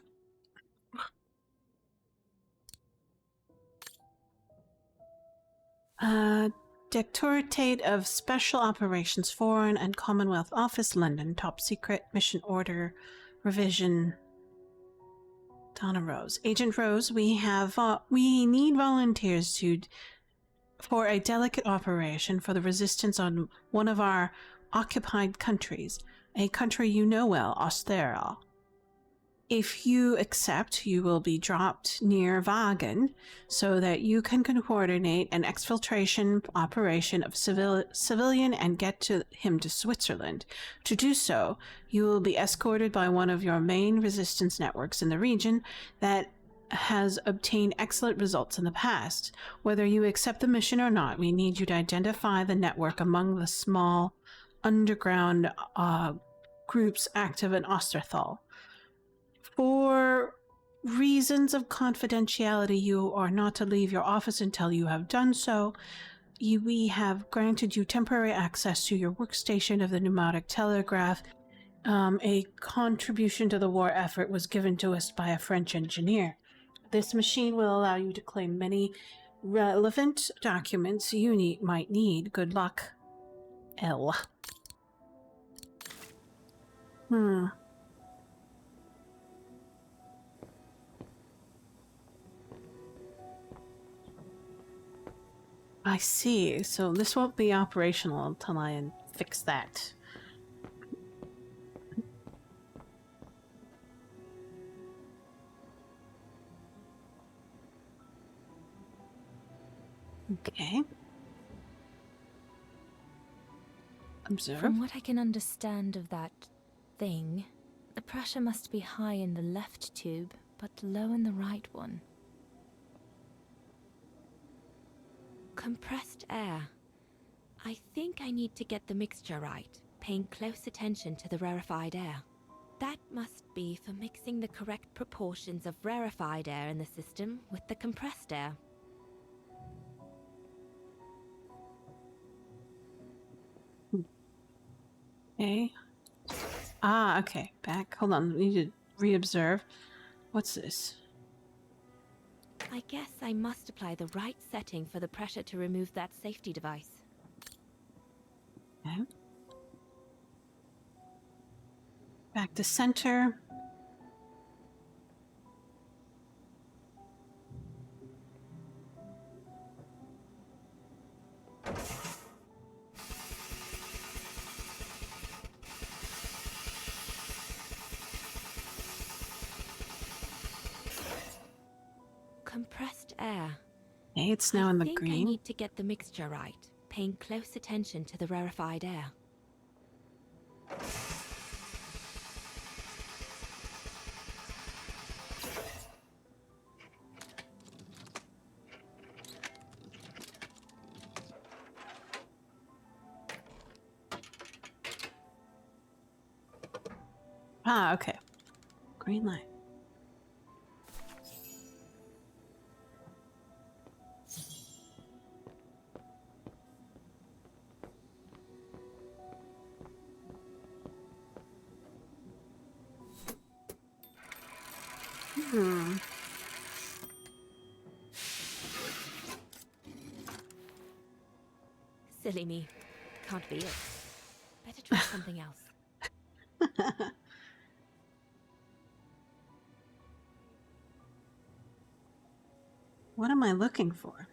Directorate of Special Operations, Foreign and Commonwealth Office, London. Top secret. Mission order. Revision. Donna Rose. Agent Rose, we need volunteers for a delicate operation for the resistance on one of our occupied countries. A country you know well, Austria. If you accept, you will be dropped near Wagen so that you can coordinate an exfiltration operation of civilian and get him to Switzerland. To do so, you will be escorted by one of your main resistance networks in the region that has obtained excellent results in the past. Whether you accept the mission or not, we need you to identify the network among the small underground groups active in Osterthal. For reasons of confidentiality, you are not to leave your office until you have done so. We have granted you temporary access to your workstation of the pneumatic telegraph. A contribution to the war effort was given to us by a French engineer. This machine will allow you to claim many relevant documents you might need. Good luck. L. I see. So this won't be operational until I fix that. Okay. Observe. From what I can understand of that thing, the pressure must be high in the left tube, but low in the right one. Compressed air. I think I need to get the mixture right, paying close attention to the rarefied air. That must be for mixing the correct proportions of rarefied air in the system with the compressed air. Okay. Okay. Back. Hold on. We need to re-observe. What's this? I guess I must apply the right setting for the pressure to remove that safety device. Okay. Back to center. air. Okay, it's now in the I think I green. need to get the mixture right, paying close attention to the rarefied air. Ah, okay. Green light. Hmm. Silly me. Can't be it. Better try something else. What am I looking for?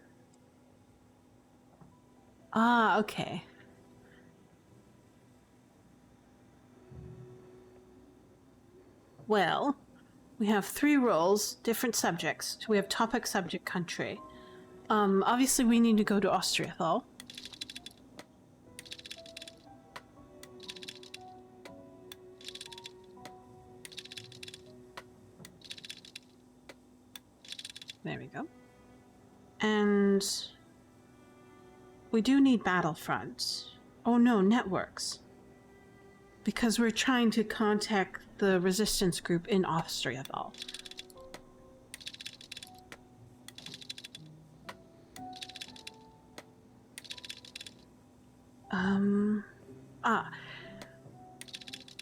Ah, okay. Well, we have 3 roles, different subjects. So we have topic, subject, country. Obviously we need to go to Austriathal. There we go. And we do need battlefronts. Oh no, networks. Because we're trying to contact the resistance group in Austriathal.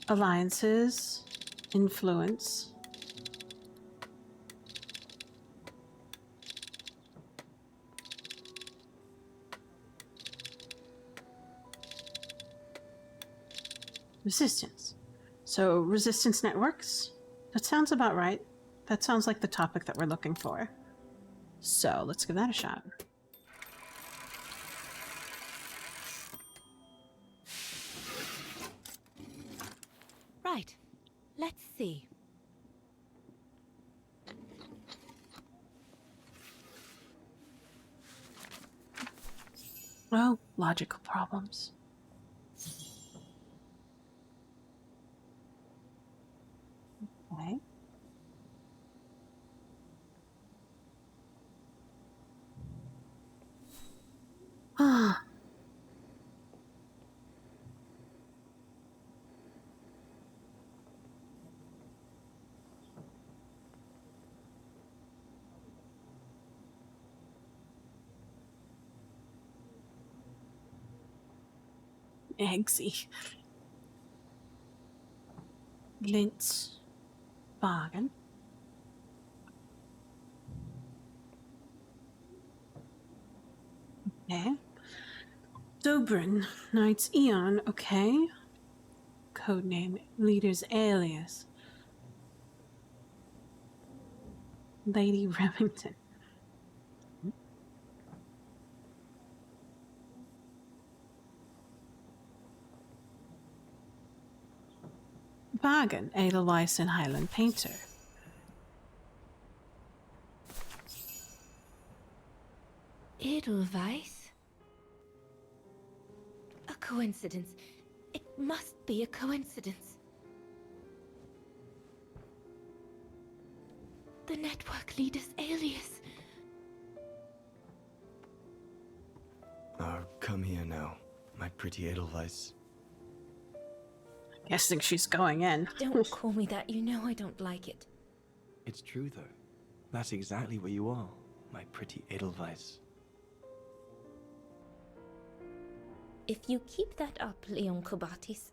Alliances, influence. Resistance. So, resistance networks? That sounds about right. That sounds like the topic that we're looking for. So, let's give that a shot. Right. Let's see. Well, logical problems. Okay. Ah. Eggsy. Lintz. Bargain. Okay. Dobrin. Knight's Eon. Okay. Codename. Leader's alias. Lady Remington. Bargain. Edelweiss and Highland Painter. Edelweiss? A coincidence. It must be a coincidence. The network leader's alias. Oh, come here now, my pretty Edelweiss. Guessing she's going in. Don't call me that. You know I don't like it. It's true, though. That's exactly what you are, my pretty Edelweiss. If you keep that up, Leon Kobatis,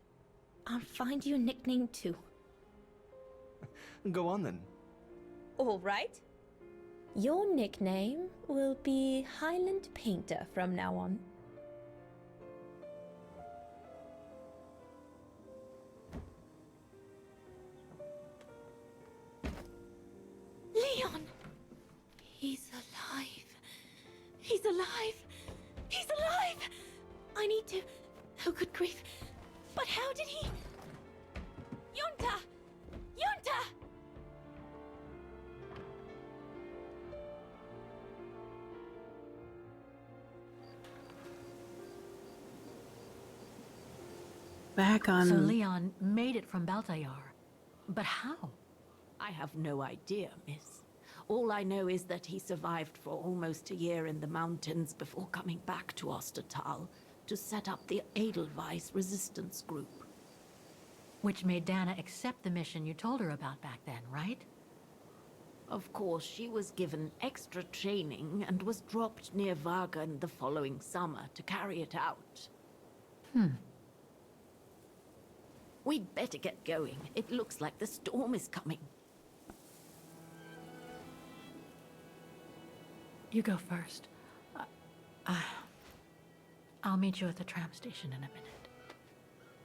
I'll find you a nickname too. Go on then. All right. Your nickname will be Highland Painter from now on. Leon! He's alive. He's alive. He's alive! I need to... Oh, good grief. But how did he... Yunta! Yunta! back on... So Leon made it from Baltayar. But how? I have no idea, miss. All I know is that he survived for almost a year in the mountains before coming back to Ostertal to set up the Edelweiss resistance group. Which made Dana accept the mission you told her about back then, right? Of course, she was given extra training and was dropped near Vagan the following summer to carry it out. We'd better get going. It looks like the storm is coming. You go first. I'll meet you at the tram station in a minute.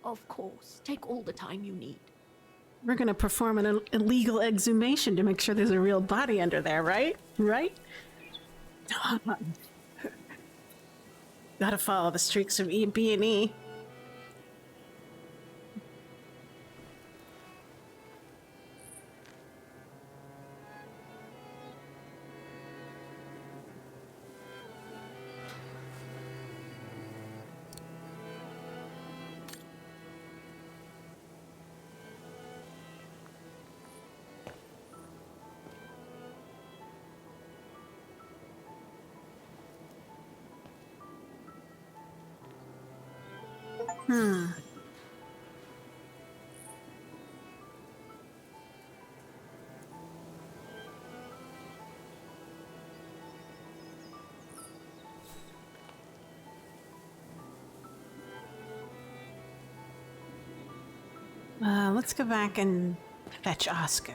Of course. Take all the time you need. We're gonna perform an illegal exhumation to make sure there's a real body under there, right? Right? Gotta follow the streaks of B&E. Let's go back and fetch Oscar.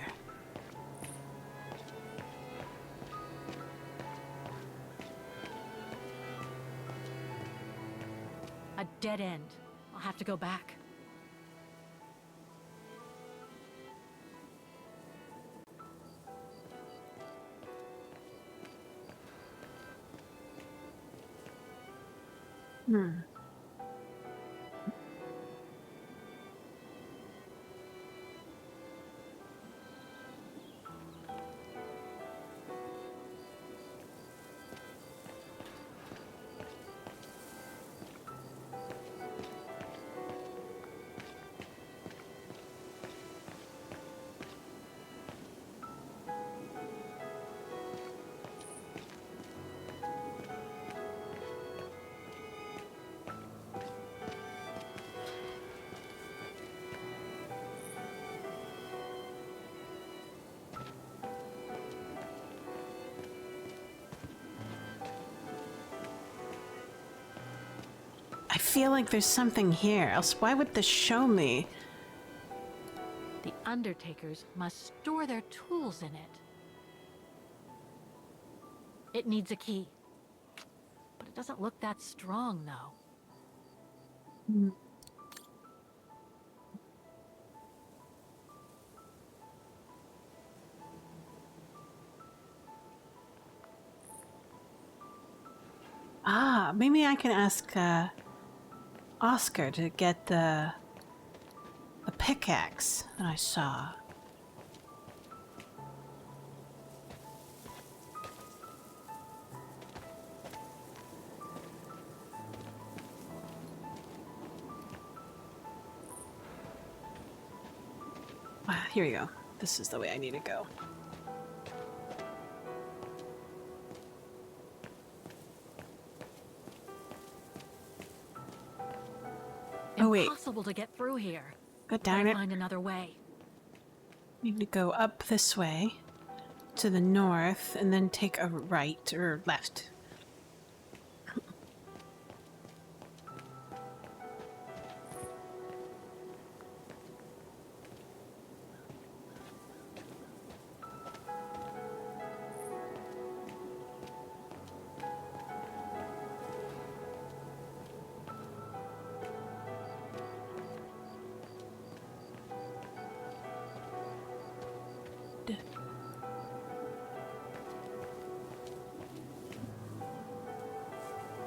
A dead end. I'll have to go back. I feel like there's something here, else why would this show me? The Undertakers must store their tools in it. It needs a key. But it doesn't look that strong, though. Ah, maybe I can ask Oscar to get the pickaxe that I saw. Ah, here we go. This is the way I need to go. Oh wait. Impossible to get through here. God darn it. Find another way. Need to go up this way to the north and then take a right or left.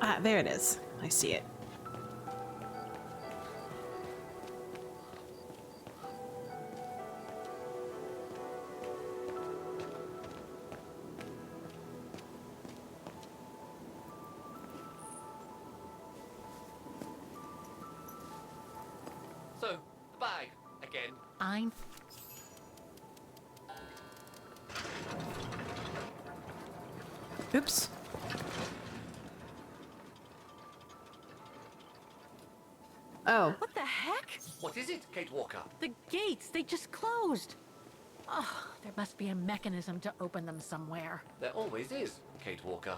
Ah, there it is. I see it. I... Oops. Oh. What the heck? What is it, Kate Walker? The gates, they just closed. Oh, there must be a mechanism to open them somewhere. There always is, Kate Walker.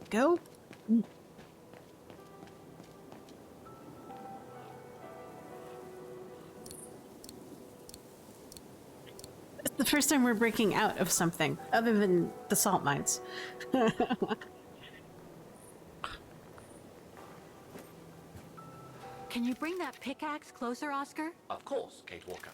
Go. It's the first time we're breaking out of something other than the salt mines. Can you bring that pickaxe closer, Oscar? Of course, Kate Walker.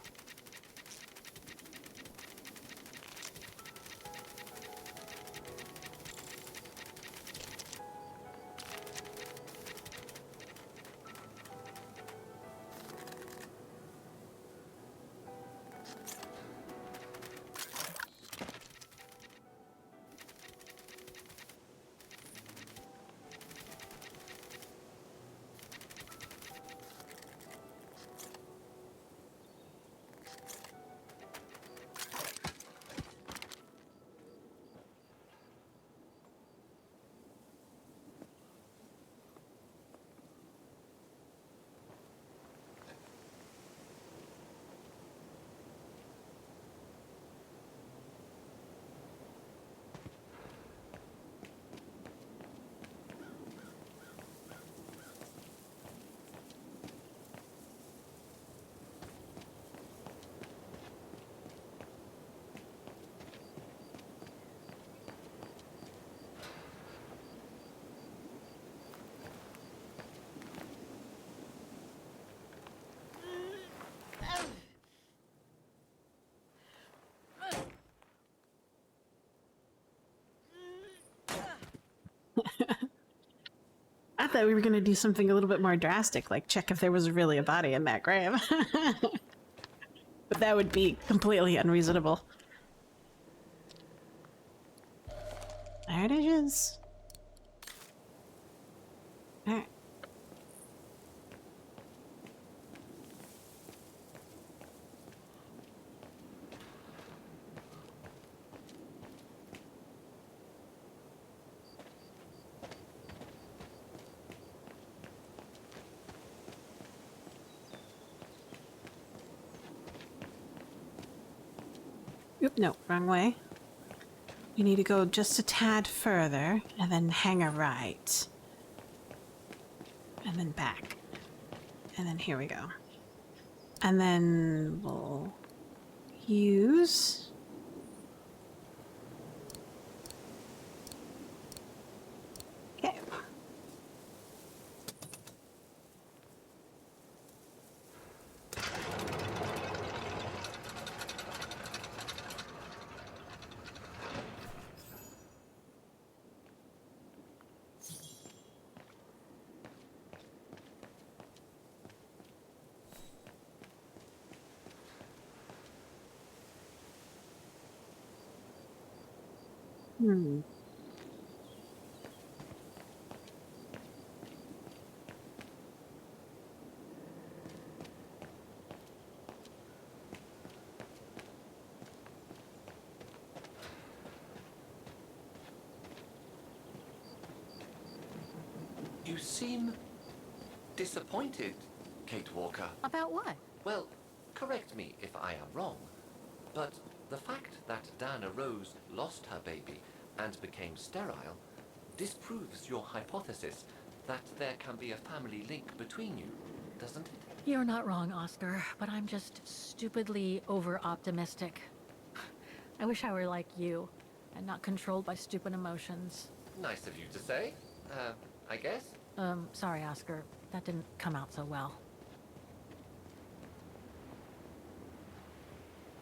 I thought we were going to do something a little bit more drastic, like check if there was really a body in that grave. But that would be completely unreasonable. There it is. Alright. Oop, no, wrong way. You need to go just a tad further, and then hang a right. And then back. And then here we go. And then we'll use... Okay. Hmm. You seem disappointed, Kate Walker. About what? Well, correct me if I am wrong, but the fact that Diana Rose lost her baby and became sterile disproves your hypothesis that there can be a family link between you, doesn't it? You're not wrong, Oscar, but I'm just stupidly over-optimistic. I wish I were like you, and not controlled by stupid emotions. Nice of you to say, I guess. Sorry, Oscar. That didn't come out so well.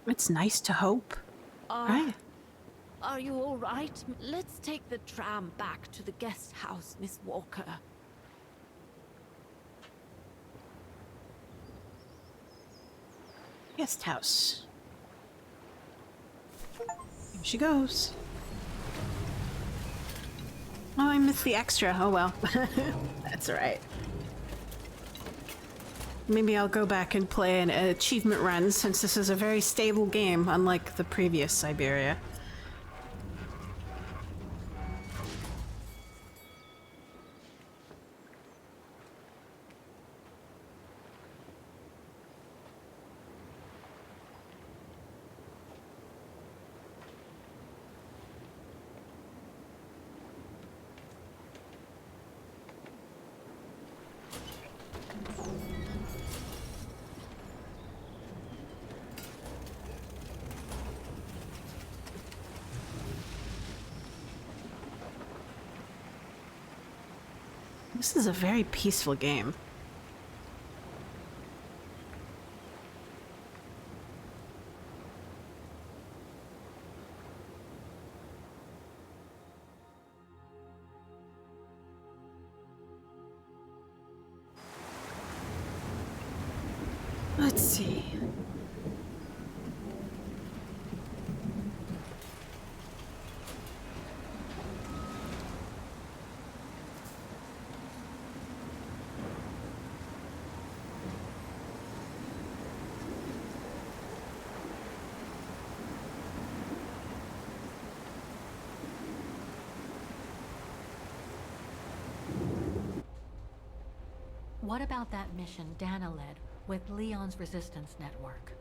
It's nice to hope. Right? Are you all right? Let's take the tram back to the guest house, Miss Walker. Guest house. Here she goes. Oh, I missed the extra. Oh well. That's alright. Maybe I'll go back and play an achievement run since this is a very stable game, unlike the previous Syberia. This is a very peaceful game. Let's see. What about that mission Dana led with Leon's resistance network?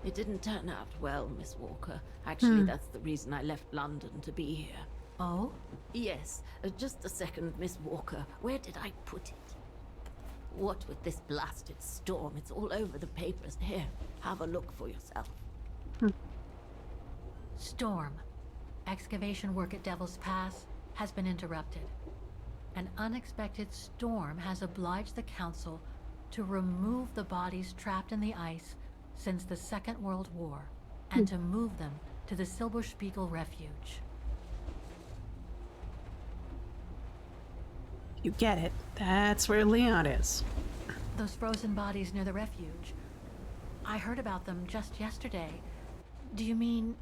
It didn't turn out well, Miss Walker. Actually, Hmm. that's the reason I left London to be here. Oh? Yes, just a second, Miss Walker. Where did I put it? What with this blasted storm? It's all over the papers. Here, have a look for yourself. Storm. Excavation work at Devil's Pass has been interrupted. An unexpected storm has obliged the Council to remove the bodies trapped in the ice since the Second World War, and to move them to the Silberspiegel Refuge. You get it. That's where Leon is. Those frozen bodies near the refuge. I heard about them just yesterday. Do you mean...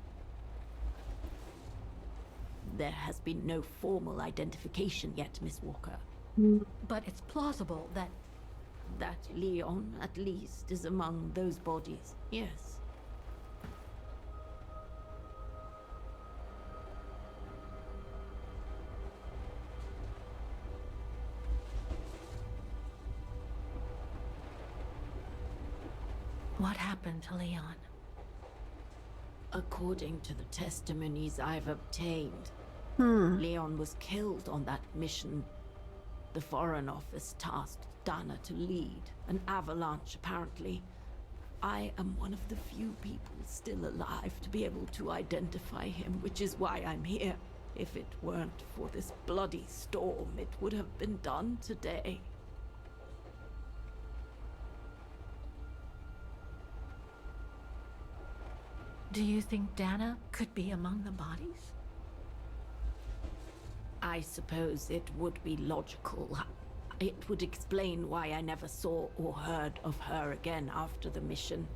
There has been no formal identification yet, Miss Walker. But it's plausible that... That Leon, at least, is among those bodies, yes. What happened to Leon? According to the testimonies I've obtained, Leon was killed on that mission the Foreign Office tasked Dana to lead. An avalanche, apparently. I am one of the few people still alive to be able to identify him, which is why I'm here. If it weren't for this bloody storm, it would have been done today. Do you think Dana could be among the bodies? I suppose it would be logical. It would explain why I never saw or heard of her again after the mission.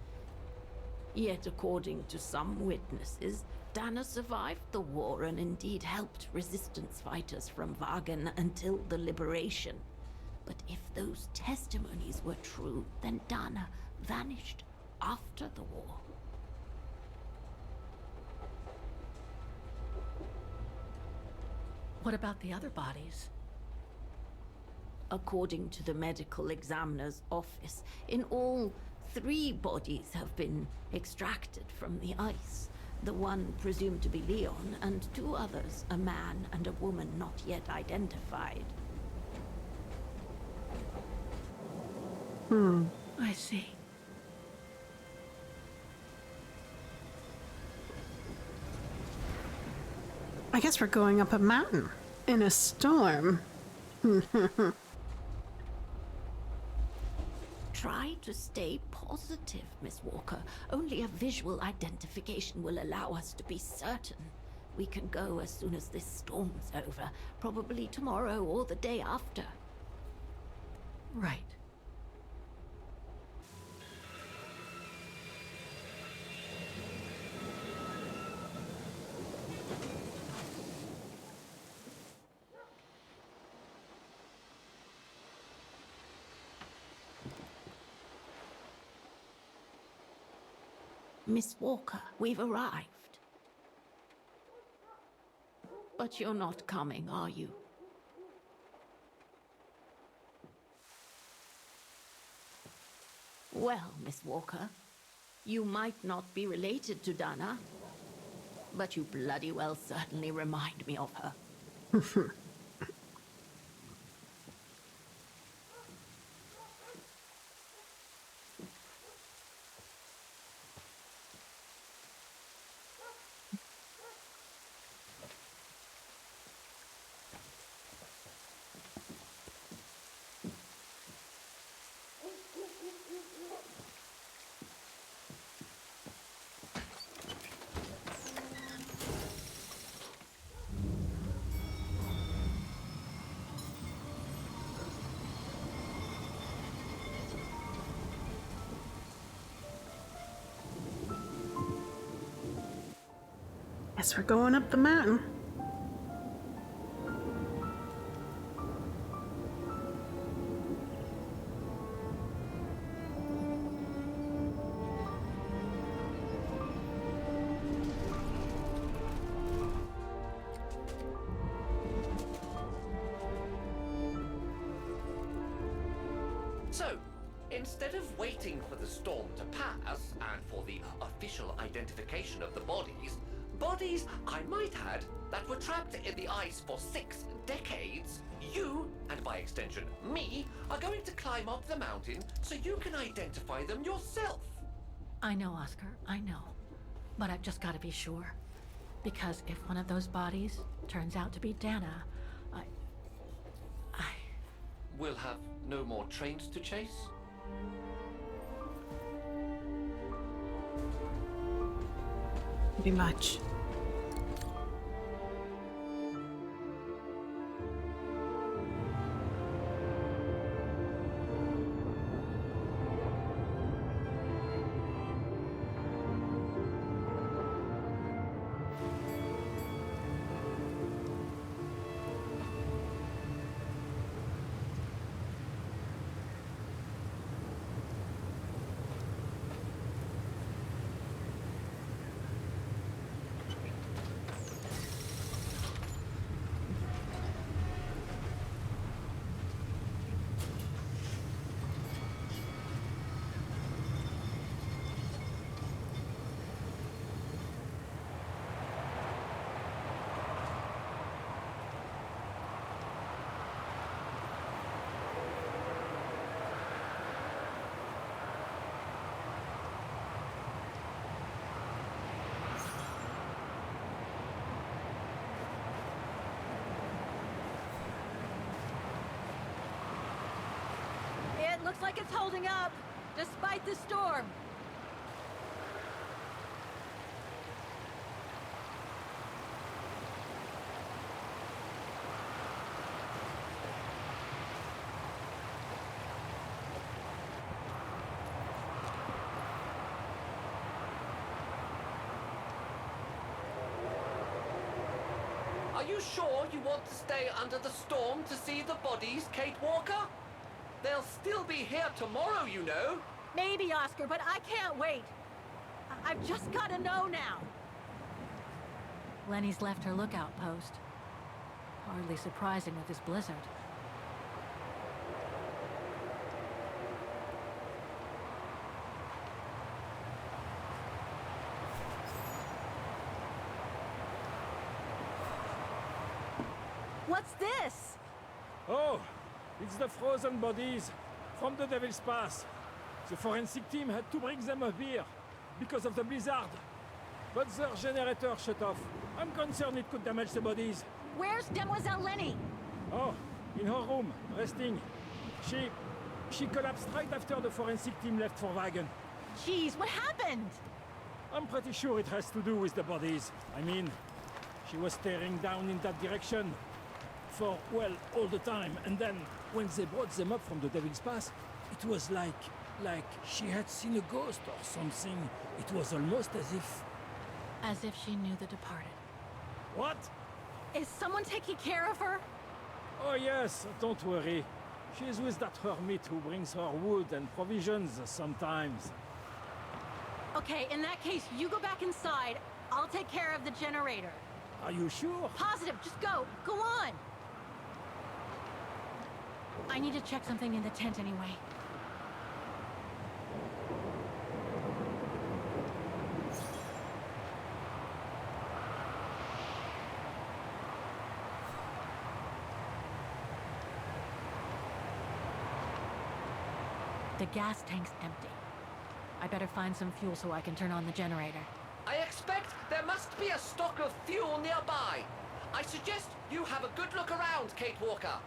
Yet, according to some witnesses, Dana survived the war and indeed helped resistance fighters from Wagen until the liberation. But if those testimonies were true, then Dana vanished after the war. What about the other bodies? According to the medical examiner's office, in all, 3 bodies have been extracted from the ice. The one presumed to be Leon, and 2 others, a man and a woman not yet identified. I see. I guess we're going up a mountain in a storm. Try to stay positive, Miss Walker. Only a visual identification will allow us to be certain. We can go as soon as this storm's over, probably tomorrow or the day after. Right. Miss Walker, we've arrived. But you're not coming, are you? Well, Miss Walker, you might not be related to Dana, but you bloody well certainly remind me of her. Guess we're going up the mountain. So, instead of waiting for the storm to pass and for the official identification of the bodies, I might add, that were trapped in the ice for 6 decades, you, and by extension me, are going to climb up the mountain so you can identify them yourself. I know, Oscar, I know. But I've just got to be sure. Because if one of those bodies turns out to be Dana, We'll have no more trains to chase? Pretty much. It looks like it's holding up, despite the storm. Are you sure you want to stay under the storm to see the bodies, Kate Walker? They'll still be here tomorrow, you know. Maybe, Oscar, but I can't wait. I've just got to know now. Lenny's left her lookout post. Hardly surprising with this blizzard. What's this? Oh, it's the frozen bodies from the Devil's Pass. The forensic team had to bring them up here because of the blizzard. But their generator shut off. I'm concerned it could damage the bodies. Where's Demoiselle Lenny? Oh, in her room, resting. She collapsed right after the forensic team left for Wagen. Jeez, what happened? I'm pretty sure it has to do with the bodies. I mean, she was staring down in that direction for, well, all the time. And then, when they brought them up from the Devil's Pass, it was like she had seen a ghost or something. It was almost as if... As if she knew the departed. What? Is someone taking care of her? Oh yes, don't worry. She's with that hermit who brings her wood and provisions sometimes. Okay, in that case, you go back inside. I'll take care of the generator. Are you sure? Positive, just go. Go on. I need to check something in the tent anyway. The gas tank's empty. I better find some fuel so I can turn on the generator. I expect there must be a stock of fuel nearby. I suggest you have a good look around, Kate Walker.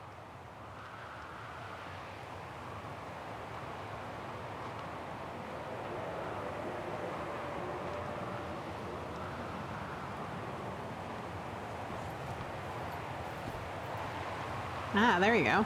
Ah, there you go.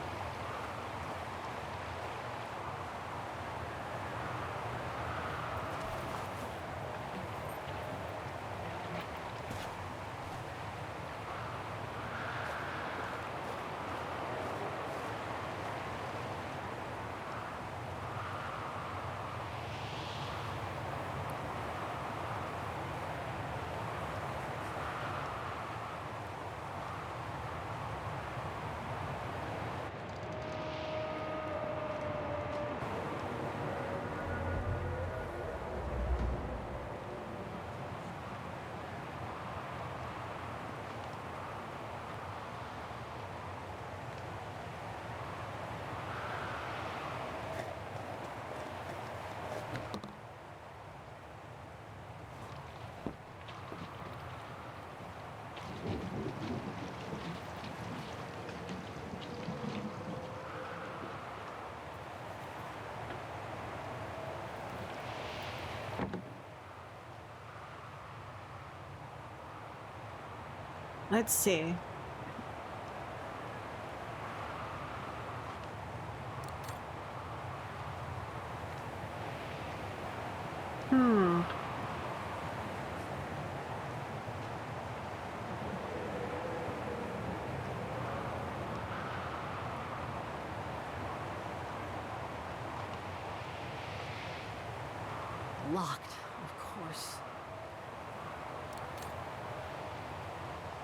Let's see. Locked, of course.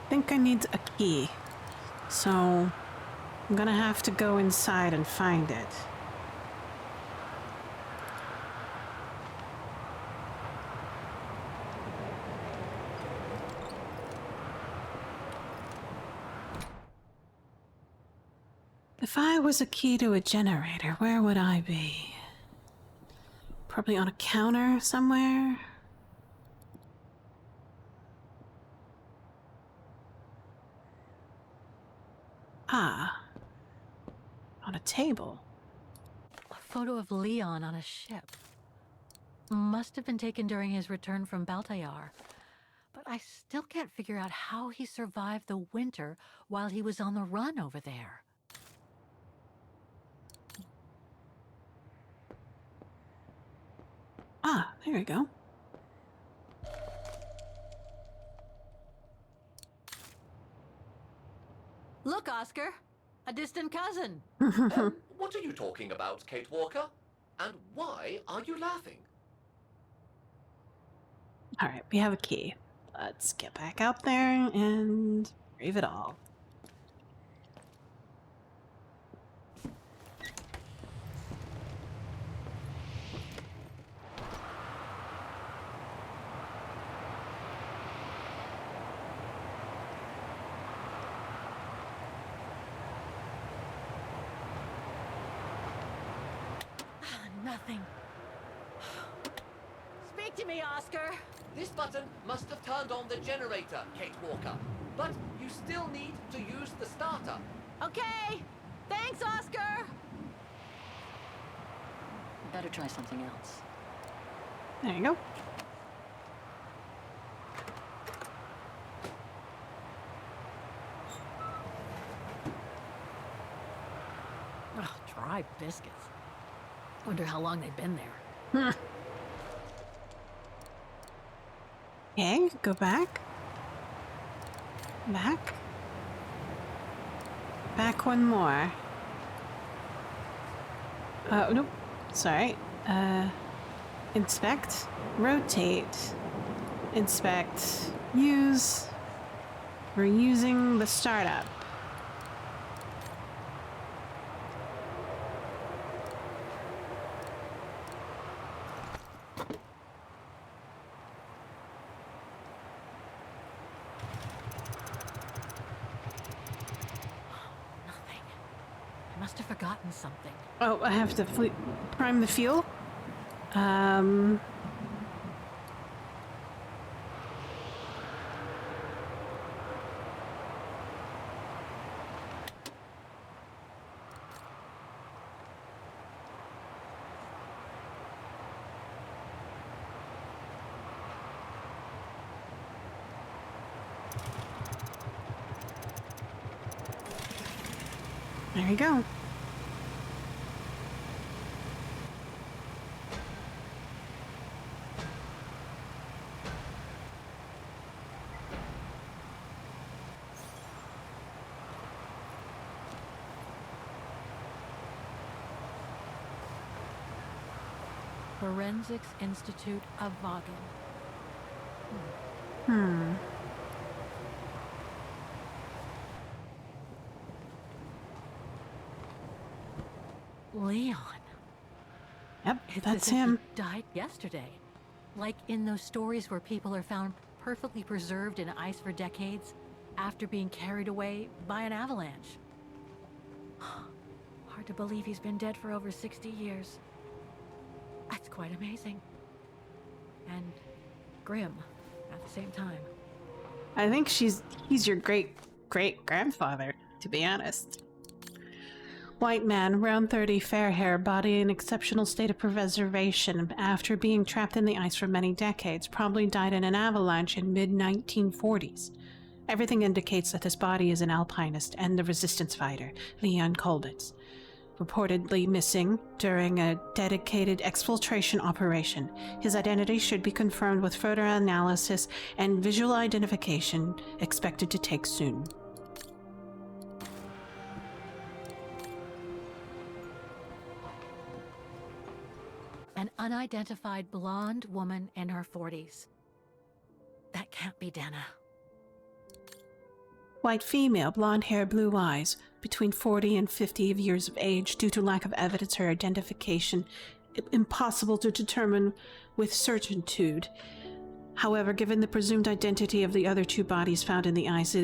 I think I need a key. So I'm gonna have to go inside and find it. If I was a key to a generator, where would I be? Probably on a counter somewhere? Ah. On a table. A photo of Leon on a ship. Must have been taken during his return from Baltayar. But I still can't figure out how he survived the winter while he was on the run over there. Ah, there we go. Look, Oscar! A distant cousin! What are you talking about, Kate Walker? And why are you laughing? Alright, we have a key. Let's get back out there and brave it all. Nothing. Speak to me, Oscar! This button must have turned on the generator, Kate Walker. But you still need to use the starter. Okay! Thanks, Oscar! Better try something else. There you go. Oh, dry biscuits. Wonder how long they've been there. Okay, go back. Back. Back one more. Nope. Sorry. Inspect, rotate, inspect, use. We're using the startup. I must have forgotten something. Oh, I have to prime the fuel? There you go. Forensics Institute of Vagen. Hmm. Leon. Yep, It's that's as if him. He died yesterday. Like in those stories where people are found perfectly preserved in ice for decades after being carried away by an avalanche. Hard to believe he's been dead for over 60 years. That's quite amazing. And grim at the same time. I think he's your great-great-grandfather, to be honest. White man, around 30, fair hair, body in exceptional state of preservation after being trapped in the ice for many decades, probably died in an avalanche in mid-1940s. Everything indicates that this body is an alpinist and the resistance fighter, Leon Colbitz, reportedly missing during a dedicated exfiltration operation. His identity should be confirmed with further analysis and visual identification expected to take soon. An unidentified blonde woman in her 40s. That can't be Dana. White female, blonde hair, blue eyes, between 40 and 50 years of age. Due to lack of evidence, her identification impossible to determine with certitude. However, given the presumed identity of the other two bodies found in the ice,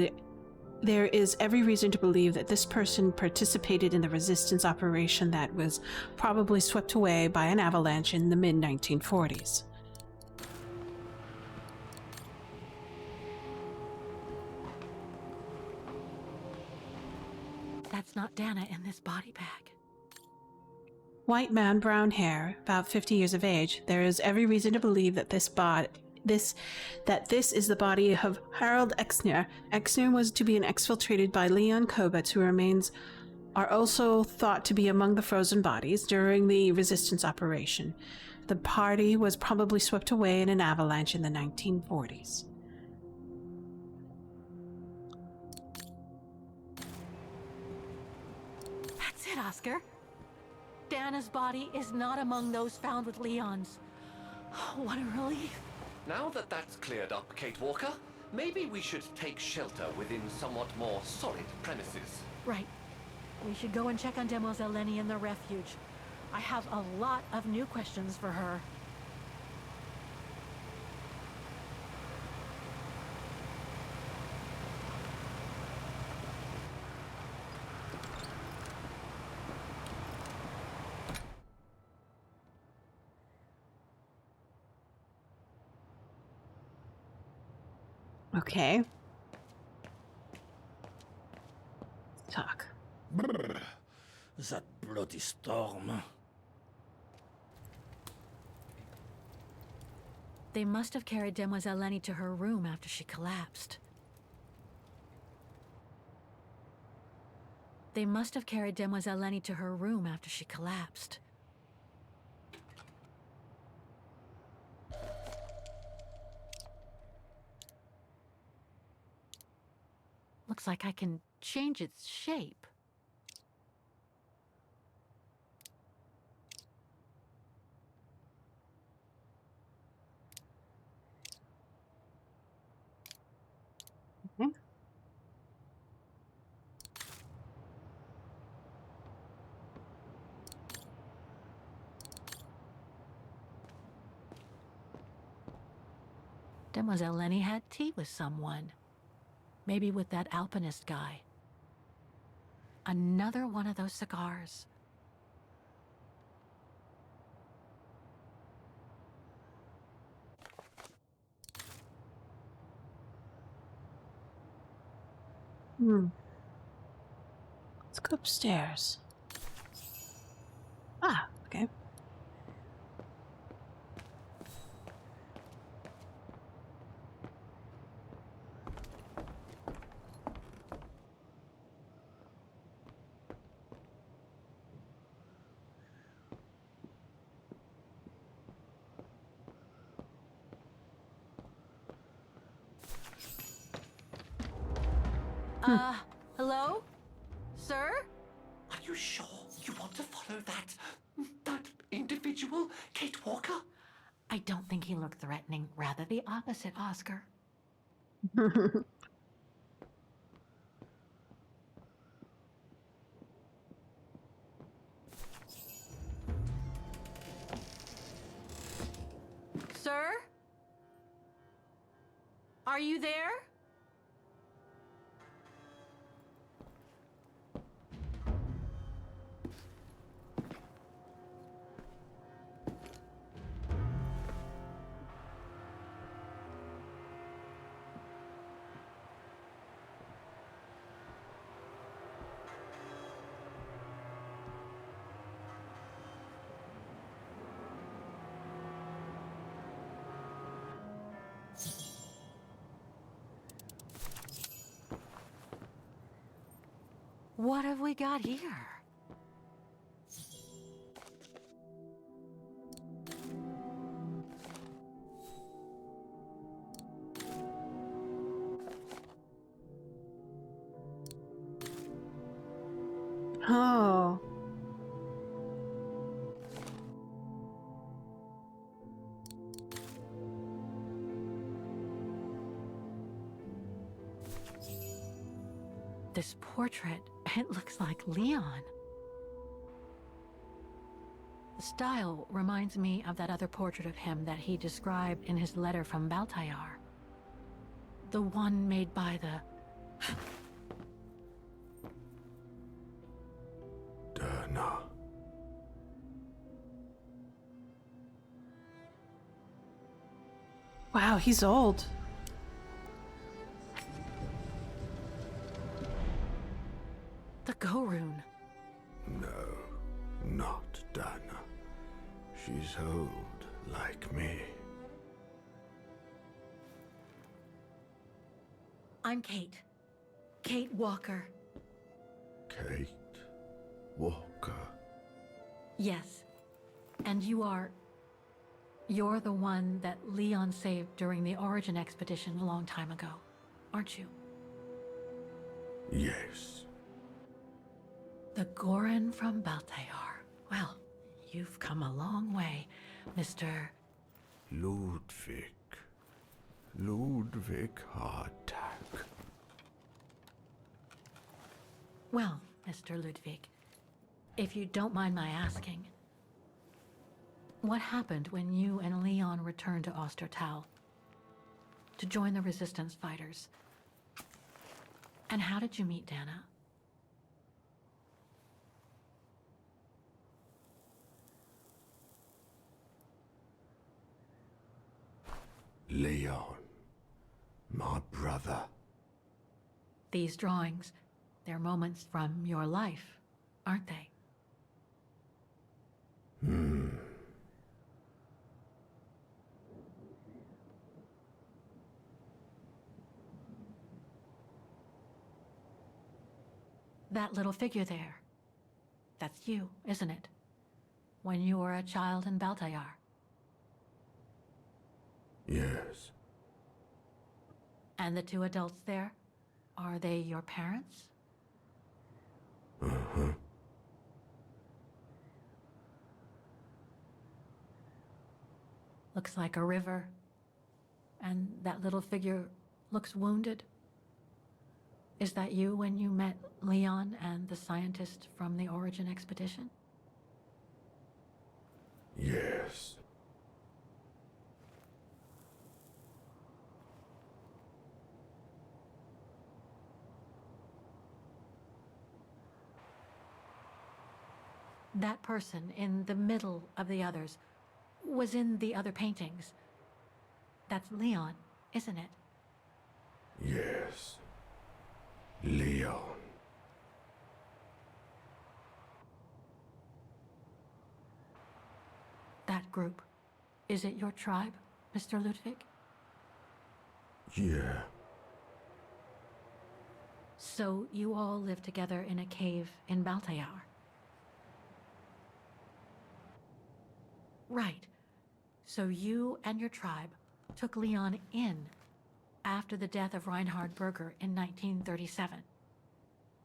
there is every reason to believe that this person participated in the resistance operation that was probably swept away by an avalanche in the mid-1940s. That's not Dana in this body bag. White man, brown hair, about 50 years of age. There is every reason to believe that this is the body of Harold Exner. Exner was to be exfiltrated by Leon Kobetz, whose remains are also thought to be among the frozen bodies during the resistance operation. The party was probably swept away in an avalanche in the 1940s. That's it, Oscar. Dana's body is not among those found with Leon's. What a relief. Now that that's cleared up, Kate Walker, maybe we should take shelter within somewhat more solid premises. Right. We should go and check on Demoiselle Lenny in the refuge. I have a lot of new questions for her. Okay. Let's talk. Brr, that bloody storm. They must have carried Demoiselle Lenny to her room after she collapsed. They must have carried Demoiselle Lenny to her room after she collapsed. Looks like I can change its shape. Demoiselle Lenny had tea with someone. Maybe with that alpinist guy. Another one of those cigars. Let's go upstairs. Ah, okay. Hello? Sir? Are you sure you want to follow that individual, Kate Walker? I don't think he looked threatening. Rather the opposite, Oscar. Sir? Are you there? What have we got here? Oh. This portrait, it looks like Leon. The style reminds me of that other portrait of him that he described in his letter from Baltayar. The one made by the... Derna. Wow, he's old. The Go-Rune. No, not Dana. She's old like me. I'm Kate. Kate Walker. Kate Walker. Yes. And you're the one that Leon saved during the Origin expedition a long time ago, aren't you? Yes. The Goran from Baltayar. Well, you've come a long way, Mr. Ludwig. Ludwig Hardtack. Well, Mr. Ludwig, if you don't mind my asking, what happened when you and Leon returned to Ostertal to join the Resistance fighters? And how did you meet Dana? Leon. My brother. These drawings, they're moments from your life, aren't they? That little figure there, that's you, isn't it? When you were a child in Baltayar. Yes. And the two adults there, are they your parents? Uh-huh. Looks like a river. And that little figure looks wounded. Is that you when you met Leon and the scientist from the Origin expedition? Yes. That person in the middle of the others was in the other paintings. That's Leon, isn't it? Yes. Leon. That group. Is it your tribe, Mr. Ludwig? Yeah. So you all live together in a cave in Baltayar? Right. So you and your tribe took Leon in after the death of Reinhard Berger in 1937.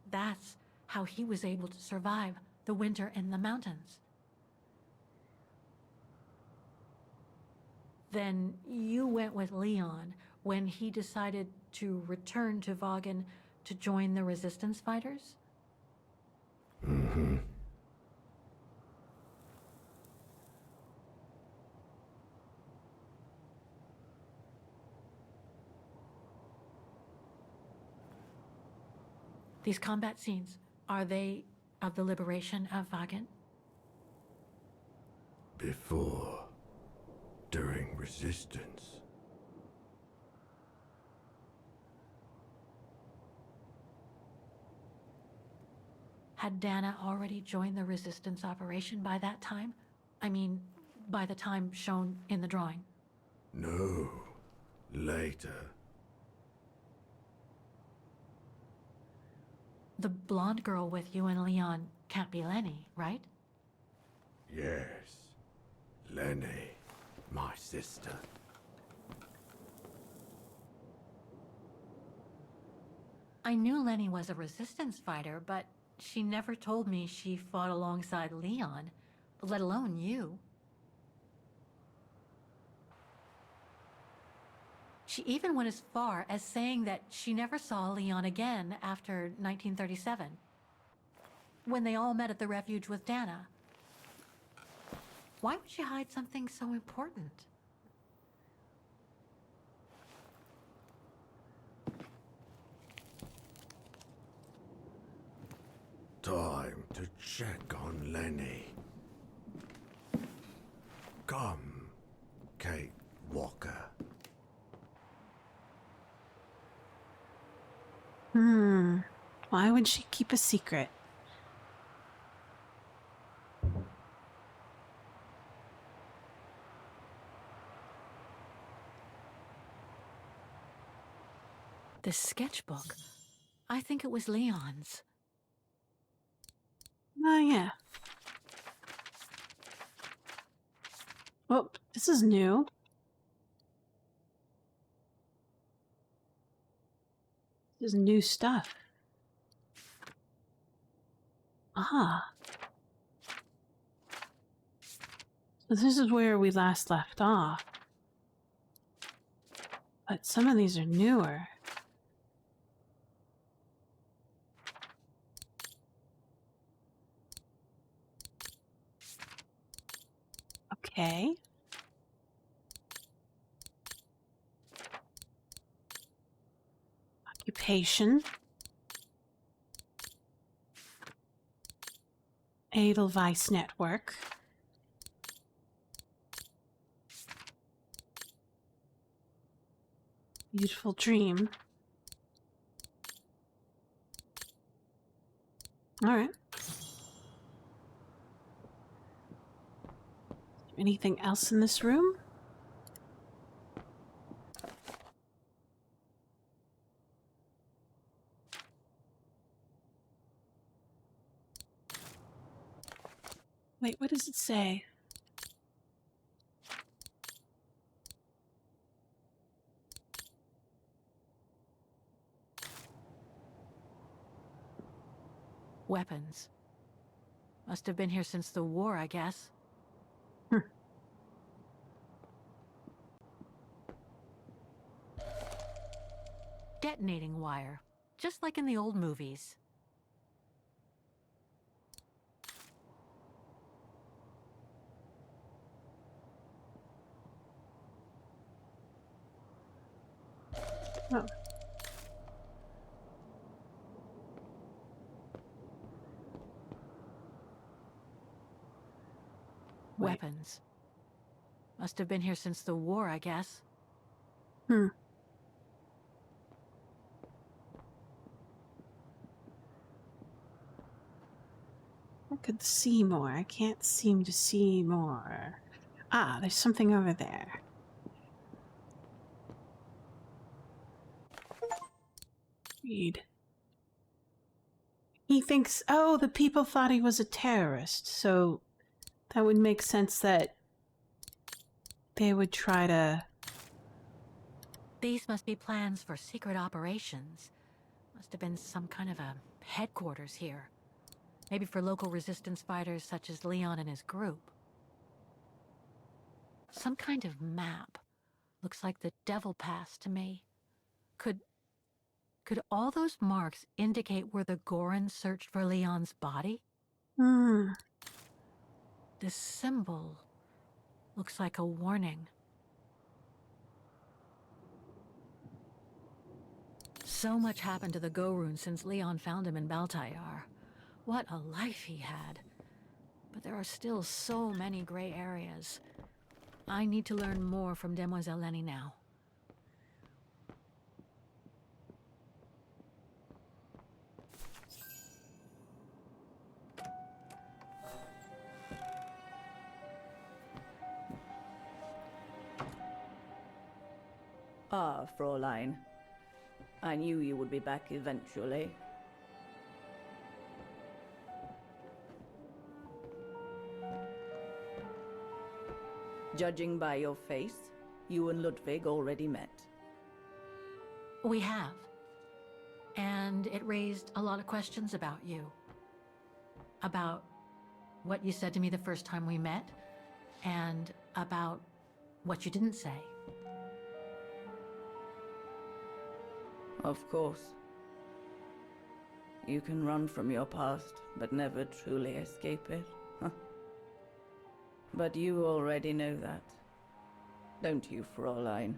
That's how he was able to survive the winter in the mountains. Then you went with Leon when he decided to return to Vagen to join the resistance fighters? Mm-hmm. These combat scenes, are they of the liberation of Vagen? Before. During resistance. Had Dana already joined the resistance operation by that time? I mean, by the time shown in the drawing. No. Later. The blonde girl with you and Leon can't be Lenny, right? Yes. Lenny. My sister. I knew Lenny was a resistance fighter, but she never told me she fought alongside Leon, let alone you. She even went as far as saying that she never saw Leon again after 1937, when they all met at the refuge with Dana. Why would she hide something so important? Time to check on Lenny. Come, Kate Walker. Why would she keep a secret? This sketchbook. I think it was Leon's. Oh, yeah. Oh, this is new. This is new stuff. Ah. So this is where we last left off. But some of these are newer. Okay. Occupation. Edelweiss Network. Beautiful Dream. All right. Anything else in this room? Wait, what does it say? Weapons. Must have been here since the war, I guess. Detonating wire, just like in the old movies. Oh. Weapons. Must have been here since the war, I guess. Hmm. I could see more. I can't seem to see more. Ah, there's something over there. Read. He thinks, oh, the people thought he was a terrorist, so that would make sense that they would try to... These must be plans for secret operations. Must have been some kind of a headquarters here. Maybe for local resistance fighters such as Leon and his group. Some kind of map. Looks like the Devil Pass to me. Could all those marks indicate where the Gorons searched for Leon's body? Hmm. This symbol looks like a warning. So much happened to the Gorun since Leon found him in Baltayar. What a life he had. But there are still so many gray areas. I need to learn more from Demoiselle Lenny now. Ah, Fräulein. I knew you would be back eventually. Judging by your face, you and Ludwig already met. We have. And it raised a lot of questions about you. About what you said to me the first time we met, and about what you didn't say. Of course. You can run from your past, but never truly escape it. Huh. But you already know that. Don't you, Fräulein?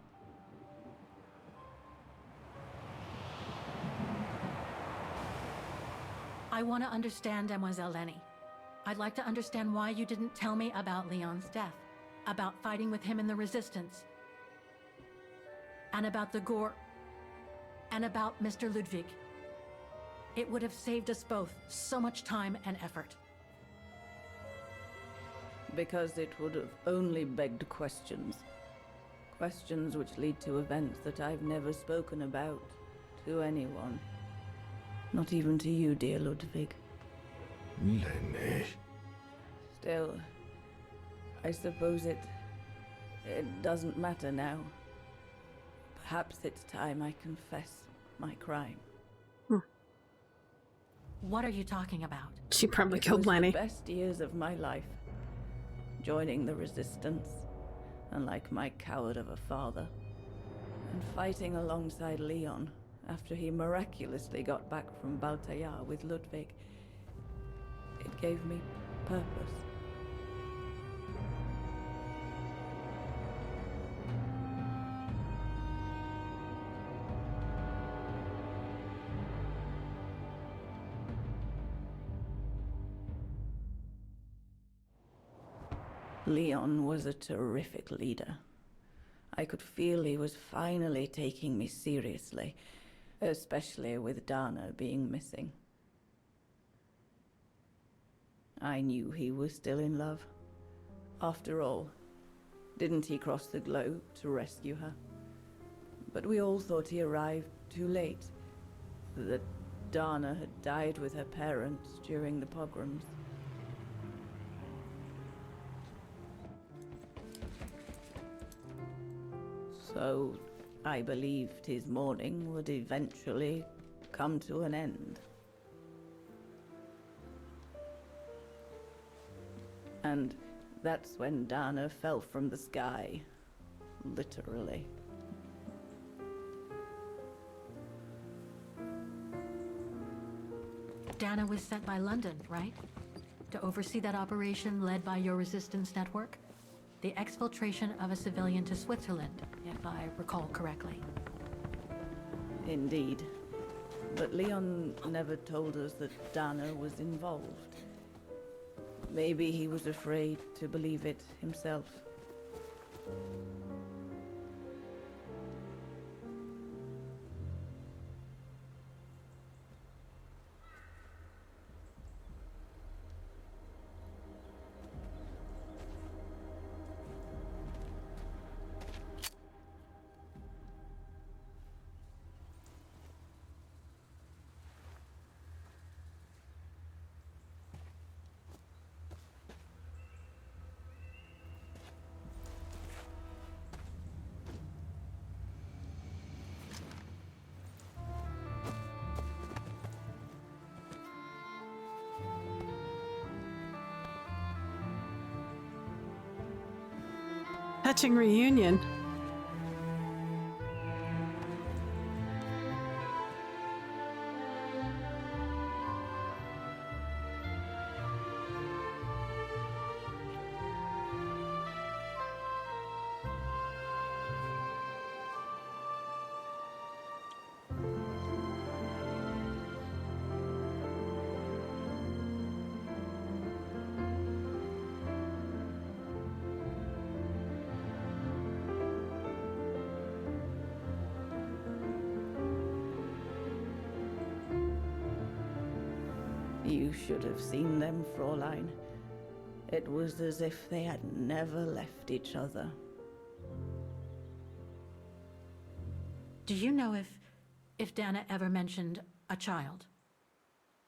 I want to understand Demoiselle Lenny. I'd like to understand why you didn't tell me about Leon's death, about fighting with him in the Resistance, and about the Gore, and about Mr. Ludwig. It would have saved us both so much time and effort. Because it would have only begged questions. Questions which lead to events that I've never spoken about to anyone. Not even to you, dear Ludwig. Lenny. Still, I suppose it doesn't matter now. Perhaps it's time I confess my crime. What are you talking about? She probably It killed was Lenny. the best years of my life. Joining the Resistance, unlike my coward of a father, and fighting alongside Leon after he miraculously got back from Baltayar with Ludwig. It gave me purpose. Leon was a terrific leader. I could feel he was finally taking me seriously, especially with Dana being missing. I knew he was still in love. After all, didn't he cross the globe to rescue her? But we all thought he arrived too late, that Dana had died with her parents during the pogroms. So, I believed his mourning would eventually come to an end. And that's when Dana fell from the sky, literally. Dana was sent by London, right? To oversee that operation led by your resistance network? The exfiltration of a civilian to Switzerland, if I recall correctly. Indeed. But Leon never told us that Dana was involved. Maybe he was afraid to believe it himself. Touching reunion. You should have seen them, Fräulein. It was as if they had never left each other. Do you know if Dana ever mentioned a child?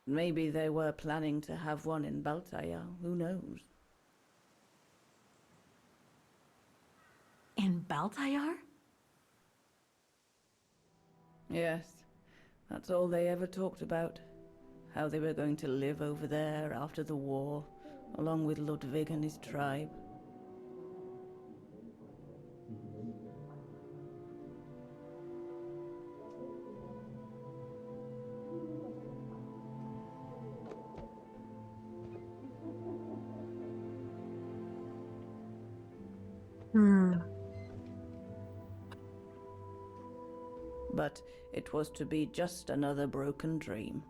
Maybe they were planning to have one in Baltaya, who knows? In Baltayar? Yes, that's all they ever talked about. How they were going to live over there after the war, along with Ludwig and his tribe. But it was to be just another broken dream.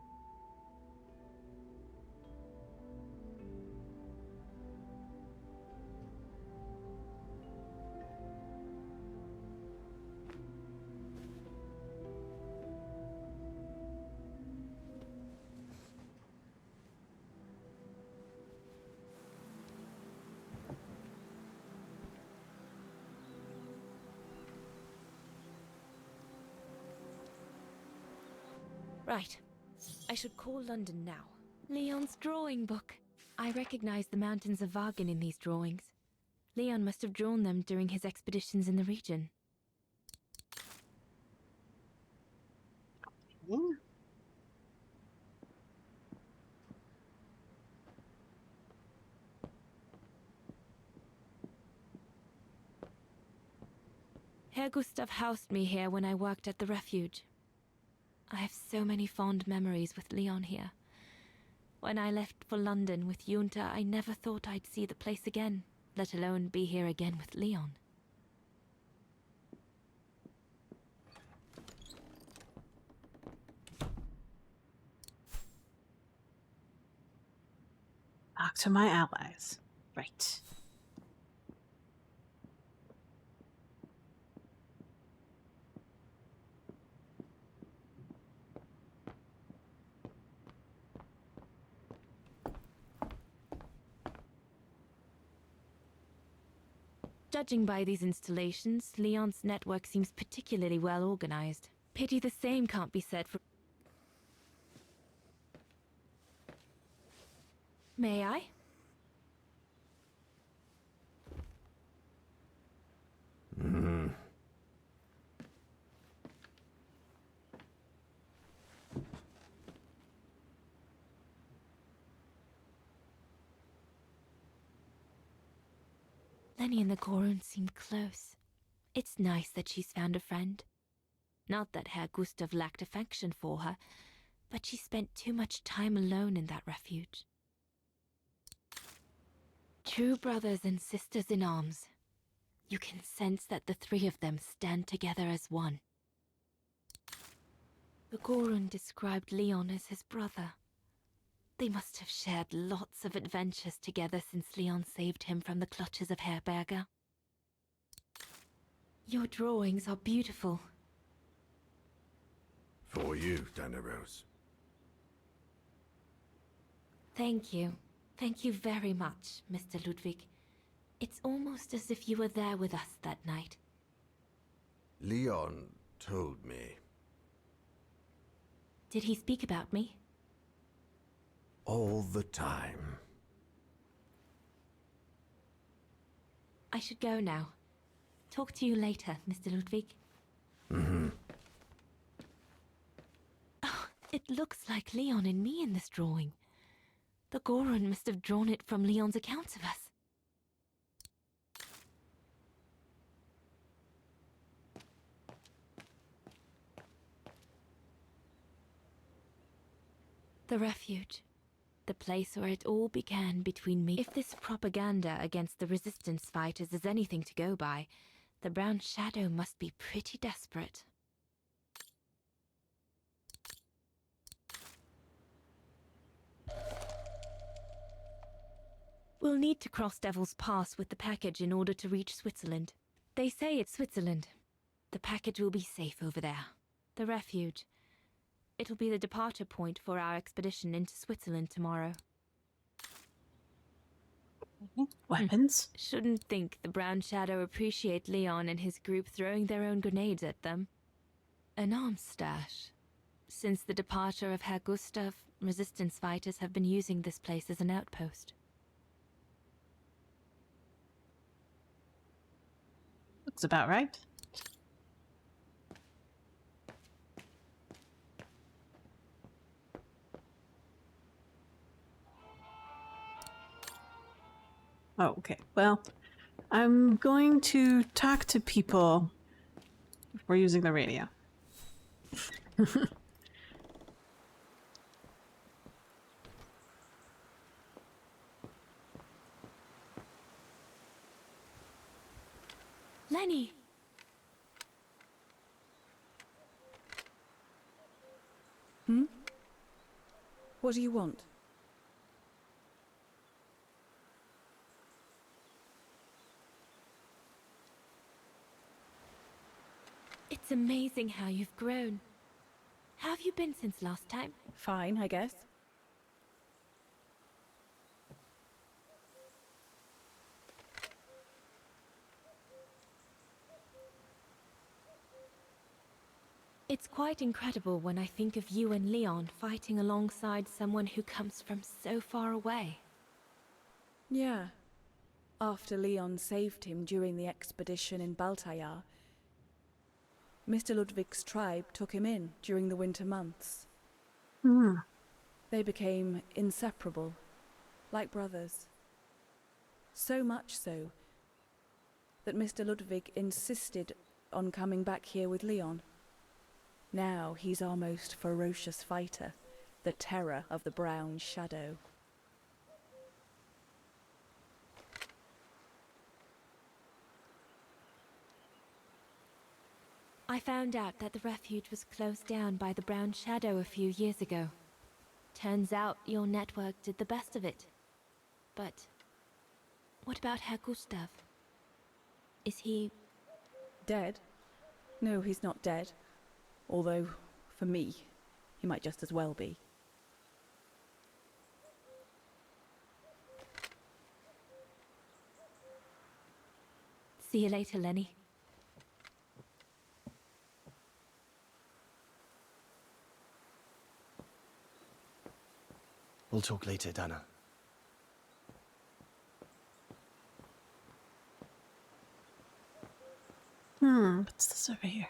Right. I should call London now. Leon's drawing book. I recognize the mountains of Vagen in these drawings. Leon must have drawn them during his expeditions in the region. Herr Gustav housed me here when I worked at the refuge. I have so many fond memories with Leon here. When I left for London with Junta, I never thought I'd see the place again, let alone be here again with Leon. Talk to my allies. Right. Judging by these installations, Leon's network seems particularly well organized. Pity the same can't be said for... May I? Lenny and the Gorun seem close. It's nice that she's found a friend. Not that Herr Gustav lacked affection for her, but she spent too much time alone in that refuge. True brothers and sisters in arms. You can sense that the three of them stand together as one. The Gorun described Leon as his brother. They must have shared lots of adventures together since Leon saved him from the clutches of Herberger. Your drawings are beautiful. For you, Dana Rose. Thank you. Thank you very much, Mr. Ludwig. It's almost as if you were there with us that night. Leon told me. Did he speak about me? All the time. I should go now. Talk to you later, Mr. Ludwig. Mm-hmm. Oh, it looks like Leon and me in this drawing. The Goron must have drawn it from Leon's accounts of us. The refuge. The place where it all began between me. If this propaganda against the resistance fighters is anything to go by, the Brown Shadow must be pretty desperate. We'll need to cross Devil's Pass with the package in order to reach Switzerland. They say it's Switzerland. The package will be safe over there. The refuge. It'll be the departure point for our expedition into Switzerland tomorrow. Weapons? Shouldn't think the Brown Shadow appreciate Leon and his group throwing their own grenades at them. An arms stash. Since the departure of Herr Gustav, resistance fighters have been using this place as an outpost. Looks about right. Oh, okay. Well, I'm going to talk to people before using the radio. Lenny! Hmm? What do you want? It's amazing how you've grown. How have you been since last time? Fine, I guess. It's quite incredible when I think of you and Leon fighting alongside someone who comes from so far away. Yeah. After Leon saved him during the expedition in Baltayar, Mr. Ludwig's tribe took him in during the winter months. They became inseparable, like brothers. So much so that Mr. Ludwig insisted on coming back here with Leon. Now he's our most ferocious fighter, the terror of the Brown Shadow. I found out that the refuge was closed down by the Brown Shadow a few years ago. Turns out your network did the best of it. But what about Herr Gustav? Is he... dead? No, he's not dead. Although, for me, he might just as well be. See you later, Lenny. We'll talk later, Dana. What's this over here?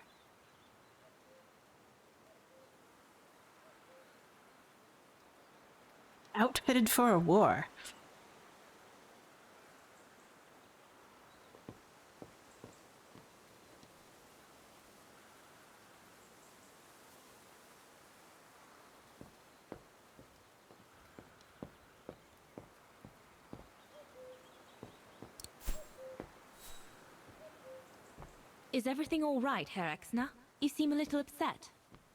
Outfitted for a war. Is everything all right, Herr Exner? You seem a little upset.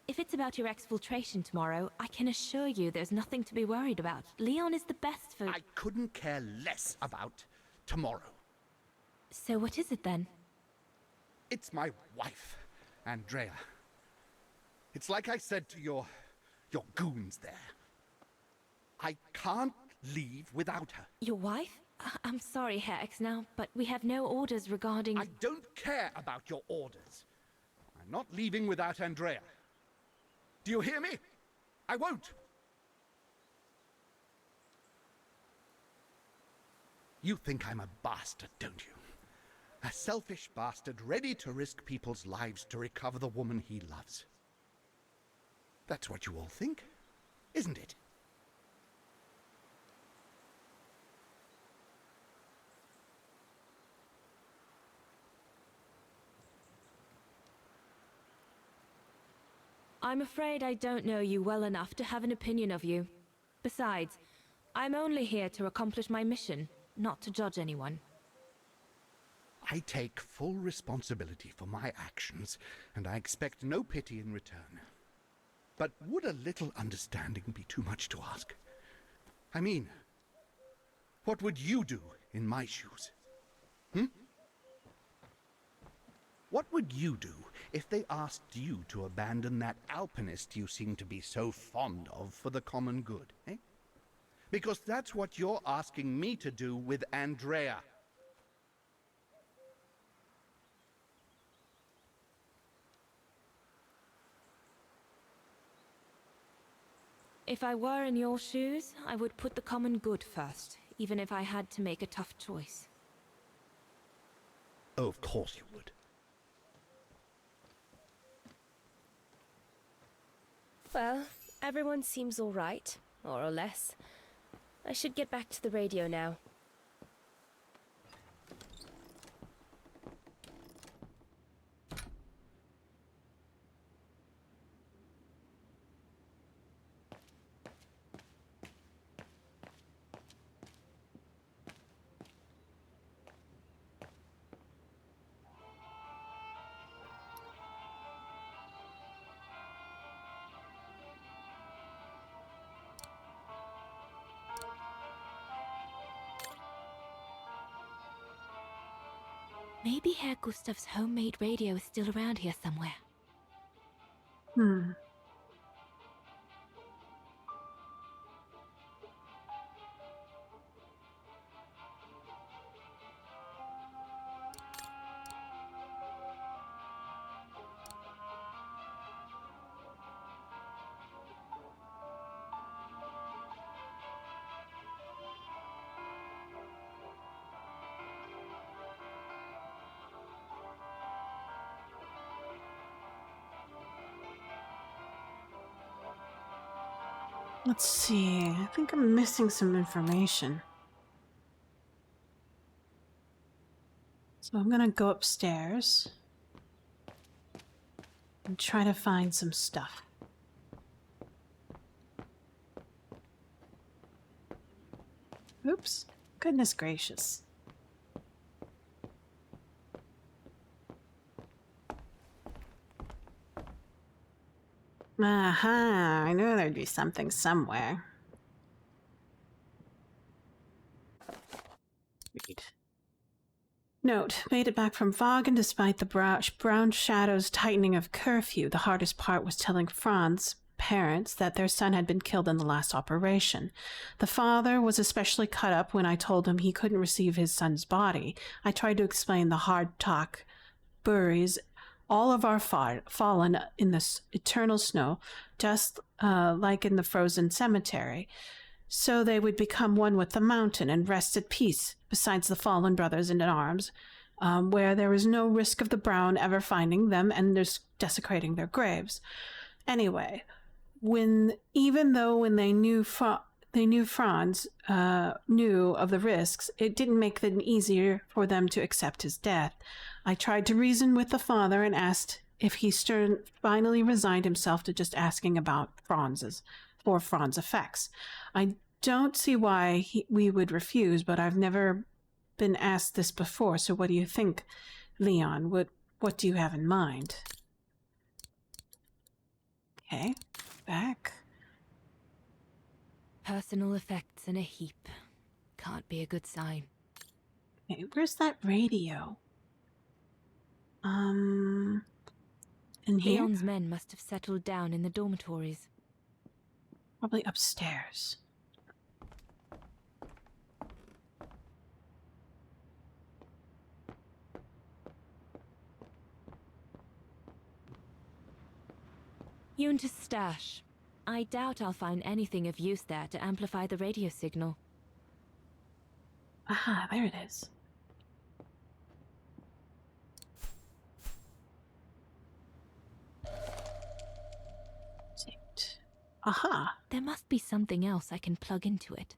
If if it's about your exfiltration tomorrow, I can assure you there's nothing to be worried about. Leon is the best for... I couldn't care less about tomorrow. So what is it then? It's my wife, Andrea. It's like I said to your goons there. I can't leave without her. Your wife? I'm sorry, Herr Exnau, but we have no orders regarding... I don't care about your orders. I'm not leaving without Andrea. Do you hear me? I won't. You think I'm a bastard, don't you? A selfish bastard ready to risk people's lives to recover the woman he loves. That's what you all think, isn't it? I'm afraid I don't know you well enough to have an opinion of you. Besides, I'm only here to accomplish my mission, not to judge anyone. I take full responsibility for my actions, and I expect no pity in return. But would a little understanding be too much to ask? I mean, what would you do in my shoes? What would you do if they asked you to abandon that alpinist you seem to be so fond of for the common good, eh? Because that's what you're asking me to do with Andrea. If I were in your shoes, I would put the common good first, even if I had to make a tough choice. Oh, of course you would. Well, everyone seems all right, more or less. I should get back to the radio now. Maybe Herr Gustav's homemade radio is still around here somewhere. Let's see. I think I'm missing some information. So I'm gonna go upstairs and try to find some stuff. Oops. Goodness gracious. Aha, I knew there'd be something somewhere. Read. Note, made it back from Vaughan despite the brown shadows tightening of curfew. The hardest part was telling Franz's parents that their son had been killed in the last operation. The father was especially cut up when I told him he couldn't receive his son's body. I tried to explain the hard talk buries all of our fallen in this eternal snow, just like in the frozen cemetery, so they would become one with the mountain and rest at peace, besides the fallen brothers in arms, where there was no risk of the Brown ever finding them and desecrating their graves. Anyway, even though they knew Franz knew of the risks, it didn't make it easier for them to accept his death. I tried to reason with the father and asked if he finally resigned himself to just asking about Franz's effects. I don't see why we would refuse, but I've never been asked this before, so what do you think, Leon? What do you have in mind? Okay, back. Personal effects in a heap. Can't be a good sign. Okay, where's that radio? In here? Leon's men must have settled down in the dormitories. Probably upstairs. Yunta's stash. I doubt I'll find anything of use there to amplify the radio signal. Aha, there it is. Aha! There must be something else I can plug into it.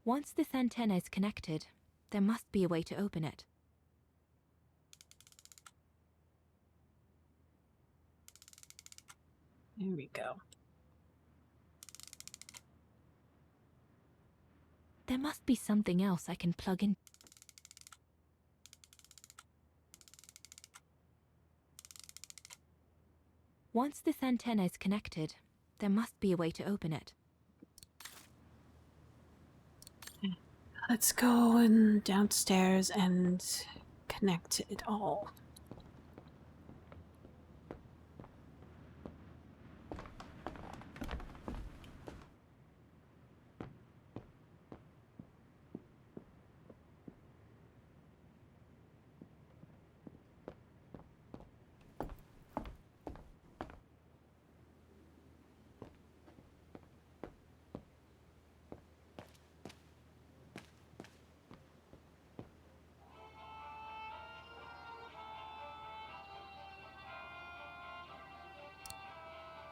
Once this antenna is connected, there must be a way to open it. There we go. There must be something else I can plug in. Once this antenna is connected, there must be a way to open it. Let's go and downstairs and connect it all.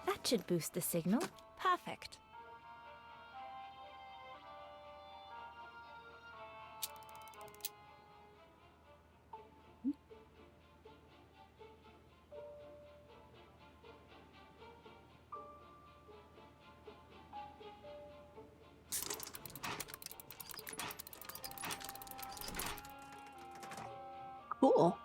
That should boost the signal. Perfect. Cool.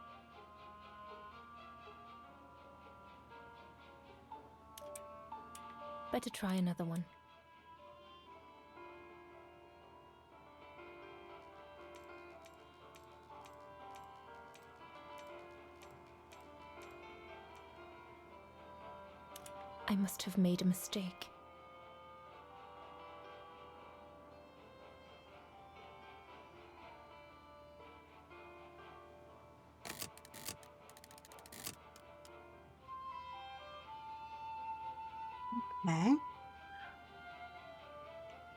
Better try another one. I must have made a mistake. Okay.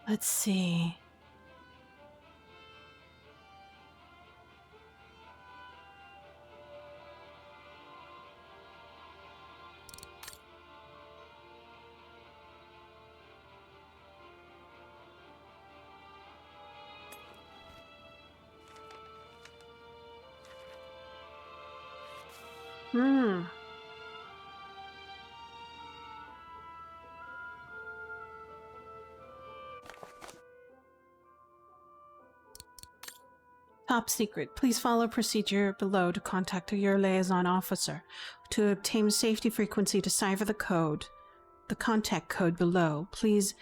Let's see. Top secret. Please follow procedure below to contact your liaison officer. To obtain safety frequency, decipher the code, the contact code below. Please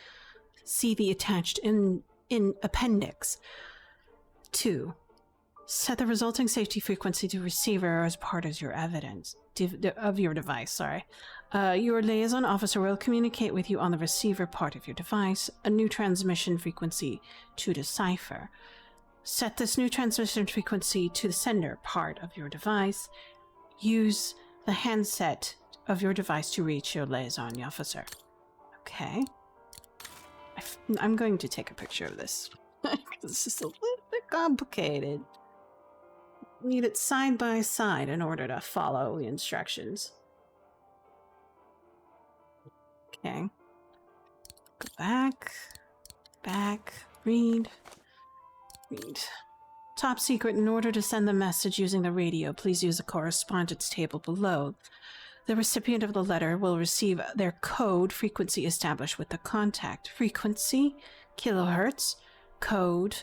see the attached in appendix. 2. Set the resulting safety frequency to receiver as part of your evidence of your device. Sorry. Your liaison officer will communicate with you on the receiver part of your device. A new transmission frequency to decipher. Set this new transmission frequency to the sender part of your device. Use the handset of your device to reach your liaison officer. Okay. I'm going to take a picture of this. This is a little bit complicated. Need it side by side in order to follow the instructions. Okay. Go back. Back. Read. Top secret. In order to send the message using the radio, please use the correspondence table below. The recipient of the letter will receive their code frequency established with the contact. Frequency, kilohertz. Code,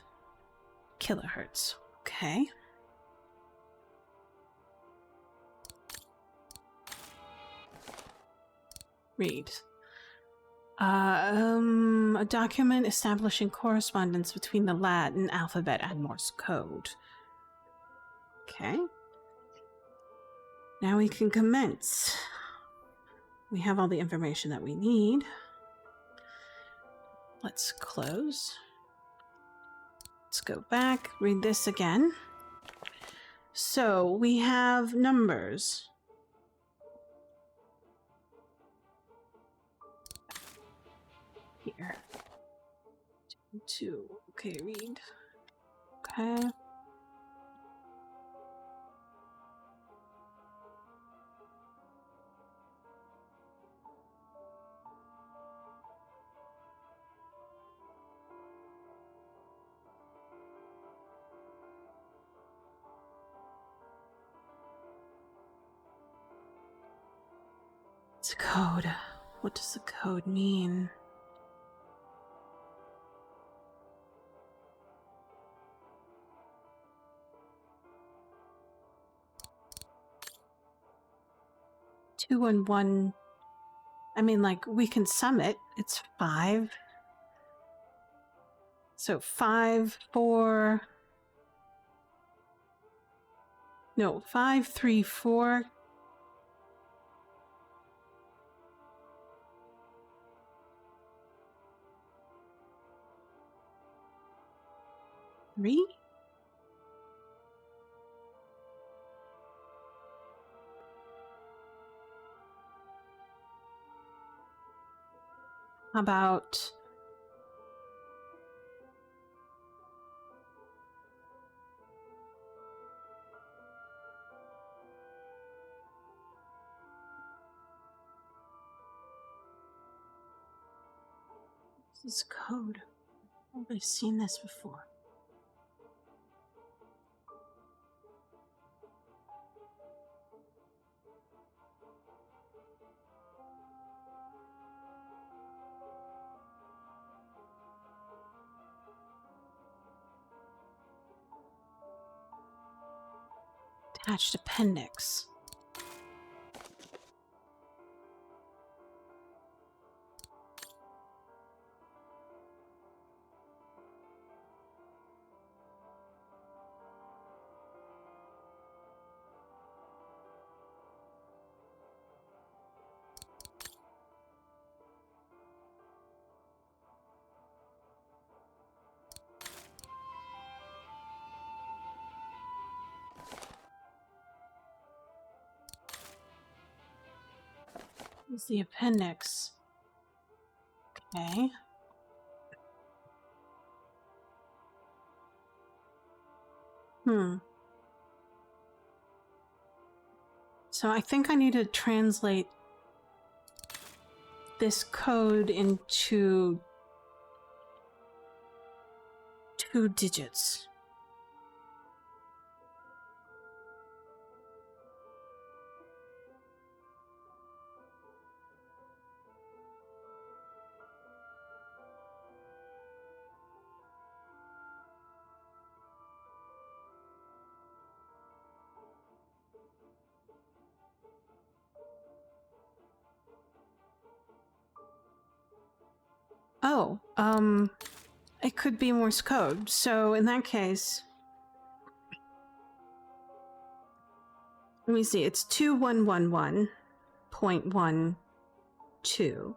kilohertz. Okay. Read. A document establishing correspondence between the Latin alphabet and Morse code. Okay. Now we can commence. We have all the information that we need. Let's close. Let's go back, read this again. So we have numbers. Here. 2. Okay, read. Okay. It's a code. What does the code mean? Two and one. I mean, like, we can sum it. It's 5. So 5, 4. No, 5, 3, 4. Three? How about this is code? I've seen this before. Attached appendix. Is the appendix. Okay. So I think I need to translate this code into 2 digits. Oh, it could be Morse code. So in that case, let me see. It's 2111.12.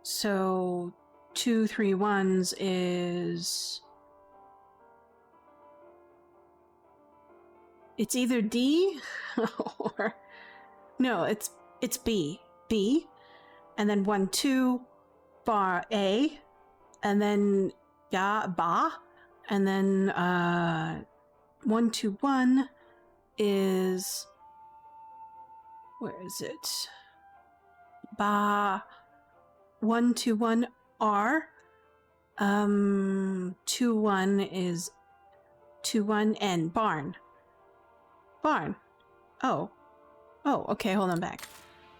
So 2 3 1s is. It's either D or no. It's B. B, and then 1 2 bar A, and then ya ba, and then 1 2 1 is, where is it? Ba 1 2 1 R. 2 1 is 2 1 N. Barn. Oh, okay, hold on back.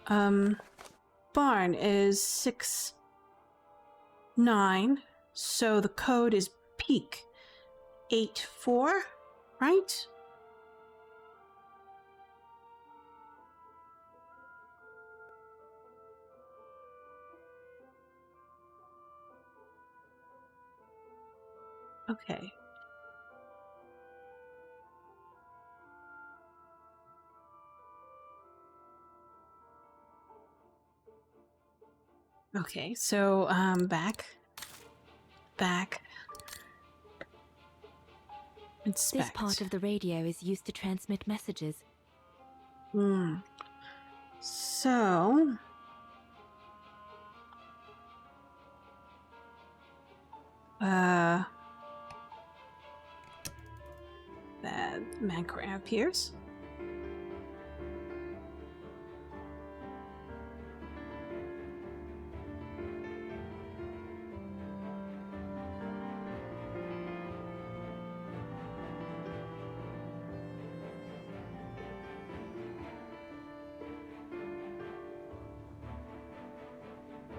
Barn is 6 9, so the code is peak 8 4, right? Okay. Okay, so back. Inspect. This part of the radio is used to transmit messages. So that macro appears.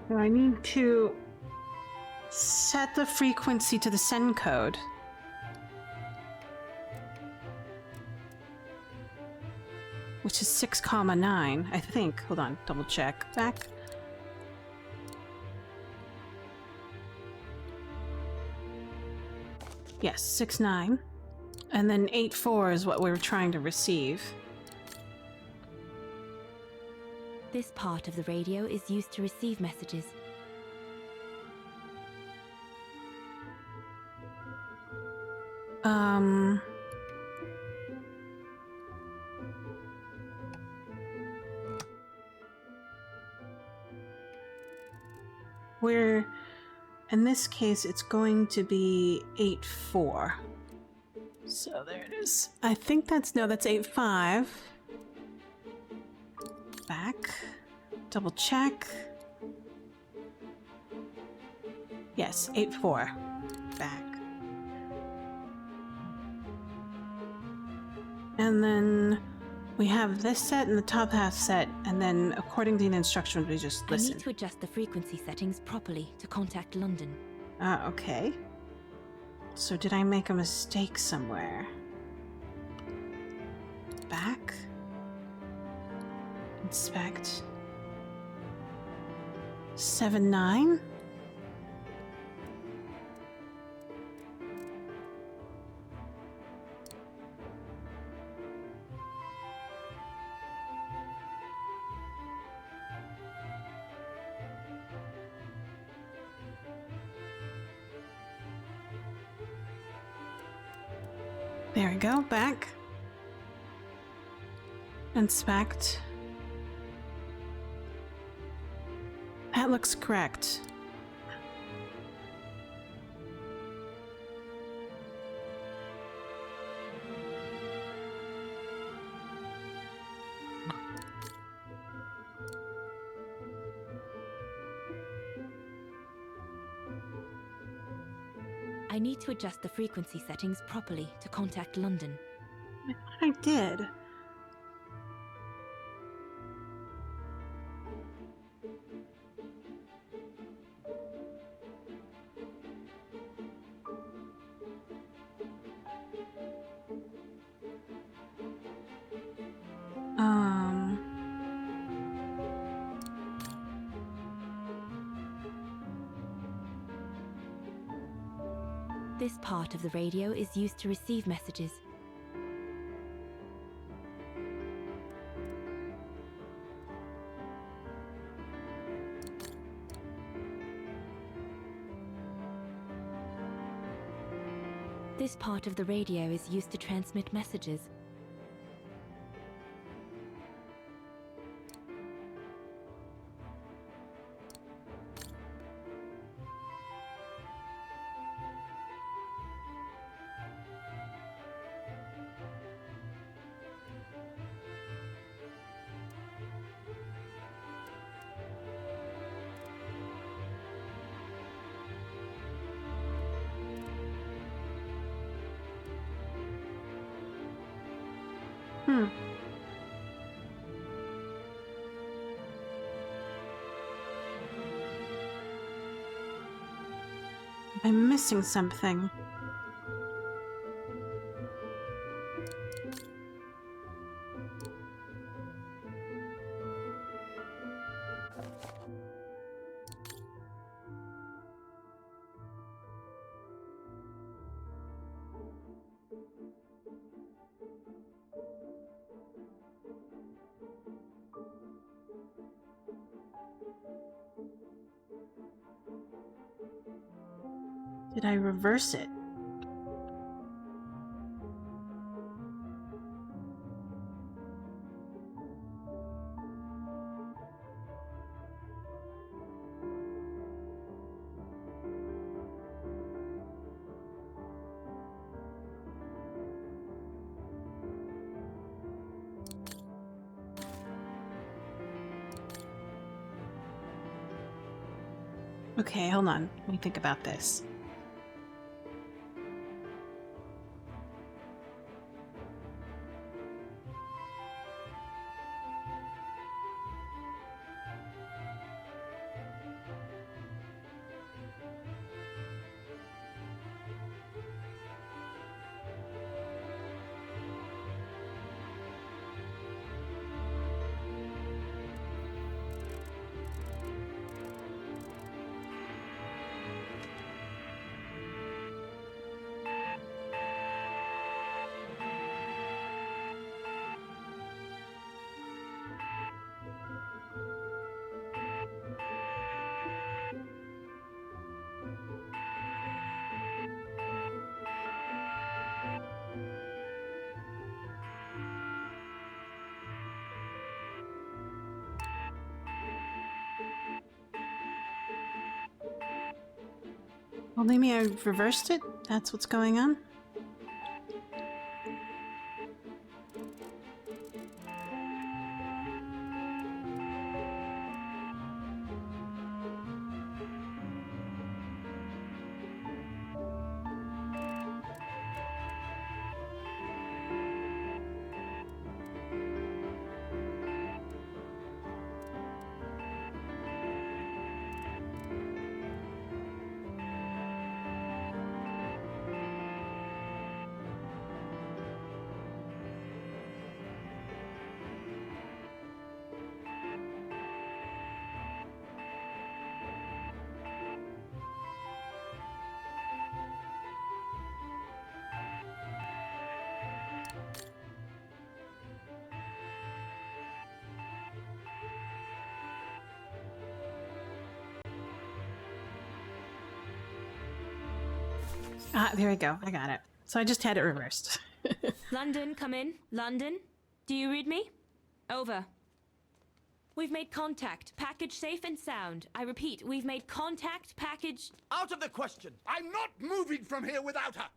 So I need to set the frequency to the send code. Which is 6,9, I think. Hold on, double check. Back. Yes, 6,9. And then 8,4 is what we were trying to receive. This part of the radio is used to receive messages. We're, in this case, it's going to be 8,4. So there it is. I think that's, no, that's 8,5. Back. Double check. Yes, 8,4. Back. And then we have this set and the top half set, and then according to the instructions, we just listen. I need to adjust the frequency settings properly to contact London. Okay. So did I make a mistake somewhere? Back. Inspect. 7,9. There we go, back. Inspect. That looks correct. I need to adjust the frequency settings properly to contact London. I did. This part of the radio is used to receive messages. This part of the radio is used to transmit messages. I'm missing something. Did I reverse it? Okay, hold on. Let me think about this. Well, maybe I reversed it? That's what's going on? Ah, there we go. I got it. So I just had it reversed. London, come in. London, do you read me? Over. We've made contact. Package safe and sound. I repeat, we've made contact. Package... Out of the question! I'm not moving from here without her!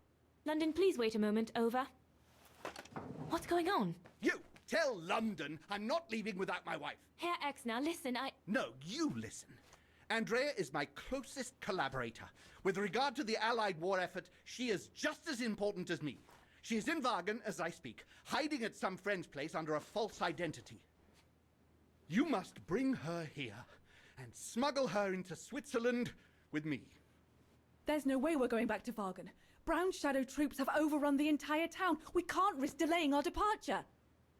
London, please wait a moment. Over. What's going on? You! Tell London I'm not leaving without my wife. Herr X, now listen, No, you listen. Andrea is my closest collaborator. With regard to the Allied war effort, she is just as important as me. She is in Wagen as I speak, hiding at some friend's place under a false identity. You must bring her here and smuggle her into Switzerland with me. There's no way we're going back to Wagen. Brown Shadow troops have overrun the entire town. We can't risk delaying our departure.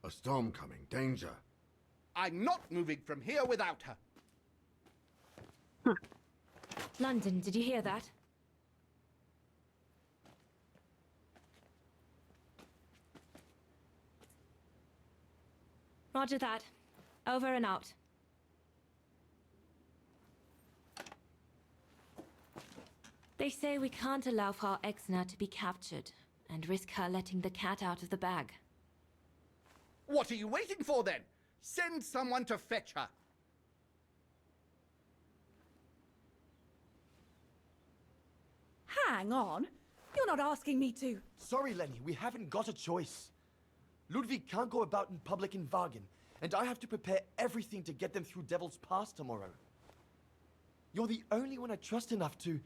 A storm coming. Danger. I'm not moving from here without her. London, did you hear that? Roger that. Over and out. They say we can't allow Frau Exner to be captured and risk her letting the cat out of the bag. What are you waiting for then? Send someone to fetch her. Hang on. You're not asking me to. Sorry, Lenny, we haven't got a choice. Ludwig can't go about in public in Wagen, and I have to prepare everything to get them through Devil's Pass tomorrow. You're the only one I trust enough to...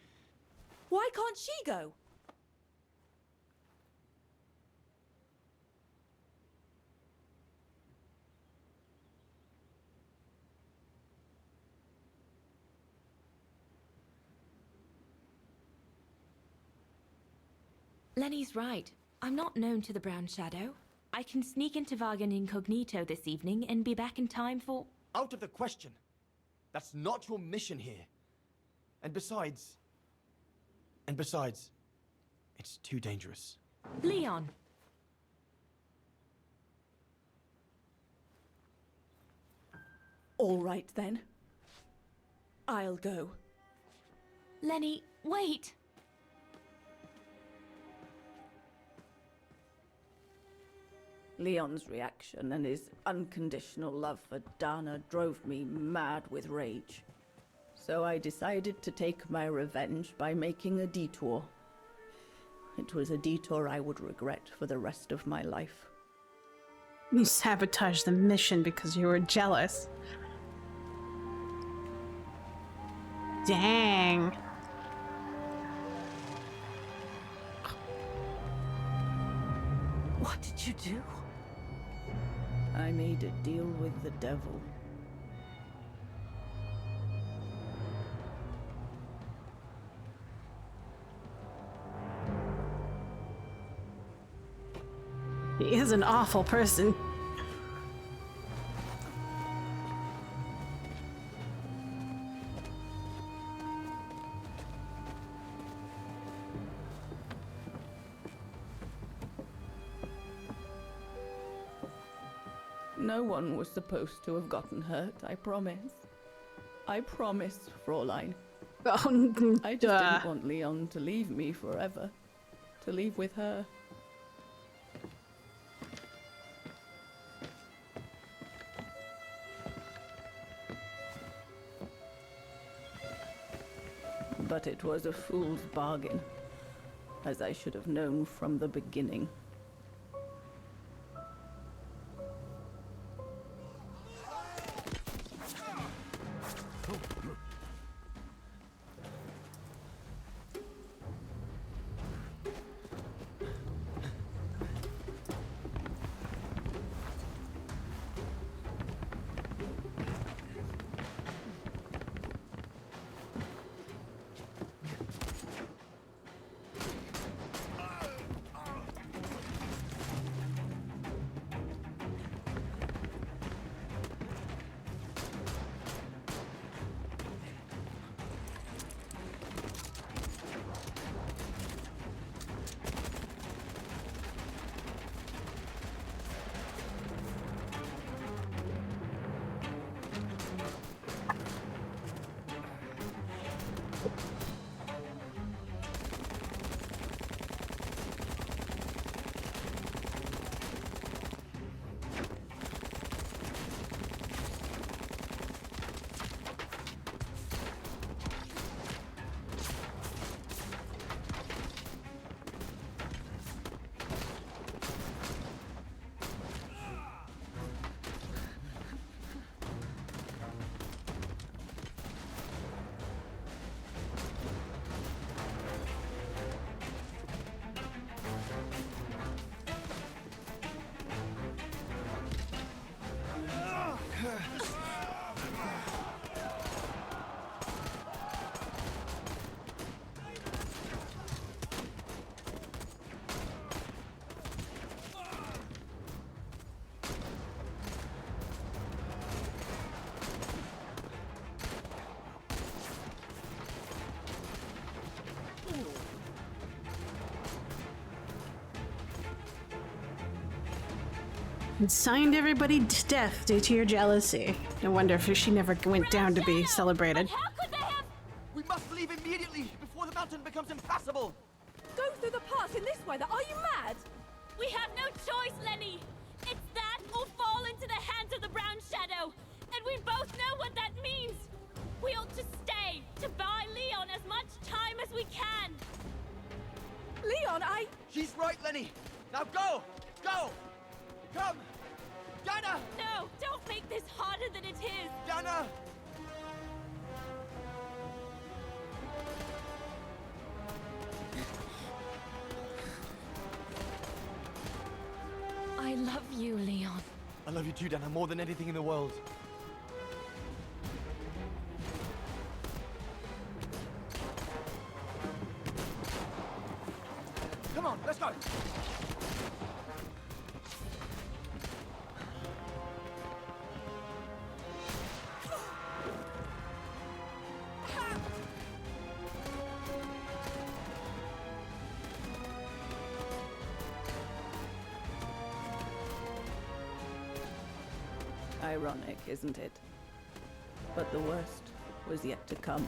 Why can't she go? Lenny's right. I'm not known to the Brown Shadow. I can sneak into Wagen incognito this evening and be back in time for... Out of the question. That's not your mission here. And besides, it's too dangerous. Leon! All right, then. I'll go. Lenny, wait! Leon's reaction and his unconditional love for Dana drove me mad with rage. So I decided to take my revenge by making a detour. It was a detour I would regret for the rest of my life. You sabotaged the mission because you were jealous. Dang. What did you do? I made a deal with the devil. He is an awful person. No one was supposed to have gotten hurt, I promise. I promise, Fräulein. Oh, I just didn't want Leon to leave me forever. To leave with her. But it was a fool's bargain, as I should have known from the beginning. And signed everybody to death due to your jealousy. No wonder if she never went down to be celebrated. How could they have? We must leave immediately before the mountain becomes impassable. Go through the pass in this weather. Are you mad? We have no choice, Lenny. It's that or fall into the hands of the Brown Shadow. And we both know what that means. We ought to stay, to buy Leon as much time as we can. Leon, She's right, Lenny. Now go! Go! Come! Dana! No, don't make this harder than it is. Dana! I love you, Leon. I love you too, Dana, more than anything in the world. Come on, let's go! Ironic, isn't it? But the worst was yet to come.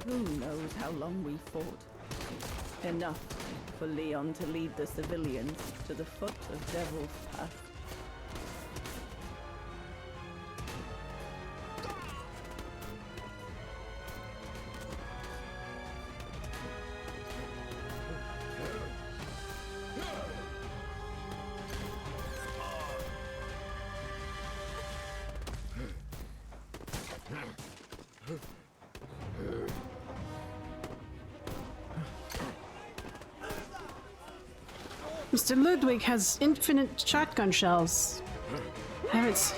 Who knows how long we fought? Enough for Leon to lead the civilians to the foot of Devil's Path. Mr. Ludwig has infinite shotgun shells. Have it.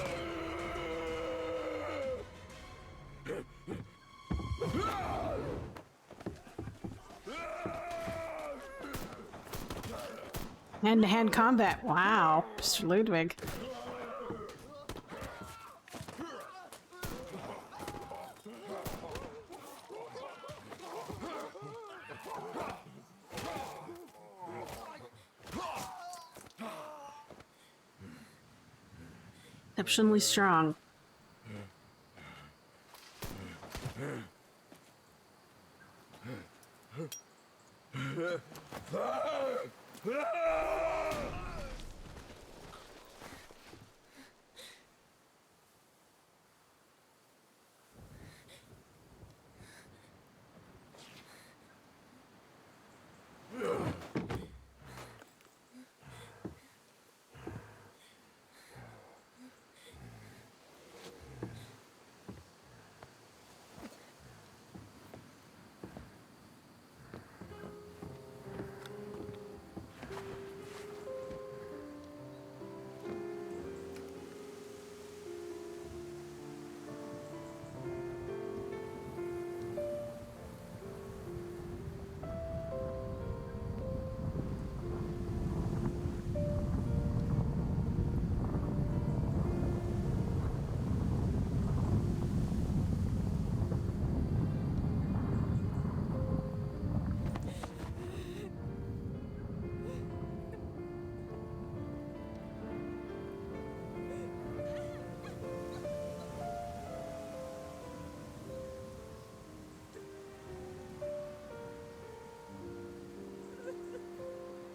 Hand-to-hand combat. Wow, Mr. Ludwig. Exceptionally strong.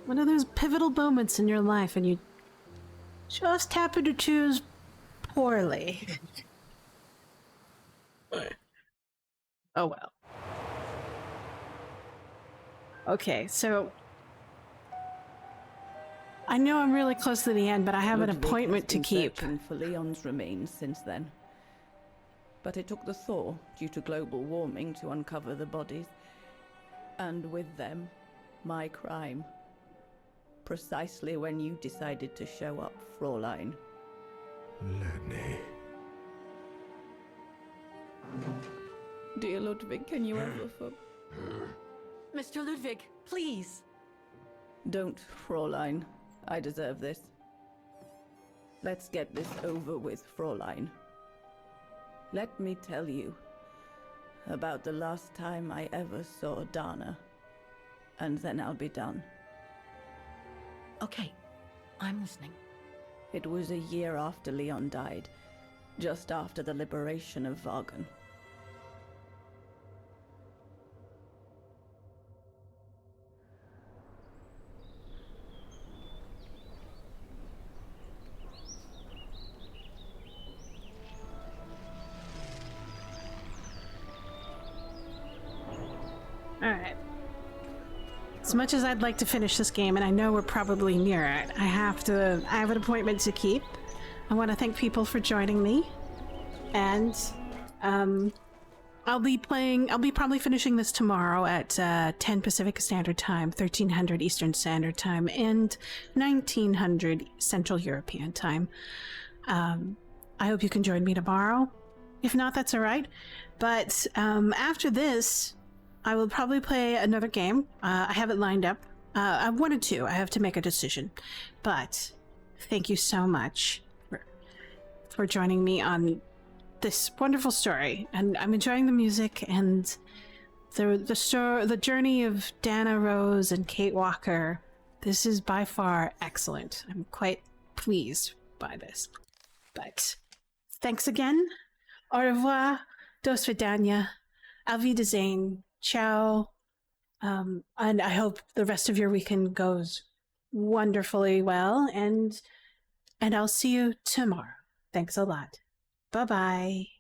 One of those pivotal moments in your life and you just happen to choose poorly. Oh well. Okay, so I know I'm really close to the end, but I have an appointment to keep. Searching for Leon's remains since then. But it took the thaw due to global warming to uncover the bodies. And with them, my crime. Precisely when you decided to show up, Fraulein. Lenny. Dear Ludwig, can you ever for... Mr. Ludwig, please. Don't, Fraulein. I deserve this. Let's get this over with, Fraulein. Let me tell you about the last time I ever saw Dana. And then I'll be done. Okay, I'm listening. It was a year after Leon died, just after the liberation of Vagen. Alright. As much as I'd like to finish this game, and I know we're probably near it, I have an appointment to keep. I want to thank people for joining me. And, I'll be probably finishing this tomorrow at 10 Pacific Standard Time, 1300 Eastern Standard Time, and 1900 Central European Time. I hope you can join me tomorrow. If not, that's alright. But, after this, I will probably play another game. I have it lined up. I wanted to. I have to make a decision. But thank you so much for joining me on this wonderful story. And I'm enjoying the music and the journey of Dana Rose and Kate Walker. This is by far excellent. I'm quite pleased by this. But thanks again. Au revoir. Do svidania. Auf Wiedersehen. Ciao. And I hope the rest of your weekend goes wonderfully well, and I'll see you tomorrow. Thanks a lot. Bye-bye.